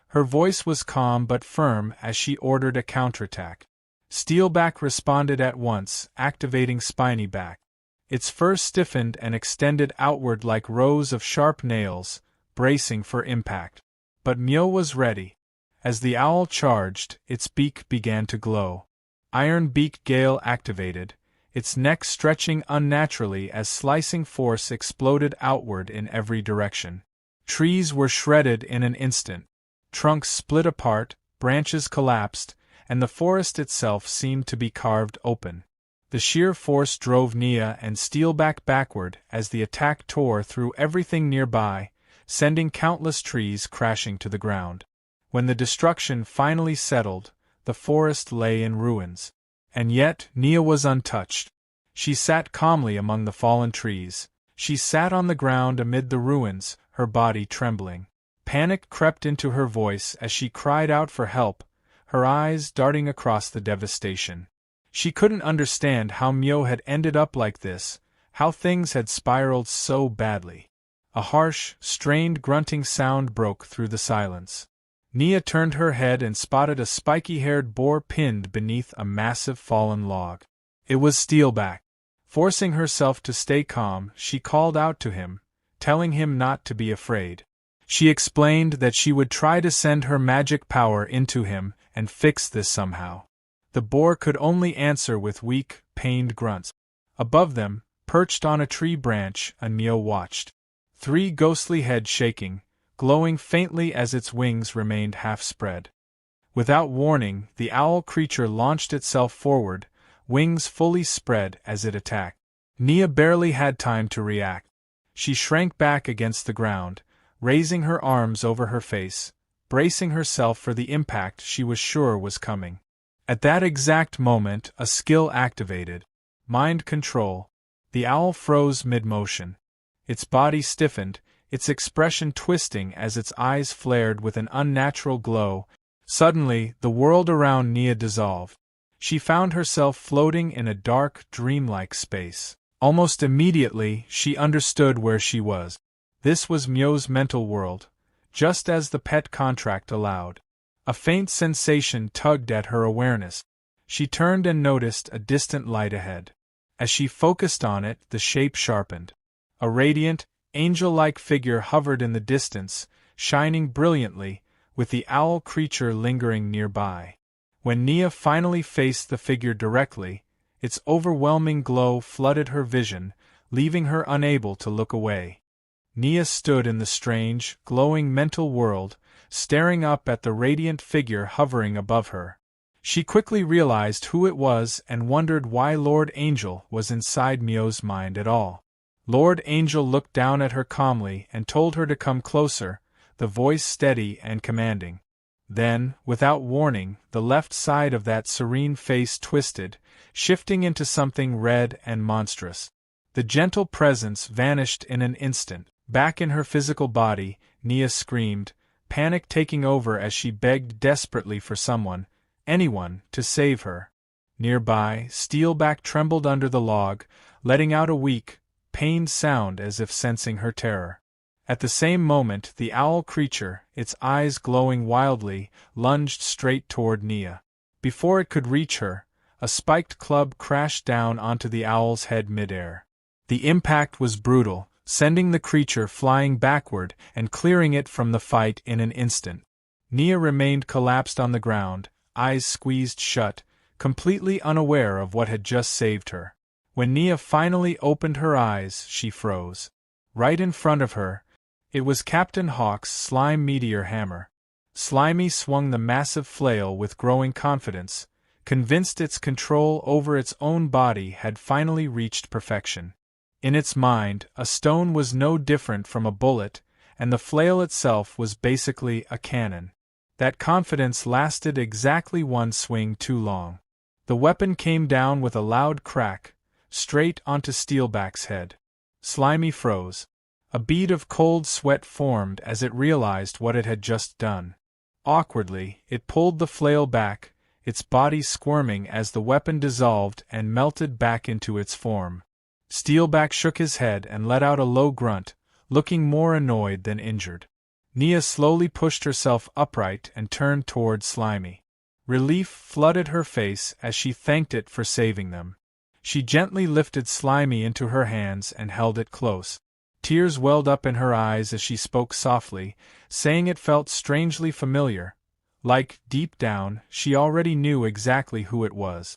Her voice was calm but firm as she ordered a counterattack. Steelback responded at once, activating Spiny Back. Its fur stiffened and extended outward like rows of sharp nails, bracing for impact. But Mio was ready. As the owl charged, its beak began to glow. Iron Beak Gale activated, its neck stretching unnaturally as slicing force exploded outward in every direction. Trees were shredded in an instant. Trunks split apart, branches collapsed, and the forest itself seemed to be carved open. The sheer force drove Nia and Steelback backward as the attack tore through everything nearby, sending countless trees crashing to the ground. When the destruction finally settled, the forest lay in ruins. And yet, Nia was untouched. She sat calmly among the fallen trees. She sat on the ground amid the ruins, her body trembling. Panic crept into her voice as she cried out for help, her eyes darting across the devastation. She couldn't understand how Mio had ended up like this, how things had spiraled so badly. A harsh, strained grunting sound broke through the silence. Nia turned her head and spotted a spiky-haired boar pinned beneath a massive fallen log. It was Steelback. Forcing herself to stay calm, she called out to him, telling him not to be afraid. She explained that she would try to send her magic power into him and fix this somehow. The boar could only answer with weak, pained grunts. Above them, perched on a tree branch, Mio watched. 3 ghostly heads shaking, glowing faintly as its wings remained half spread. Without warning, the owl creature launched itself forward, wings fully spread as it attacked. Nia barely had time to react. She shrank back against the ground, raising her arms over her face, bracing herself for the impact she was sure was coming. At that exact moment, a skill activated. Mind control. The owl froze mid-motion. Its body stiffened, its expression twisting as its eyes flared with an unnatural glow. Suddenly, the world around Nia dissolved. She found herself floating in a dark, dreamlike space. Almost immediately, she understood where she was. This was Mio's mental world, just as the pet contract allowed. A faint sensation tugged at her awareness. She turned and noticed a distant light ahead. As she focused on it, the shape sharpened. A radiant, angel-like figure hovered in the distance, shining brilliantly, with the owl creature lingering nearby. When Nia finally faced the figure directly, Its overwhelming glow flooded her vision, leaving her unable to look away. Nia stood in the strange, glowing mental world, staring up at the radiant figure hovering above her. She quickly realized who it was and wondered why Lord Angel was inside Mio's mind at all. Lord Angel looked down at her calmly and told her to come closer, the voice steady and commanding. Then, without warning, the left side of that serene face twisted, shifting into something red and monstrous. The gentle presence vanished in an instant. Back in her physical body, Nia screamed, panic taking over as she begged desperately for someone, anyone, to save her. Nearby, Steelback trembled under the log, letting out a weak, pained sound as if sensing her terror. At the same moment, the owl creature, its eyes glowing wildly, lunged straight toward Nia. Before it could reach her, a spiked club crashed down onto the owl's head midair. The impact was brutal, sending the creature flying backward and clearing it from the fight in an instant. Nia remained collapsed on the ground, eyes squeezed shut, completely unaware of what had just saved her. When Nia finally opened her eyes, she froze. Right in front of her, it was Captain Hawk's slime meteor hammer. Slimy swung the massive flail with growing confidence, convinced its control over its own body had finally reached perfection. In its mind, a stone was no different from a bullet, and the flail itself was basically a cannon. That confidence lasted exactly one swing too long. The weapon came down with a loud crack, straight onto Steelback's head. Slimy froze. A bead of cold sweat formed as it realized what it had just done. Awkwardly, it pulled the flail back, its body squirming as the weapon dissolved and melted back into its form. Steelback shook his head and let out a low grunt, looking more annoyed than injured. Nia slowly pushed herself upright and turned toward Slimy. Relief flooded her face as she thanked it for saving them. She gently lifted Slimy into her hands and held it close. Tears welled up in her eyes as she spoke softly, saying it felt strangely familiar, like, deep down, she already knew exactly who it was.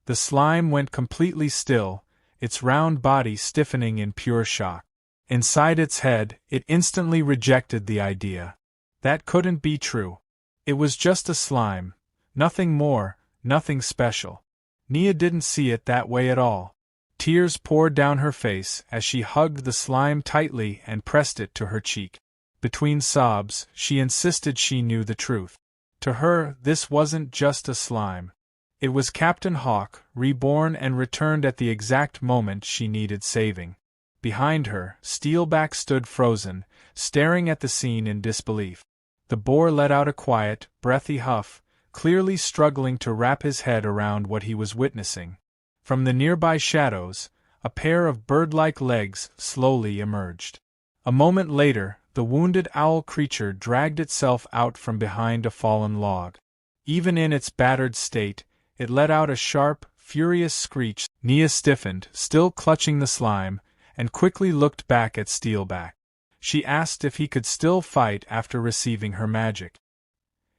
The slime went completely still, its round body stiffening in pure shock. Inside its head, it instantly rejected the idea. That couldn't be true. It was just a slime, nothing more, nothing special. Nia didn't see it that way at all. Tears poured down her face as she hugged the slime tightly and pressed it to her cheek. Between sobs, she insisted she knew the truth. To her, this wasn't just a slime. It was Captain Hawk, reborn and returned at the exact moment she needed saving. Behind her, Steelback stood frozen, staring at the scene in disbelief. The boar let out a quiet, breathy huff, clearly struggling to wrap his head around what he was witnessing. From the nearby shadows, a pair of bird-like legs slowly emerged. A moment later, the wounded owl creature dragged itself out from behind a fallen log. Even in its battered state, it let out a sharp, furious screech. Nia stiffened, still clutching the slime, and quickly looked back at Steelback. She asked if he could still fight after receiving her magic.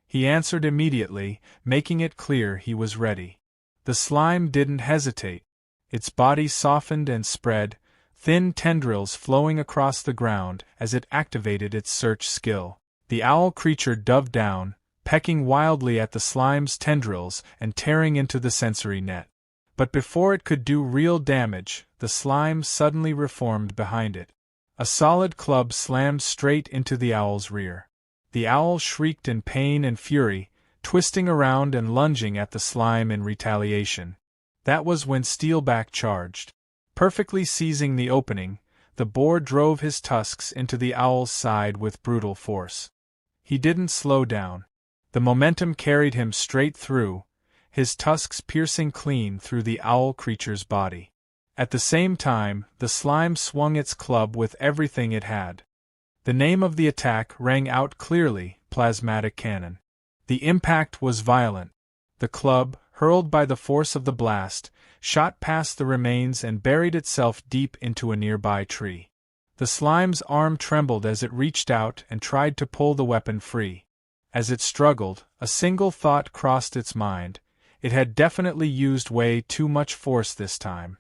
He answered immediately, making it clear he was ready. The slime didn't hesitate. Its body softened and spread, thin tendrils flowing across the ground as it activated its search skill. The owl creature dove down, pecking wildly at the slime's tendrils and tearing into the sensory net. But before it could do real damage, the slime suddenly reformed behind it. A solid club slammed straight into the owl's rear. The owl shrieked in pain and fury, twisting around and lunging at the slime in retaliation. That was when Steelback charged. Perfectly seizing the opening, the boar drove his tusks into the owl's side with brutal force. He didn't slow down. The momentum carried him straight through, his tusks piercing clean through the owl creature's body. At the same time, the slime swung its club with everything it had. The name of the attack rang out clearly: plasmatic cannon. The impact was violent. The club, hurled by the force of the blast, shot past the remains and buried itself deep into a nearby tree. The slime's arm trembled as it reached out and tried to pull the weapon free. As it struggled, a single thought crossed its mind: It had definitely used way too much force this time.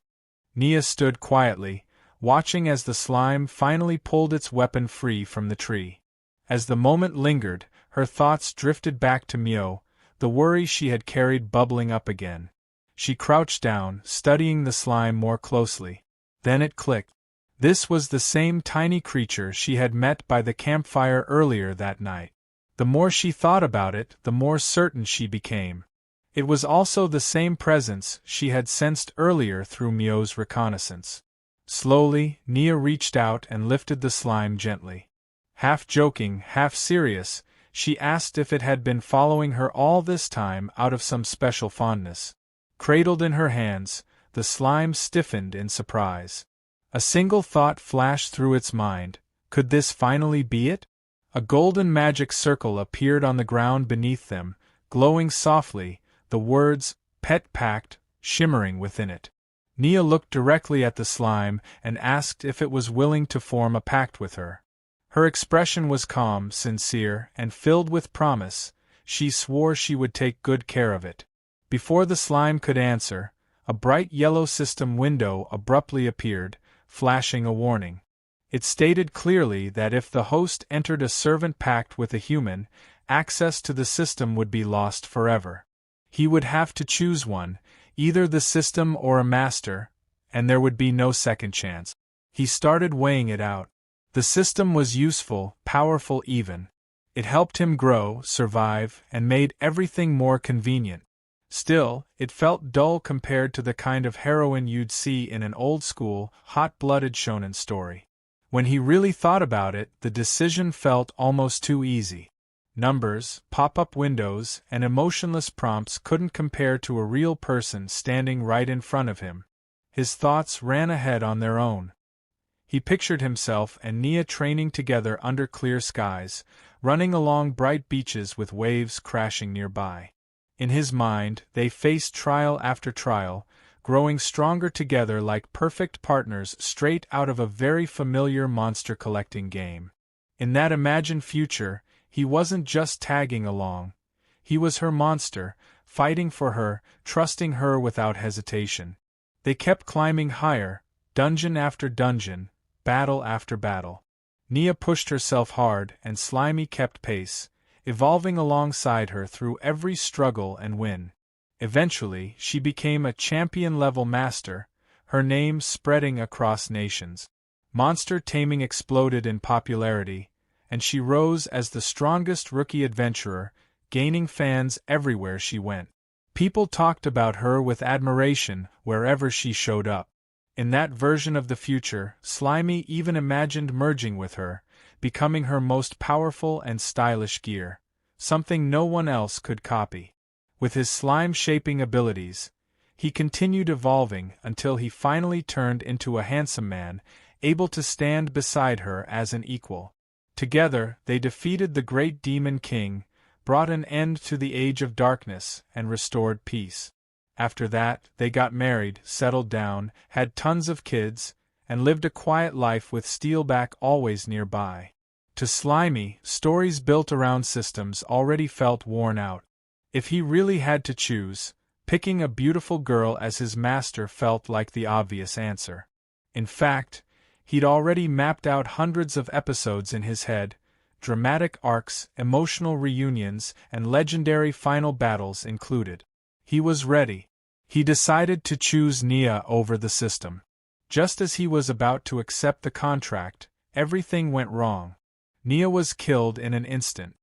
Nia stood quietly, watching as the slime finally pulled its weapon free from the tree. As the moment lingered, her thoughts drifted back to Mio, the worry she had carried bubbling up again. She crouched down, studying the slime more closely. Then it clicked. This was the same tiny creature she had met by the campfire earlier that night. The more she thought about it, the more certain she became. It was also the same presence she had sensed earlier through Mio's reconnaissance. Slowly, Nia reached out and lifted the slime gently. Half joking, half serious, she asked if it had been following her all this time out of some special fondness. Cradled in her hands, the slime stiffened in surprise. A single thought flashed through its mind: could this finally be it? A golden magic circle appeared on the ground beneath them, glowing softly, the words, "Pet Pact," shimmering within it. Nia looked directly at the slime and asked if it was willing to form a pact with her. Her expression was calm, sincere, and filled with promise. She swore she would take good care of it. Before the slime could answer, a bright yellow system window abruptly appeared, flashing a warning. It stated clearly that if the host entered a servant pact with a human, access to the system would be lost forever. He would have to choose one, either the system or a master, and there would be no second chance. He started weighing it out. The system was useful, powerful even. It helped him grow, survive, and made everything more convenient. Still, it felt dull compared to the kind of heroine you'd see in an old-school, hot-blooded shonen story. When he really thought about it, the decision felt almost too easy. Numbers, pop-up windows, and emotionless prompts couldn't compare to a real person standing right in front of him. His thoughts ran ahead on their own. He pictured himself and Nia training together under clear skies, running along bright beaches with waves crashing nearby. In his mind, they faced trial after trial, growing stronger together like perfect partners straight out of a very familiar monster-collecting game. In that imagined future, he wasn't just tagging along. He was her monster, fighting for her, trusting her without hesitation. They kept climbing higher, dungeon after dungeon, battle after battle. Nia pushed herself hard, and Slimy kept pace, evolving alongside her through every struggle and win. Eventually, she became a champion-level master, her name spreading across nations. Monster taming exploded in popularity, and she rose as the strongest rookie adventurer, gaining fans everywhere she went. People talked about her with admiration wherever she showed up. In that version of the future, Slimy even imagined merging with her, becoming her most powerful and stylish gear, something no one else could copy. With his slime-shaping abilities, he continued evolving until he finally turned into a handsome man, able to stand beside her as an equal. Together, they defeated the great demon king, brought an end to the age of darkness, and restored peace. After that, they got married, settled down, had tons of kids, and lived a quiet life with Steelback always nearby. To Slimy, stories built around systems already felt worn out. If he really had to choose, picking a beautiful girl as his master felt like the obvious answer. In fact, he'd already mapped out hundreds of episodes in his head, dramatic arcs, emotional reunions, and legendary final battles included. He was ready. He decided to choose Nia over the system. Just as he was about to accept the contract, everything went wrong. Nia was killed in an instant.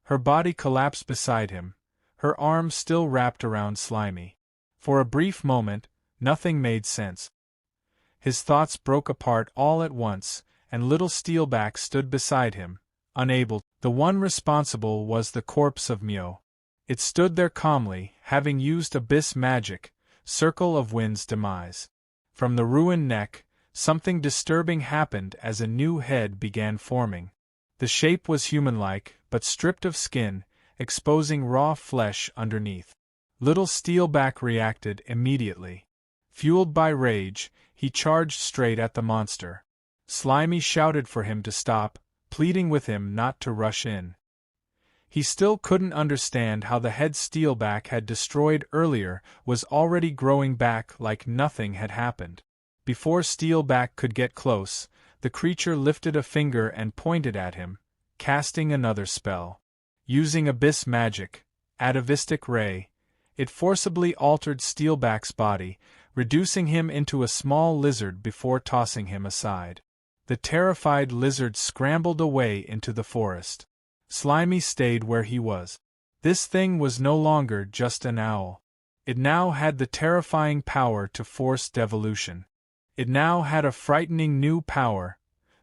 Her body collapsed beside him, her arms still wrapped around Slimy. For a brief moment, nothing made sense. His thoughts broke apart all at once, and little Steelback stood beside him, unable. The one responsible was the corpse of Mio. It stood there calmly, having used abyss magic, Circle of Wind's demise. From the ruined neck, something disturbing happened as a new head began forming. The shape was human-like, but stripped of skin, exposing raw flesh underneath. Little Steelback reacted immediately. Fueled by rage, he charged straight at the monster. Slimy shouted for him to stop, pleading with him not to rush in. He still couldn't understand how the head Steelback had destroyed earlier was already growing back like nothing had happened. Before Steelback could get close, the creature lifted a finger and pointed at him, casting another spell. Using abyss magic, atavistic ray, it forcibly altered Steelback's body, reducing him into a small lizard before tossing him aside. The terrified lizard scrambled away into the forest. Slimy stayed where he was. This thing was no longer just an owl. It now had the terrifying power to force devolution. It now had a frightening new power,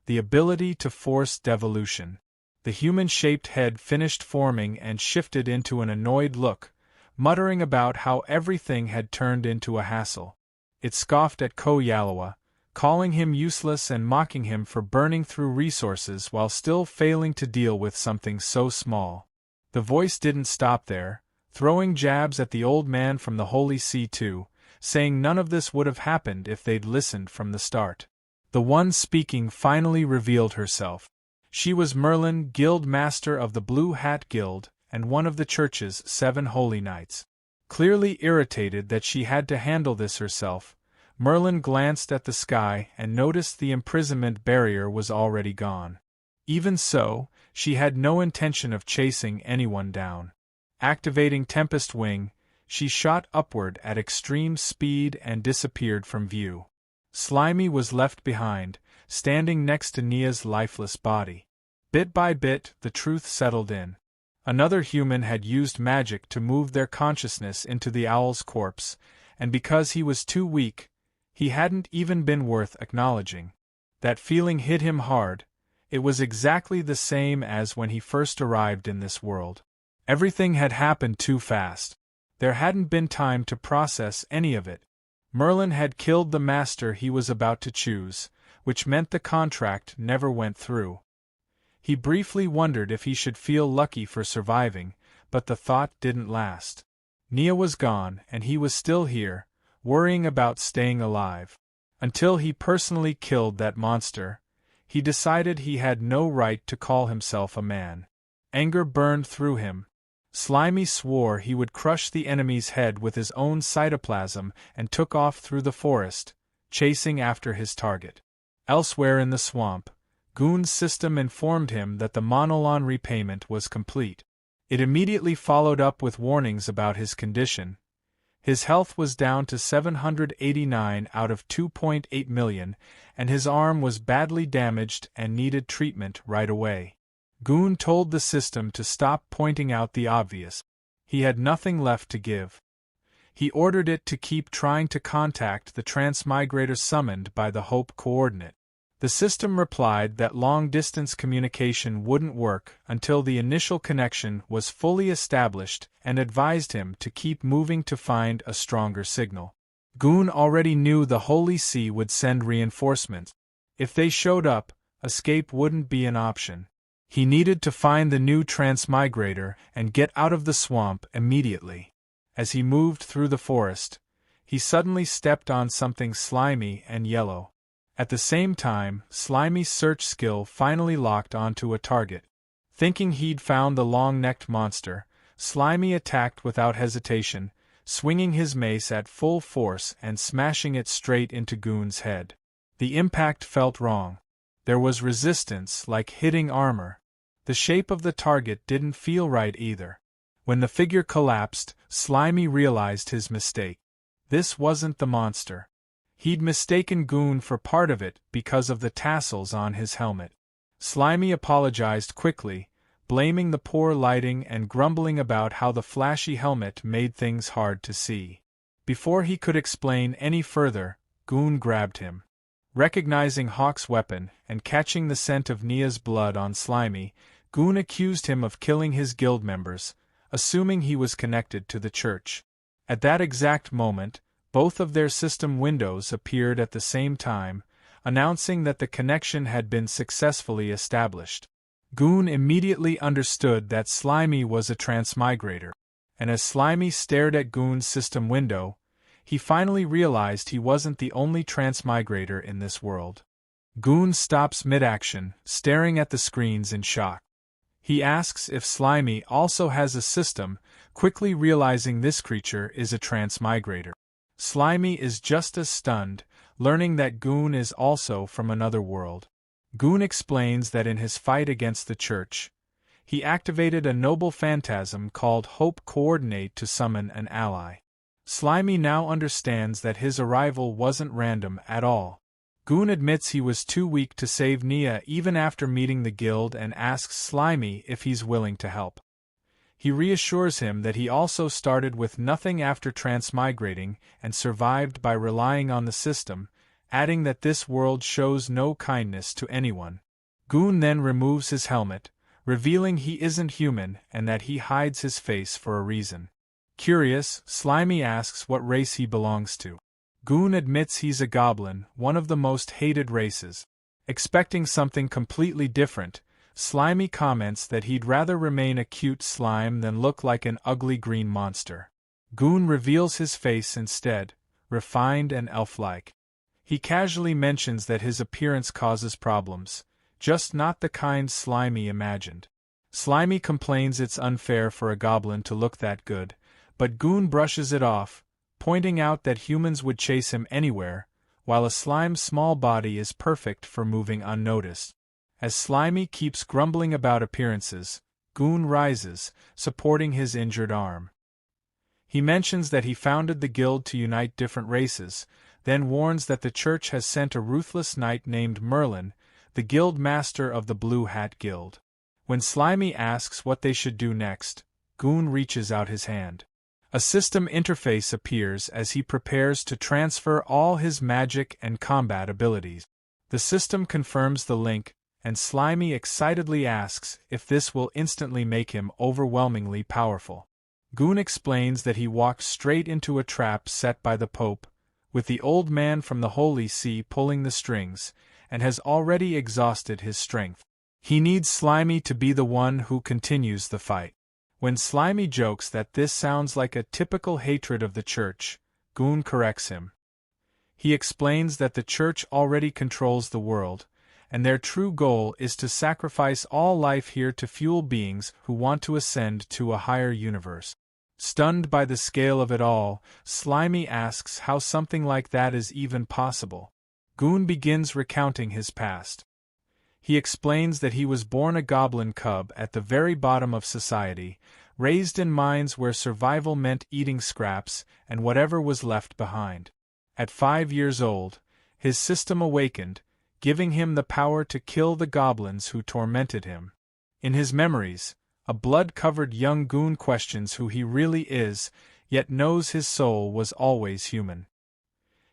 the ability to force devolution. The human-shaped head finished forming and shifted into an annoyed look, muttering about how everything had turned into a hassle. It scoffed at Ko Yalawa, calling him useless and mocking him for burning through resources while still failing to deal with something so small. The voice didn't stop there, throwing jabs at the old man from the Holy See too, saying none of this would have happened if they'd listened from the start. The one speaking finally revealed herself. She was Merlin, Guild Master of the Blue Hat Guild, and one of the church's 7 holy knights. Clearly irritated that she had to handle this herself, Merlin glanced at the sky and noticed the imprisonment barrier was already gone. Even so, she had no intention of chasing anyone down. Activating Tempest Wing, she shot upward at extreme speed and disappeared from view. Slimy was left behind, standing next to Nia's lifeless body. Bit by bit, the truth settled in. Another human had used magic to move their consciousness into the owl's corpse, and because he was too weak, he hadn't even been worth acknowledging. That feeling hit him hard. It was exactly the same as when he first arrived in this world. Everything had happened too fast. There hadn't been time to process any of it. Merlin had killed the master he was about to choose, which meant the contract never went through. He briefly wondered if he should feel lucky for surviving, but the thought didn't last. Nia was gone, and he was still here, worrying about staying alive. Until he personally killed that monster, he decided he had no right to call himself a man. Anger burned through him. Slimy swore he would crush the enemy's head with his own cytoplasm and took off through the forest, chasing after his target. Elsewhere in the swamp, Goon's system informed him that the Monolon repayment was complete. It immediately followed up with warnings about his condition. His health was down to 789 out of 2.8 million, and his arm was badly damaged and needed treatment right away. Goon told the system to stop pointing out the obvious. He had nothing left to give. He ordered it to keep trying to contact the transmigrator summoned by the Hope coordinate. The system replied that long-distance communication wouldn't work until the initial connection was fully established and advised him to keep moving to find a stronger signal. Goon already knew the Holy See would send reinforcements. If they showed up, escape wouldn't be an option. He needed to find the new transmigrator and get out of the swamp immediately. As he moved through the forest, he suddenly stepped on something slimy and yellow. At the same time, Slimy's search skill finally locked onto a target. Thinking he'd found the long-necked monster, Slimy attacked without hesitation, swinging his mace at full force and smashing it straight into Goon's head. The impact felt wrong. There was resistance, like hitting armor. The shape of the target didn't feel right either. When the figure collapsed, Slimy realized his mistake. This wasn't the monster. He'd mistaken Goon for part of it because of the tassels on his helmet. Slimy apologized quickly, blaming the poor lighting and grumbling about how the flashy helmet made things hard to see. Before he could explain any further, Goon grabbed him. Recognizing Hawk's weapon and catching the scent of Nia's blood on Slimy, Goon accused him of killing his guild members, assuming he was connected to the church. At that exact moment, both of their system windows appeared at the same time, announcing that the connection had been successfully established. Goon immediately understood that Slimy was a transmigrator, and as Slimy stared at Goon's system window, he finally realized he wasn't the only transmigrator in this world. Goon stops mid-action, staring at the screens in shock. He asks if Slimy also has a system, quickly realizing this creature is a transmigrator. Slimy is just as stunned, learning that Goon is also from another world. Goon explains that in his fight against the church, he activated a noble phantasm called Hope Coordinate to summon an ally. Slimy now understands that his arrival wasn't random at all. Goon admits he was too weak to save Nia even after meeting the guild and asks Slimy if he's willing to help. He reassures him that he also started with nothing after transmigrating and survived by relying on the system, adding that this world shows no kindness to anyone. Goon then removes his helmet, revealing he isn't human and that he hides his face for a reason. Curious, Slimy asks what race he belongs to. Goon admits he's a goblin, one of the most hated races. Expecting something completely different, Slimy comments that he'd rather remain a cute slime than look like an ugly green monster. Goon reveals his face instead, refined and elf-like. He casually mentions that his appearance causes problems, just not the kind Slimy imagined. Slimy complains it's unfair for a goblin to look that good, but Goon brushes it off, pointing out that humans would chase him anywhere, while a slime's small body is perfect for moving unnoticed. As Slimy keeps grumbling about appearances, Goon rises, supporting his injured arm. He mentions that he founded the guild to unite different races, then warns that the church has sent a ruthless knight named Merlin, the guild master of the Blue Hat Guild. When Slimy asks what they should do next, Goon reaches out his hand. A system interface appears as he prepares to transfer all his magic and combat abilities. The system confirms the link, and Slimy excitedly asks if this will instantly make him overwhelmingly powerful. Goon explains that he walked straight into a trap set by the Pope, with the old man from the Holy See pulling the strings, and has already exhausted his strength. He needs Slimy to be the one who continues the fight. When Slimy jokes that this sounds like a typical hatred of the church, Goon corrects him. He explains that the church already controls the world, and their true goal is to sacrifice all life here to fuel beings who want to ascend to a higher universe. Stunned by the scale of it all, Slimy asks how something like that is even possible. Goon begins recounting his past. He explains that he was born a goblin cub at the very bottom of society, raised in mines where survival meant eating scraps and whatever was left behind. At 5 years old, his system awakened, giving him the power to kill the goblins who tormented him. In his memories, a blood-covered young Goon questions who he really is, yet knows his soul was always human.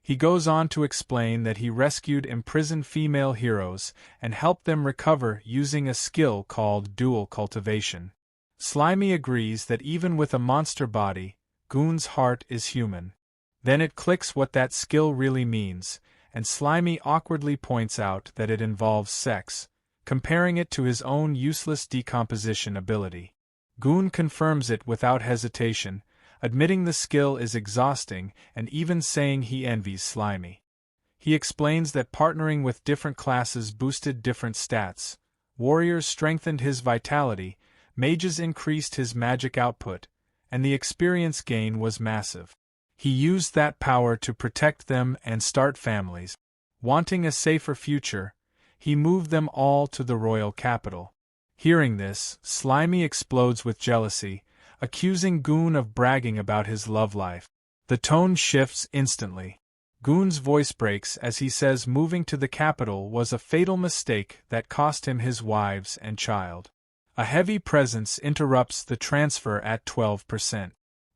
He goes on to explain that he rescued imprisoned female heroes and helped them recover using a skill called dual cultivation. Slimy agrees that even with a monster body, Goon's heart is human. Then it clicks what that skill really means, and Slimy awkwardly points out that it involves sex, comparing it to his own useless decomposition ability. Goon confirms it without hesitation, admitting the skill is exhausting and even saying he envies Slimy. He explains that partnering with different classes boosted different stats, warriors strengthened his vitality, mages increased his magic output, and the experience gain was massive. He used that power to protect them and start families. Wanting a safer future, he moved them all to the royal capital. Hearing this, Slimy explodes with jealousy, accusing Goon of bragging about his love life. The tone shifts instantly. Goon's voice breaks as he says moving to the capital was a fatal mistake that cost him his wives and child. A heavy presence interrupts the transfer at 12%.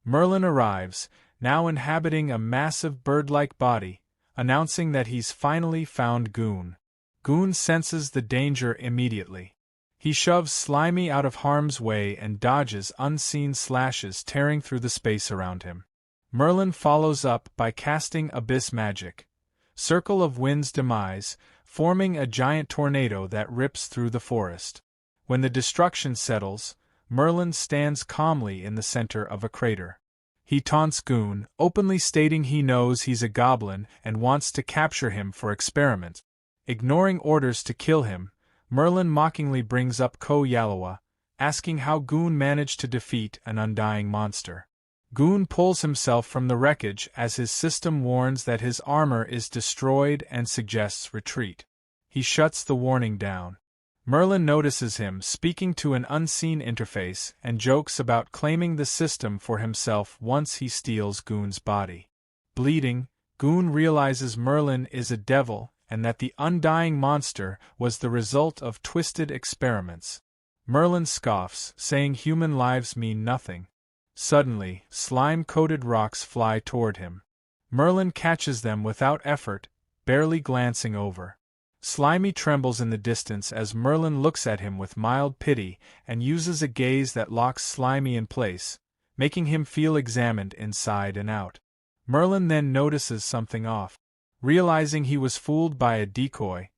Merlin arrives, now inhabiting a massive bird-like body, announcing that he's finally found Goon. Goon senses the danger immediately. He shoves Slimy out of harm's way and dodges unseen slashes tearing through the space around him. Merlin follows up by casting Abyss Magic, Circle of Wind's demise, forming a giant tornado that rips through the forest. When the destruction settles, Merlin stands calmly in the center of a crater. He taunts Goon, openly stating he knows he's a goblin and wants to capture him for experiment. Ignoring orders to kill him, Merlin mockingly brings up Ko Yalawa, asking how Goon managed to defeat an undying monster. Goon pulls himself from the wreckage as his system warns that his armor is destroyed and suggests retreat. He shuts the warning down. Merlin notices him speaking to an unseen interface and jokes about claiming the system for himself once he steals Goon's body. Bleeding, Goon realizes Merlin is a devil and that the undying monster was the result of twisted experiments. Merlin scoffs, saying human lives mean nothing. Suddenly, slime-coated rocks fly toward him. Merlin catches them without effort, barely glancing over. Slimy trembles in the distance as Merlin looks at him with mild pity and uses a gaze that locks Slimy in place, making him feel examined inside and out. Merlin then notices something off. Realizing he was fooled by a decoy,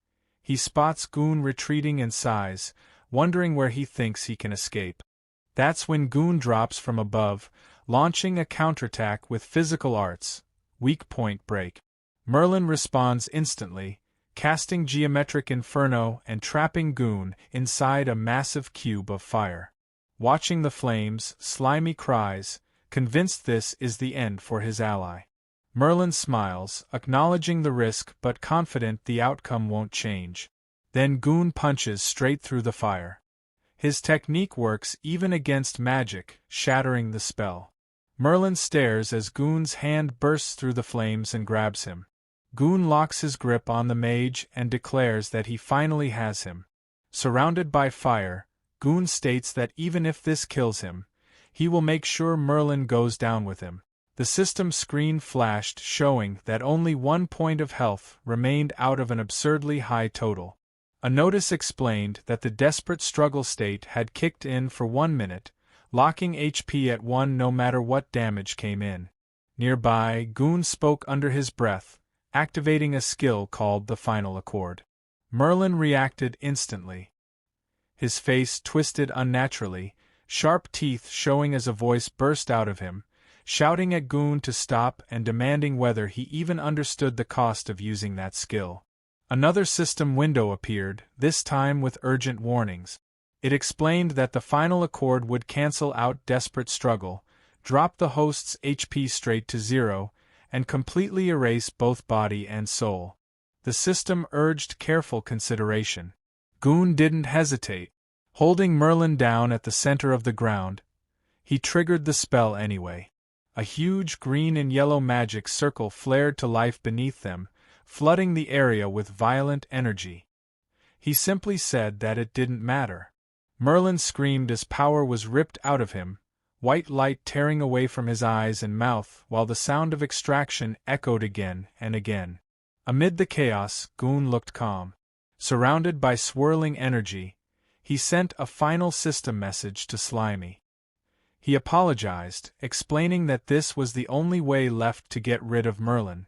he spots Goon retreating in size, wondering where he thinks he can escape. That's when Goon drops from above, launching a counterattack with physical arts, weak point break. Merlin responds instantly, casting Geometric Inferno and trapping Goon inside a massive cube of fire. Watching the flames, Slimy cries, convinced this is the end for his ally. Merlin smiles, acknowledging the risk but confident the outcome won't change. Then Goon punches straight through the fire. His technique works even against magic, shattering the spell. Merlin stares as Goon's hand bursts through the flames and grabs him. Goon locks his grip on the mage and declares that he finally has him. Surrounded by fire, Goon states that even if this kills him, he will make sure Merlin goes down with him. The system screen flashed showing that only 1 point of health remained out of an absurdly high total. A notice explained that the desperate struggle state had kicked in for 1 minute, locking HP at 1 no matter what damage came in. Nearby, Goon spoke under his breath, activating a skill called the Final Accord. Merlin reacted instantly. His face twisted unnaturally, sharp teeth showing as a voice burst out of him, shouting at Goon to stop and demanding whether he even understood the cost of using that skill. Another system window appeared, this time with urgent warnings. It explained that the Final Accord would cancel out desperate struggle, drop the host's HP straight to 0, and completely erase both body and soul. The system urged careful consideration. Goon didn't hesitate. Holding Merlin down at the center of the ground, he triggered the spell anyway. A huge green and yellow magic circle flared to life beneath them, flooding the area with violent energy. He simply said that it didn't matter. Merlin screamed as power was ripped out of him, white light tearing away from his eyes and mouth while the sound of extraction echoed again and again. Amid the chaos, Goon looked calm. Surrounded by swirling energy, he sent a final system message to Slimy. He apologized, explaining that this was the only way left to get rid of Merlin.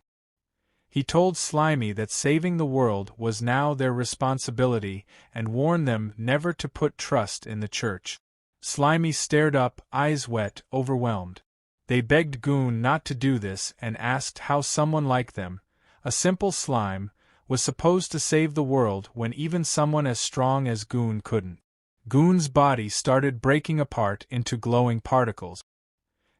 He told Slimy that saving the world was now their responsibility and warned them never to put trust in the church. Slimy stared up, eyes wet, overwhelmed. They begged Goon not to do this and asked how someone like them, a simple slime, was supposed to save the world when even someone as strong as Goon couldn't. Goon's body started breaking apart into glowing particles.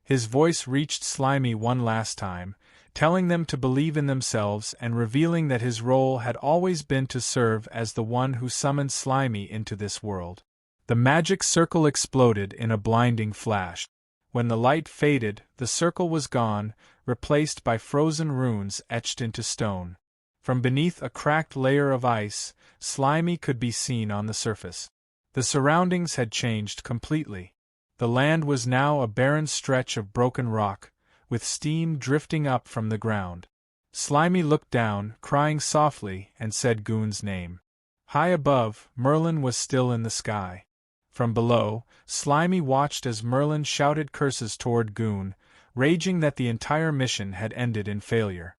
His voice reached Slimy one last time, telling them to believe in themselves and revealing that his role had always been to serve as the one who summoned Slimy into this world. The magic circle exploded in a blinding flash. When the light faded, the circle was gone, replaced by frozen runes etched into stone. From beneath a cracked layer of ice, Slimy could be seen on the surface. The surroundings had changed completely. The land was now a barren stretch of broken rock, with steam drifting up from the ground. Slimy looked down, crying softly, and said Goon's name. High above, Merlin was still in the sky. From below, Slimy watched as Merlin shouted curses toward Goon, raging that the entire mission had ended in failure.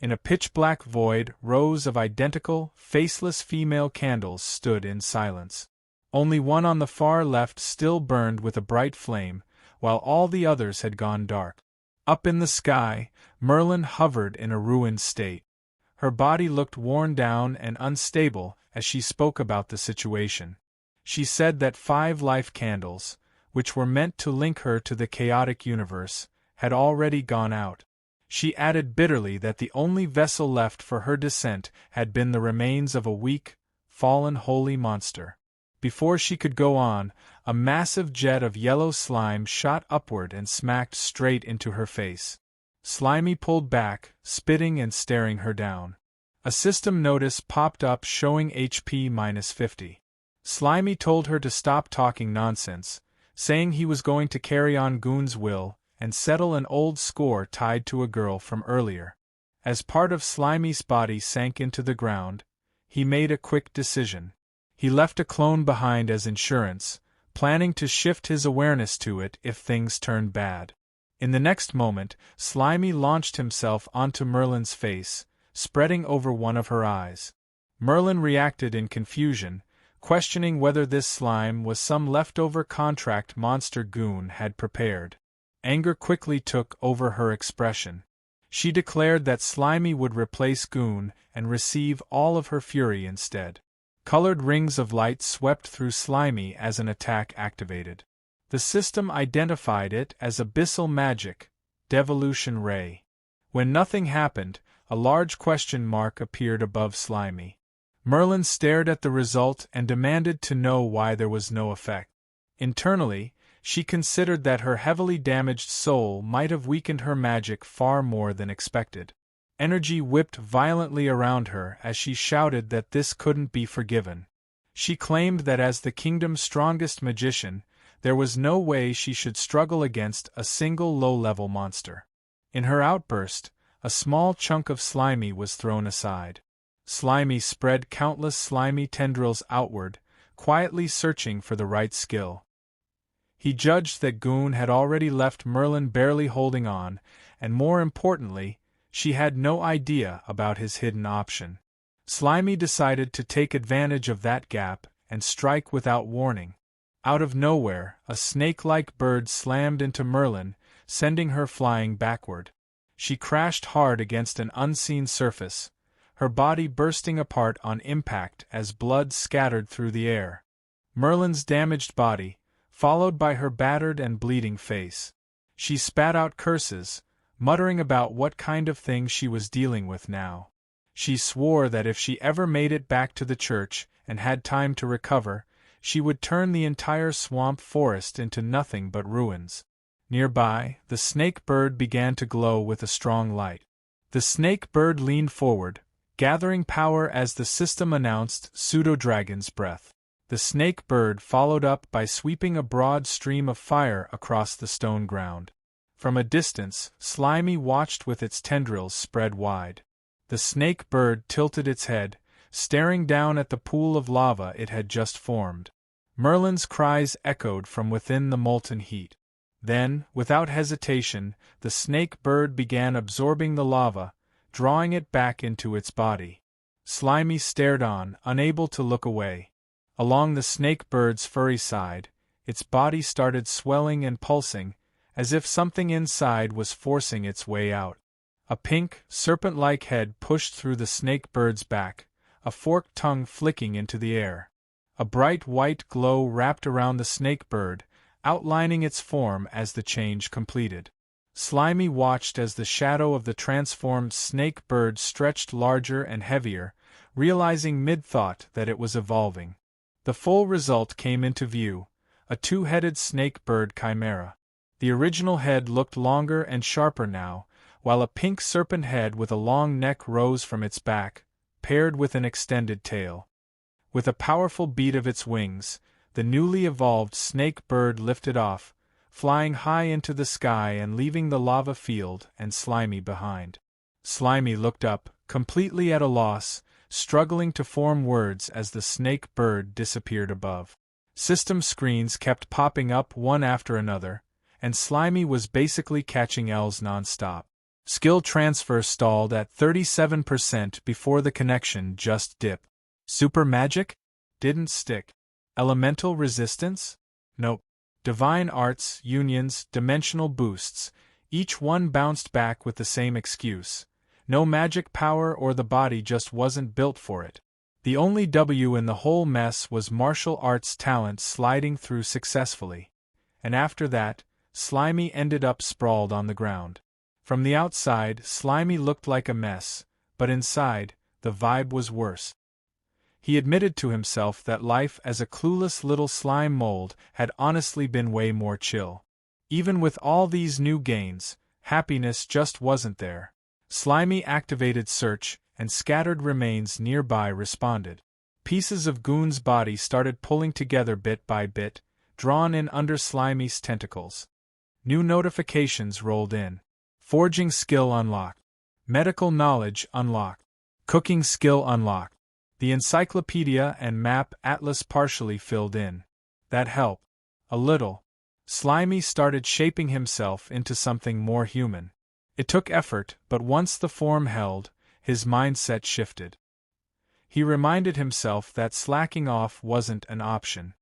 In a pitch-black void, rows of identical, faceless female candles stood in silence. Only one on the far left still burned with a bright flame, while all the others had gone dark. Up in the sky, Merlin hovered in a ruined state. Her body looked worn down and unstable as she spoke about the situation. She said that 5 life candles, which were meant to link her to the chaotic universe, had already gone out. She added bitterly that the only vessel left for her descent had been the remains of a weak, fallen holy monster. Before she could go on, a massive jet of yellow slime shot upward and smacked straight into her face. Slimy pulled back, spitting and staring her down. A system notice popped up showing HP -50. Slimy told her to stop talking nonsense, saying he was going to carry on Goon's will and settle an old score tied to a girl from earlier. As part of Slimy's body sank into the ground, he made a quick decision. He left a clone behind as insurance, planning to shift his awareness to it if things turned bad. In the next moment, Slimy launched himself onto Merlin's face, spreading over one of her eyes. Merlin reacted in confusion, questioning whether this slime was some leftover contract monster Goon had prepared. Anger quickly took over her expression. She declared that Slimy would replace Goon and receive all of her fury instead. Colored rings of light swept through Slimy as an attack activated. The system identified it as Abyssal Magic, Devolution Ray. When nothing happened, a large question mark appeared above Slimy. Merlin stared at the result and demanded to know why there was no effect. Internally, she considered that her heavily damaged soul might have weakened her magic far more than expected. Energy whipped violently around her as she shouted that this couldn't be forgiven. She claimed that as the kingdom's strongest magician, there was no way she should struggle against a single low-level monster. In her outburst, a small chunk of Slimy was thrown aside. Slimy spread countless slimy tendrils outward, quietly searching for the right skill. He judged that Goon had already left Merlin barely holding on, and more importantly, she had no idea about his hidden option. Slimy decided to take advantage of that gap and strike without warning. Out of nowhere, a snake-like bird slammed into Merlin, sending her flying backward. She crashed hard against an unseen surface, her body bursting apart on impact as blood scattered through the air. Merlin's damaged body, followed by her battered and bleeding face. She spat out curses, muttering about what kind of thing she was dealing with now. She swore that if she ever made it back to the church and had time to recover, she would turn the entire swamp forest into nothing but ruins. Nearby, the snake bird began to glow with a strong light. The snake bird leaned forward, gathering power as the system announced Pseudo-Dragon's Breath. The snake bird followed up by sweeping a broad stream of fire across the stone ground. From a distance, Slimy watched with its tendrils spread wide. The snake bird tilted its head, staring down at the pool of lava it had just formed. Merlin's cries echoed from within the molten heat. Then, without hesitation, the snake bird began absorbing the lava, drawing it back into its body. Slimy stared on, unable to look away. Along the snake bird's furry side, its body started swelling and pulsing, as if something inside was forcing its way out. A pink, serpent-like head pushed through the snake bird's back, a forked tongue flicking into the air. A bright white glow wrapped around the snake bird, outlining its form as the change completed. Slimy watched as the shadow of the transformed snake bird stretched larger and heavier, realizing mid-thought that it was evolving. The full result came into view, a two-headed snake bird chimera. The original head looked longer and sharper now, while a pink serpent head with a long neck rose from its back, paired with an extended tail. With a powerful beat of its wings, the newly evolved snake bird lifted off, flying high into the sky and leaving the lava field and Slimy behind. Slimy looked up, completely at a loss, struggling to form words as the snake bird disappeared above. System screens kept popping up one after another, and Slimy was basically catching L's non-stop. Skill transfer stalled at 37% before the connection just dipped. Super magic? Didn't stick. Elemental resistance? Nope. Divine arts, unions, dimensional boosts, each one bounced back with the same excuse. No magic power or the body just wasn't built for it. The only W in the whole mess was martial arts talent sliding through successfully. And after that, Slimy ended up sprawled on the ground. From the outside, Slimy looked like a mess, but inside, the vibe was worse. He admitted to himself that life as a clueless little slime mold had honestly been way more chill. Even with all these new gains, happiness just wasn't there. Slimy activated search, and scattered remains nearby responded. Pieces of Goon's body started pulling together bit by bit, drawn in under Slimy's tentacles. New notifications rolled in. Forging skill unlocked. Medical knowledge unlocked. Cooking skill unlocked. The encyclopedia and map atlas partially filled in. That helped. A little. Slimy started shaping himself into something more human. It took effort, but once the form held, his mindset shifted. He reminded himself that slacking off wasn't an option.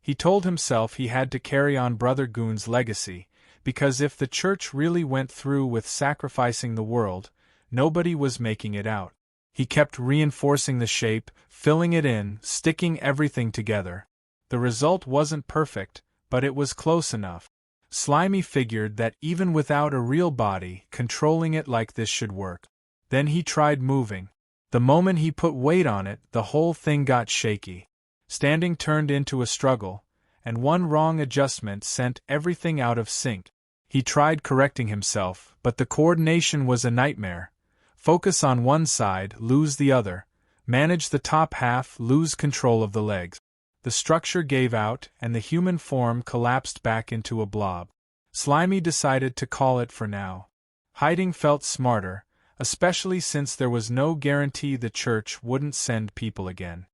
He told himself he had to carry on Brother Goon's legacy, because if the church really went through with sacrificing the world, nobody was making it out. He kept reinforcing the shape, filling it in, sticking everything together. The result wasn't perfect, but it was close enough. Slimy figured that even without a real body, controlling it like this should work. Then he tried moving. The moment he put weight on it, the whole thing got shaky. Standing turned into a struggle, and one wrong adjustment sent everything out of sync. He tried correcting himself, but the coordination was a nightmare. Focus on one side, lose the other. Manage the top half, lose control of the legs. The structure gave out, and the human form collapsed back into a blob. Slimy decided to call it for now. Hiding felt smarter, especially since there was no guarantee the church wouldn't send people again.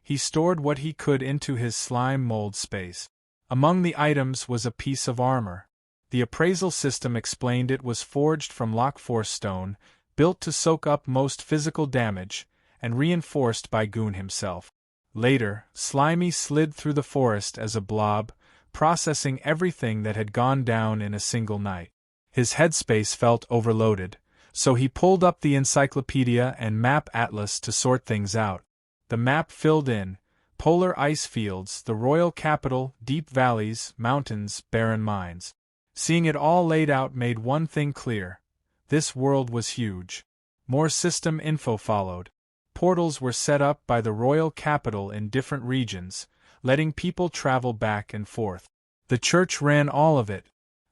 He stored what he could into his slime mold space. Among the items was a piece of armor. The appraisal system explained it was forged from lockforce stone, built to soak up most physical damage, and reinforced by Goon himself. Later, Slimy slid through the forest as a blob, processing everything that had gone down in a single night. His headspace felt overloaded, so he pulled up the encyclopedia and map atlas to sort things out. The map filled in polar ice fields, the royal capital, deep valleys, mountains, barren mines. Seeing it all laid out made one thing clear. This world was huge. More system info followed. Portals were set up by the royal capital in different regions, letting people travel back and forth. The church ran all of it.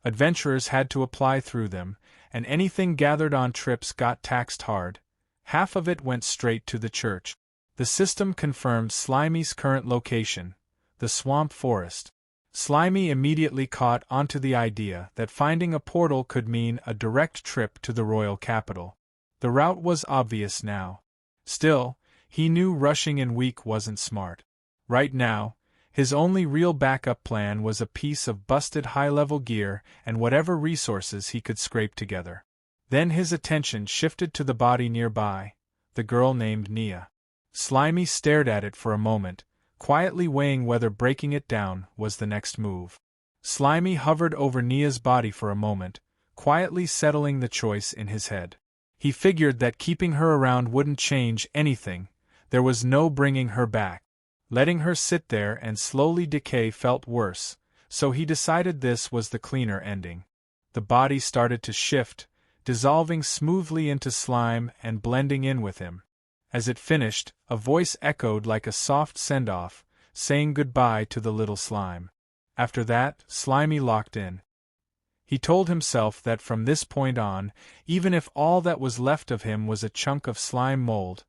Adventurers had to apply through them, and anything gathered on trips got taxed hard. Half of it went straight to the church. The system confirmed Slimy's current location, the swamp forest. Slimy immediately caught onto the idea that finding a portal could mean a direct trip to the royal capital. The route was obvious now. Still, he knew rushing in weak wasn't smart. Right now, his only real backup plan was a piece of busted high-level gear and whatever resources he could scrape together. Then his attention shifted to the body nearby, the girl named Nia. Slimy stared at it for a moment, quietly weighing whether breaking it down was the next move. Slimy hovered over Nia's body for a moment, quietly settling the choice in his head. He figured that keeping her around wouldn't change anything. There was no bringing her back. Letting her sit there and slowly decay felt worse, so he decided this was the cleaner ending. The body started to shift, dissolving smoothly into slime and blending in with him. As it finished, a voice echoed like a soft send-off, saying goodbye to the little slime. After that, Slimy locked in. He told himself that from this point on, even if all that was left of him was a chunk of slime mold,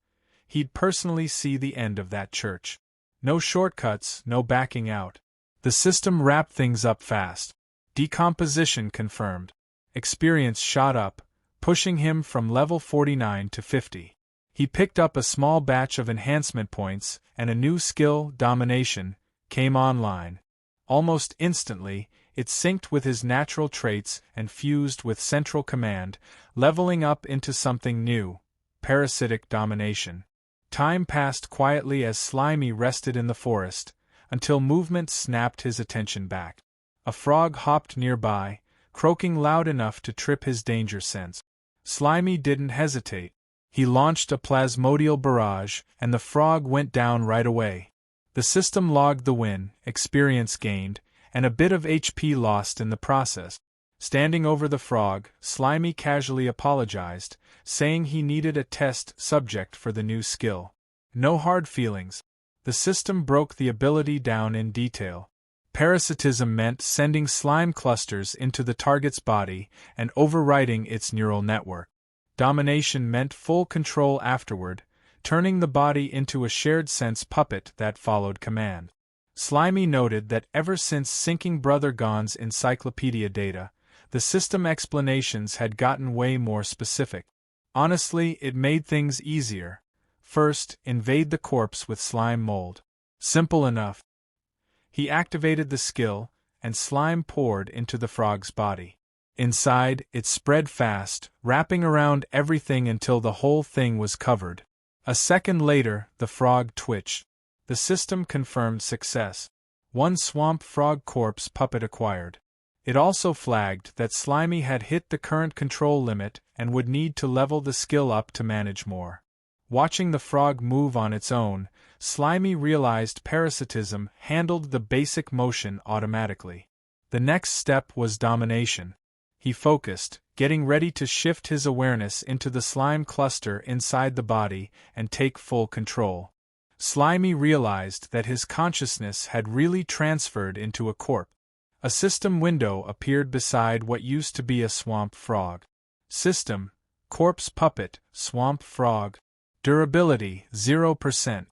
he'd personally see the end of that church. No shortcuts, no backing out. The system wrapped things up fast. Decomposition confirmed. Experience shot up, pushing him from level 49 to 50. He picked up a small batch of enhancement points, and a new skill, Domination, came online. Almost instantly, it synced with his natural traits and fused with Central Command, leveling up into something new, Parasitic Domination. Time passed quietly as Slimy rested in the forest, until movement snapped his attention back. A frog hopped nearby, croaking loud enough to trip his danger sense. Slimy didn't hesitate. He launched a plasmodial barrage, and the frog went down right away. The system logged the win, experience gained, and a bit of HP lost in the process. Standing over the frog, Slimy casually apologized, saying he needed a test subject for the new skill. No hard feelings. The system broke the ability down in detail. Parasitism meant sending slime clusters into the target's body and overwriting its neural network. Domination meant full control afterward, turning the body into a shared sense puppet that followed command. Slimy noted that ever since syncing Brother Gon's encyclopedia data, the system explanations had gotten way more specific. Honestly, it made things easier. First, invade the corpse with slime mold. Simple enough. He activated the skill, and slime poured into the frog's body. Inside, it spread fast, wrapping around everything until the whole thing was covered. A second later, the frog twitched. The system confirmed success. One swamp frog corpse puppet acquired. It also flagged that Slimy had hit the current control limit and would need to level the skill up to manage more. Watching the frog move on its own, Slimy realized parasitism handled the basic motion automatically. The next step was domination. He focused, getting ready to shift his awareness into the slime cluster inside the body and take full control. Slimy realized that his consciousness had really transferred into a corpse. A system window appeared beside what used to be a swamp frog. System: Corpse Puppet, Swamp Frog. Durability: 0%.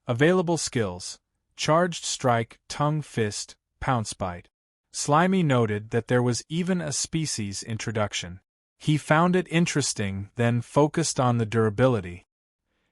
Available skills: Charged Strike, Tongue Fist, Pounce Bite. Slimy noted that there was even a species introduction. He found it interesting, then focused on the durability.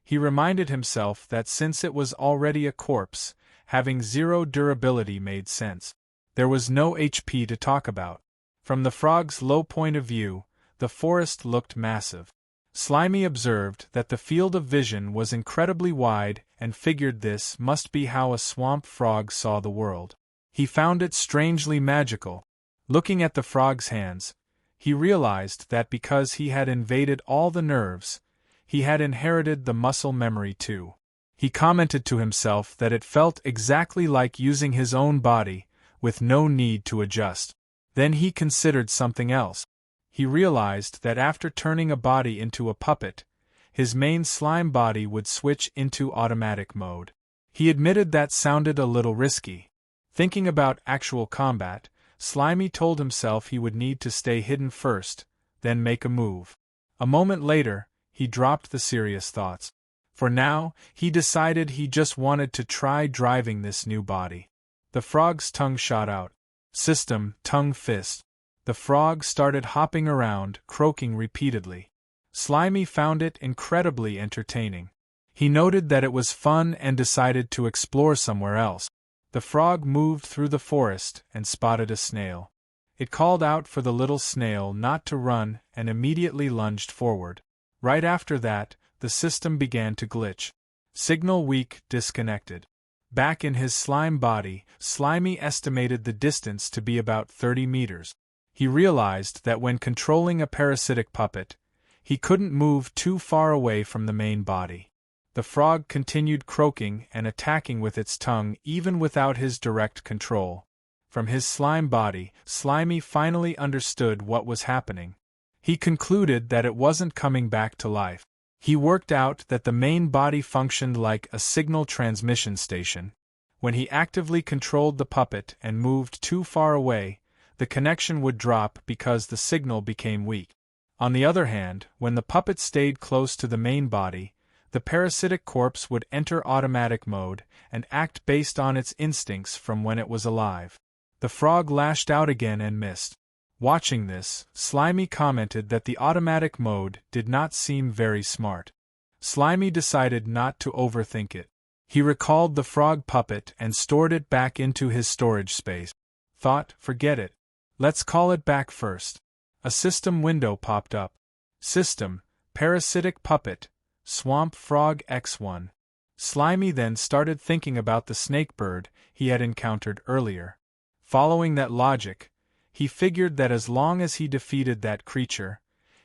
He reminded himself that since it was already a corpse, having 0 durability made sense. There was no HP to talk about. From the frog's low point of view, the forest looked massive. Slimy observed that the field of vision was incredibly wide and figured this must be how a swamp frog saw the world. He found it strangely magical. Looking at the frog's hands, he realized that because he had invaded all the nerves, he had inherited the muscle memory too. He commented to himself that it felt exactly like using his own body, with no need to adjust. Then he considered something else. He realized that after turning a body into a puppet, his main slime body would switch into automatic mode. He admitted that sounded a little risky. Thinking about actual combat, Slimy told himself he would need to stay hidden first, then make a move. A moment later, he dropped the serious thoughts. For now, he decided he just wanted to try driving this new body. The frog's tongue shot out. System: Tongue Fist. The frog started hopping around, croaking repeatedly. Slimy found it incredibly entertaining. He noted that it was fun and decided to explore somewhere else. The frog moved through the forest and spotted a snail. It called out for the little snail not to run and immediately lunged forward. Right after that, the system began to glitch. Signal weak, disconnected. Back in his slime body, Slimy estimated the distance to be about 30 meters. He realized that when controlling a parasitic puppet, he couldn't move too far away from the main body. The frog continued croaking and attacking with its tongue even without his direct control. From his slime body, Slimy finally understood what was happening. He concluded that it wasn't coming back to life. He worked out that the main body functioned like a signal transmission station. When he actively controlled the puppet and moved too far away, the connection would drop because the signal became weak. On the other hand, when the puppet stayed close to the main body, the parasitic corpse would enter automatic mode and act based on its instincts from when it was alive. The frog lashed out again and missed. Watching this, Slimy commented that the automatic mode did not seem very smart. Slimy decided not to overthink it. He recalled the frog puppet and stored it back into his storage space. Thought, forget it. Let's call it back first. A system window popped up. System: Parasitic Puppet, Swamp Frog X1. Slimy then started thinking about the snake bird he had encountered earlier. Following that logic, he figured that as long as he defeated that creature,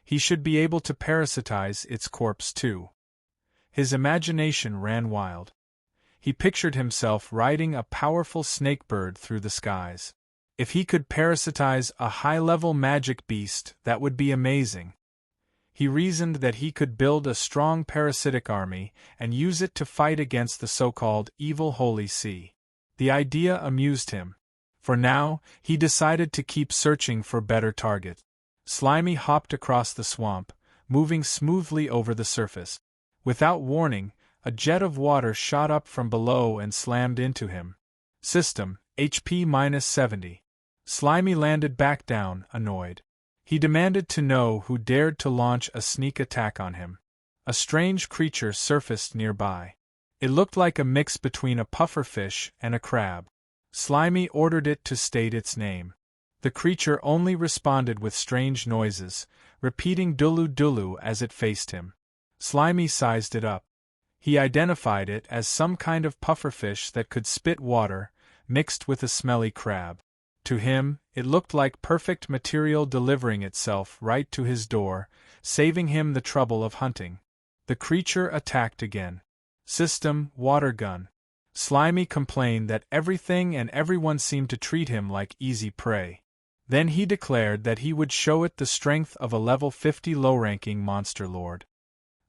He should be able to parasitize its corpse too. His imagination ran wild. He pictured himself riding a powerful snake bird through the skies. If he could parasitize a high-level magic beast, that would be amazing. He reasoned that he could build a strong parasitic army and use it to fight against the so-called evil Holy See. The idea amused him. For now, he decided to keep searching for better targets. Slimy hopped across the swamp, moving smoothly over the surface. Without warning, a jet of water shot up from below and slammed into him. System, HP-70. Slimy landed back down, annoyed. He demanded to know who dared to launch a sneak attack on him. A strange creature surfaced nearby. It looked like a mix between a pufferfish and a crab. Slimy ordered it to state its name. The creature only responded with strange noises, repeating dulu dulu as it faced him. Slimy sized it up. He identified it as some kind of pufferfish that could spit water, mixed with a smelly crab. To him, it looked like perfect material delivering itself right to his door, saving him the trouble of hunting. The creature attacked again. System, water gun. Slimy complained that everything and everyone seemed to treat him like easy prey. Then he declared that he would show it the strength of a level 50 low-ranking monster lord.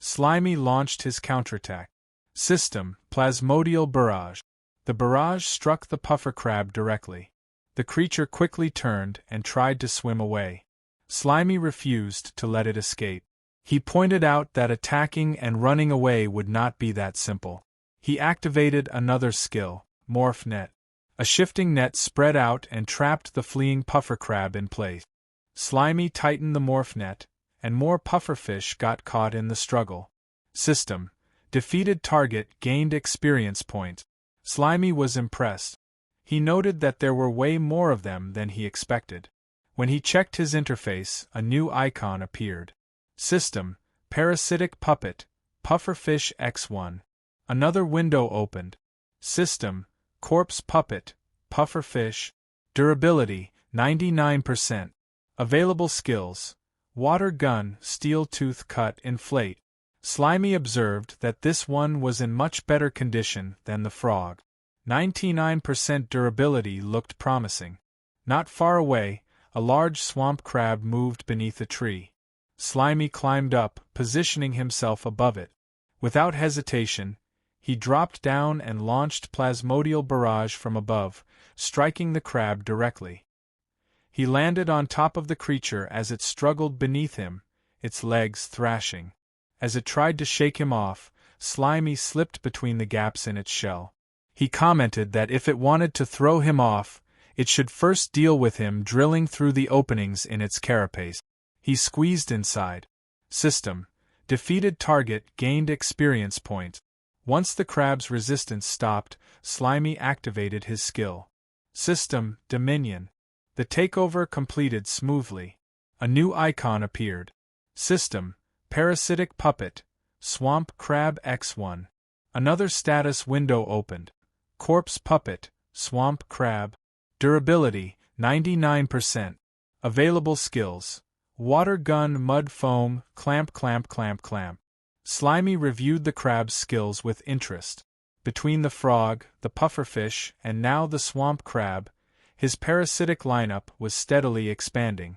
Slimy launched his counterattack. System, plasmodial barrage. The barrage struck the puffer crab directly. The creature quickly turned and tried to swim away. Slimy refused to let it escape. He pointed out that attacking and running away would not be that simple. He activated another skill, Morph Net. A shifting net spread out and trapped the fleeing puffer crab in place. Slimy tightened the morph net, and more pufferfish got caught in the struggle. System. Defeated target gained experience points. Slimy was impressed. He noted that there were way more of them than he expected. When he checked his interface, a new icon appeared. System. Parasitic puppet. Pufferfish X1. Another window opened. System. Corpse puppet. Pufferfish. Durability, 99%. Available skills. Water gun, steel tooth cut, inflate. Slimy observed that this one was in much better condition than the frog. 99% durability looked promising. Not far away, a large swamp crab moved beneath a tree. Slimy climbed up, positioning himself above it. Without hesitation, he dropped down and launched plasmodial barrage from above, striking the crab directly. He landed on top of the creature as it struggled beneath him, its legs thrashing. As it tried to shake him off, Slimy slipped between the gaps in its shell. He commented that if it wanted to throw him off, it should first deal with him drilling through the openings in its carapace. He squeezed inside. System. Defeated target gained experience points. Once the crab's resistance stopped, Slimy activated his skill. System, Dominion. The takeover completed smoothly. A new icon appeared. System, Parasitic Puppet, Swamp Crab X1. Another status window opened. Corpse Puppet, Swamp Crab. Durability, 99%. Available skills. Water gun, mud foam, clamp clamp clamp clamp. Slimy reviewed the crab's skills with interest. Between the frog, the pufferfish, and now the swamp crab, his parasitic lineup was steadily expanding.